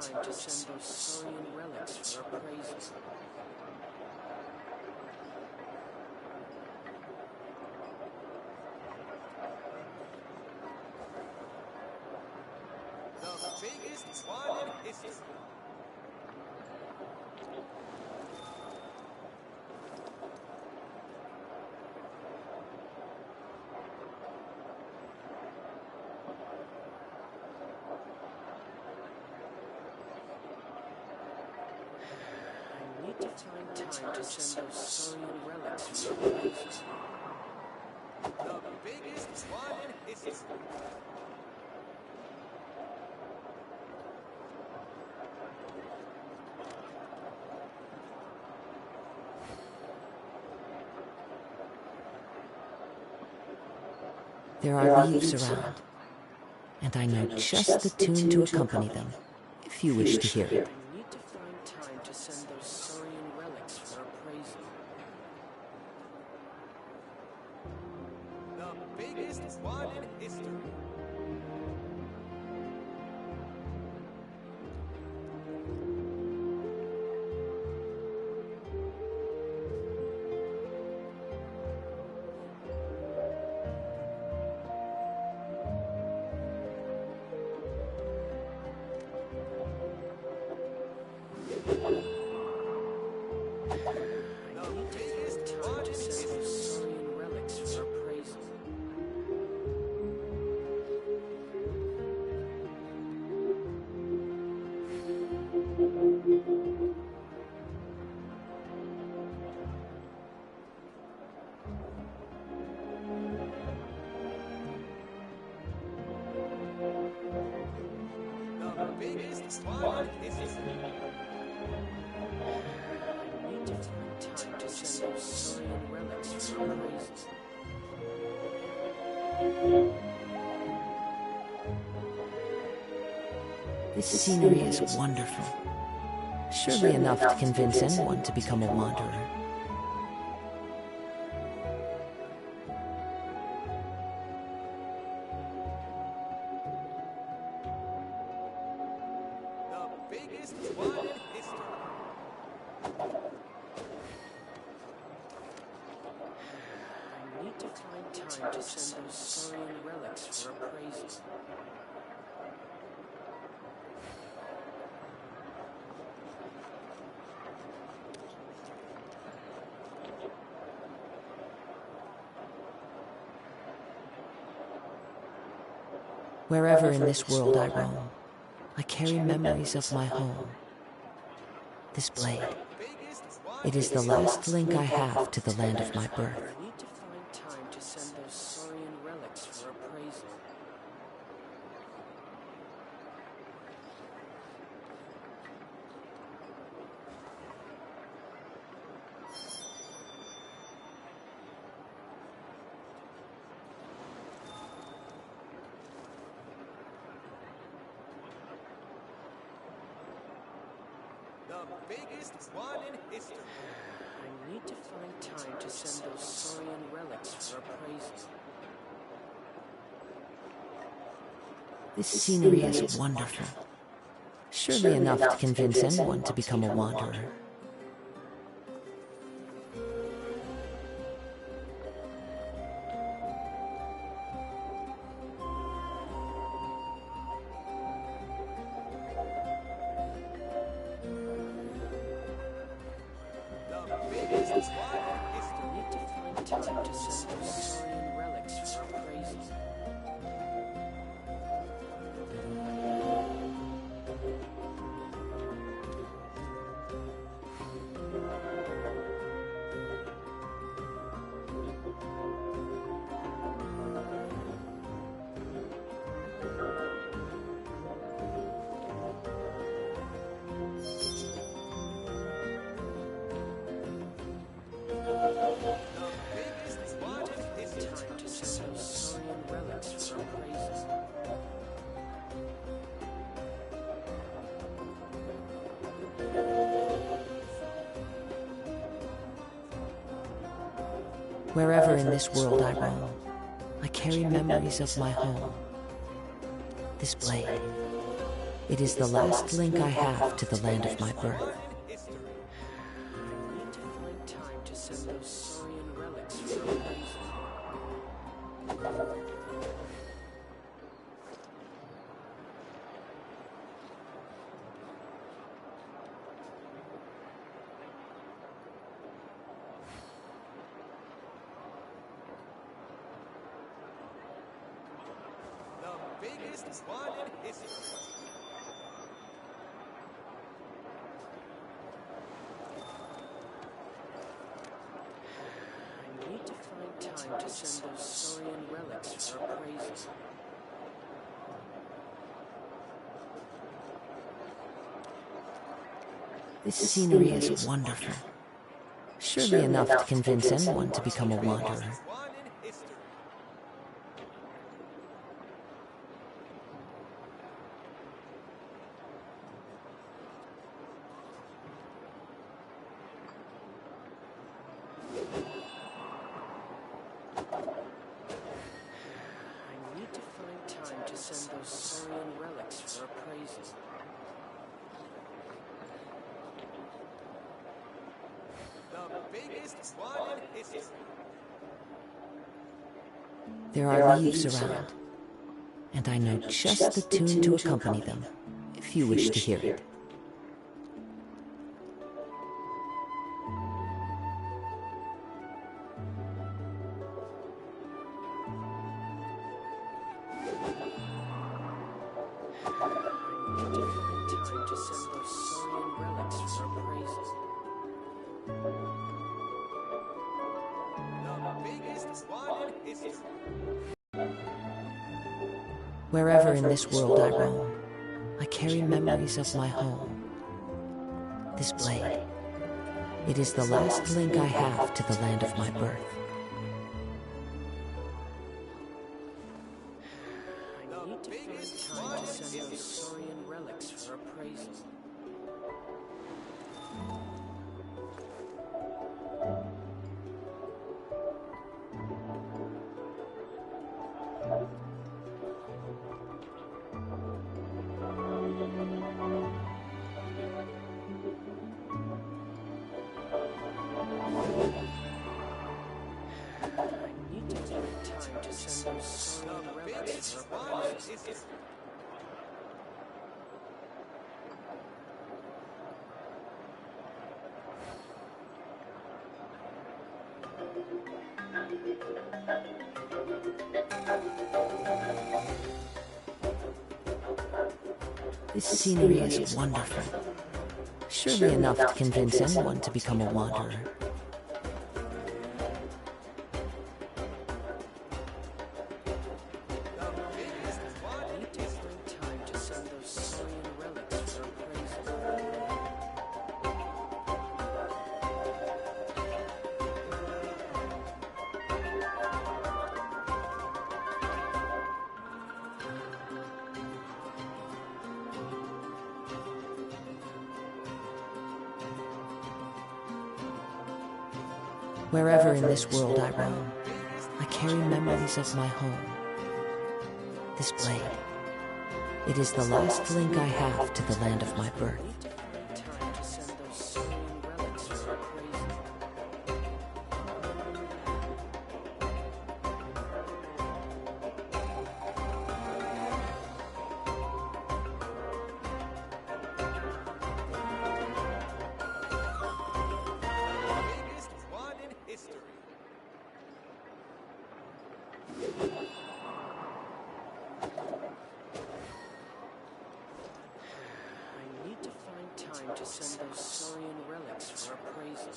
Time to send those Saurian relics for appraisal. biggest one in history. I need to find time to send those Saurian relics for appraisal. The biggest one in history. There are leaves around, and I know just the tune to accompany them, if you wish to hear it. I need to find time to send those Saurian relics for appraisal. The biggest one in history. Biggest one in history. I need to find time to send those Saurian relics for appraisal. This scenery is wonderful. Surely enough to convince anyone to become a wanderer. The biggest one in history. I need to find time to send those Saurian relics for appraisal. Wherever in this world I roam, I carry memories of my home. This blade, it is the last link I have to the land of my birth. I need to find time to send those Saurian relics for appraisal. The biggest one in history. I need to find time to send those Saurian relics for appraisal. This scenery is wonderful. Surely enough to convince anyone to become a wanderer. I need to find time to send those Saurian relics for appraisal. Time to send those Saurian relics for appraisal. Wherever in this world I roam, I carry memories of my home. This blade, it is the last link I have to the land of my birth. I need to find time to send those Saurian relics for appraisal. biggest one in history. I need to find time to send those Saurian relics for appraisal. This scenery is wonderful. Surely enough to convince anyone to become a wanderer. I need to find time to send those Saurian relics for appraisal. The biggest one in history. There are leaves around, and I know just the tune to accompany them, if you wish to hear it. Wherever in this world I roam, I carry memories of my home. This blade, it is the last link I have to the land of my birth. I need to find time to send those Saurian relics for appraisal. This scenery is wonderful. Surely enough to convince anyone to become a wanderer. Wherever in this world I roam, I carry memories of my home. This blade, it is the last link I have to the land of my birth. Time to send those Saurian relics for appraisal.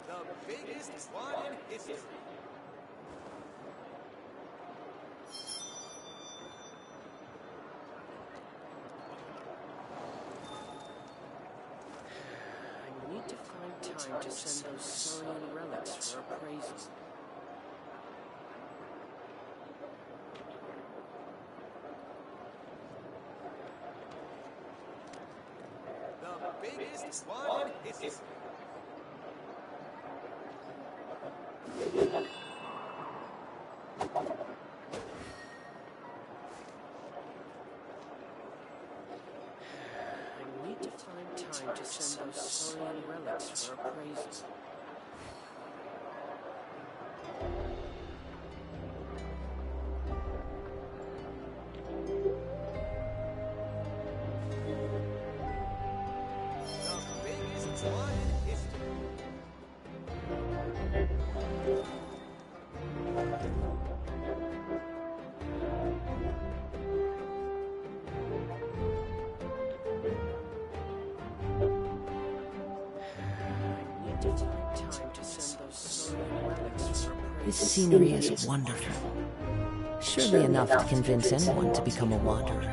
The biggest one in history. I need to find time to send those Saurian relics for appraisal. The biggest one in history. I need to find time to send those Saurian relics for appraisal. This scenery is wonderful. Surely enough to convince anyone to become a wanderer.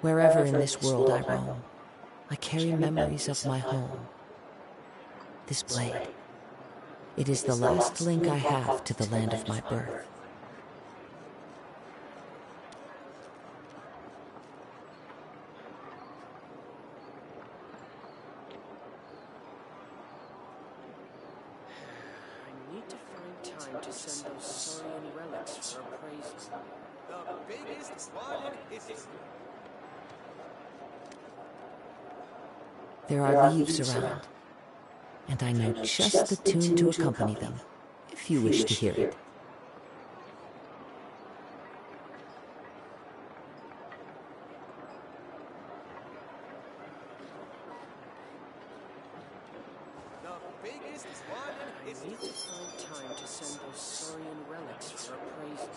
Wherever in this world I roam, I carry memories of my home. This blade, it is the last link I have to the land of my birth. I need to find time to send those Saurian relics for appraisal. The biggest one is... There are leaves around, and I know just the tune to accompany them, if you wish to hear it. The biggest one is... I need to find time to send those Saurian relics for appraisal.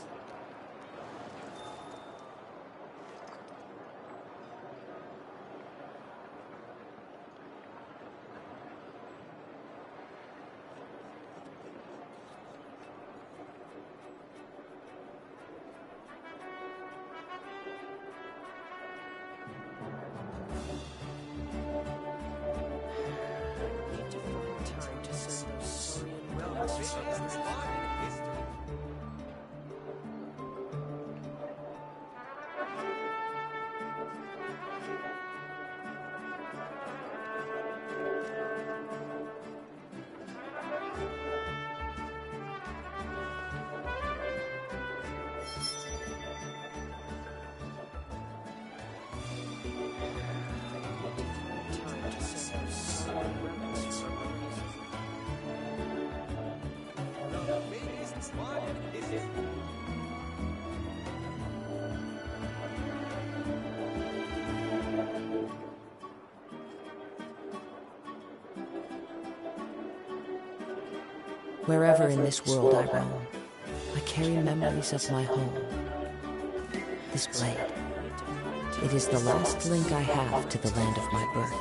Wherever in this world I roam, I carry memories of my home. This blade, it is the last link I have to the land of my birth.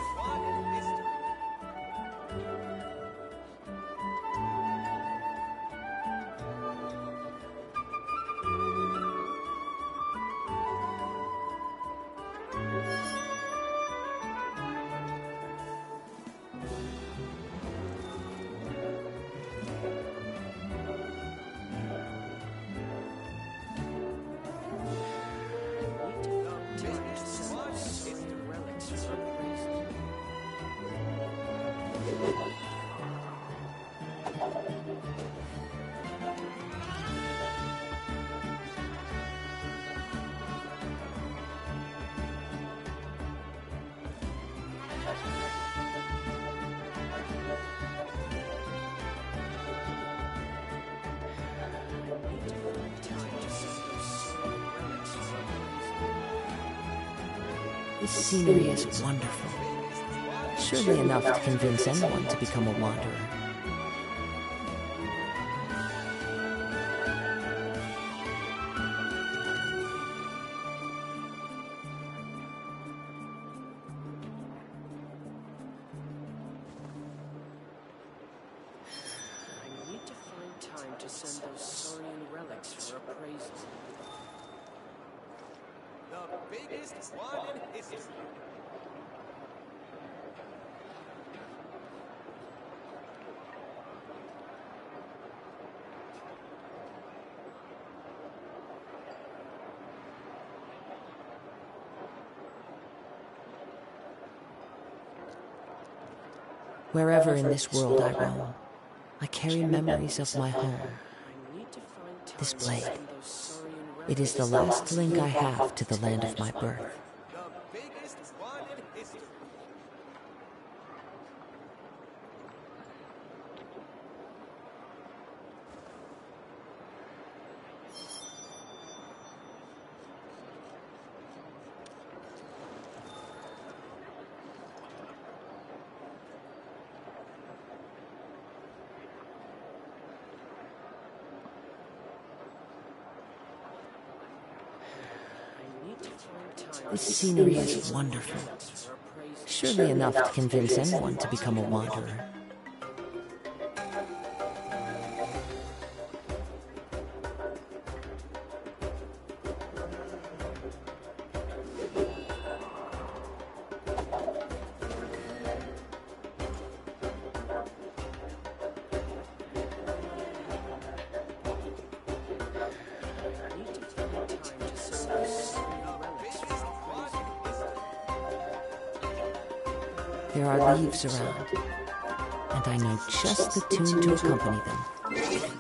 This scenery is wonderful. Surely enough to convince anyone to become a wanderer. I need to find time to send those Saurian relics for appraisal. The biggest one in history. Wherever in this world I roam, I carry memories of my home. This blade. It is the last link I have to the land of my birth. The biggest one in history. This scenery is wonderful. Surely enough to convince anyone to become a wanderer. There are leaves around, and I know just the tune to accompany them.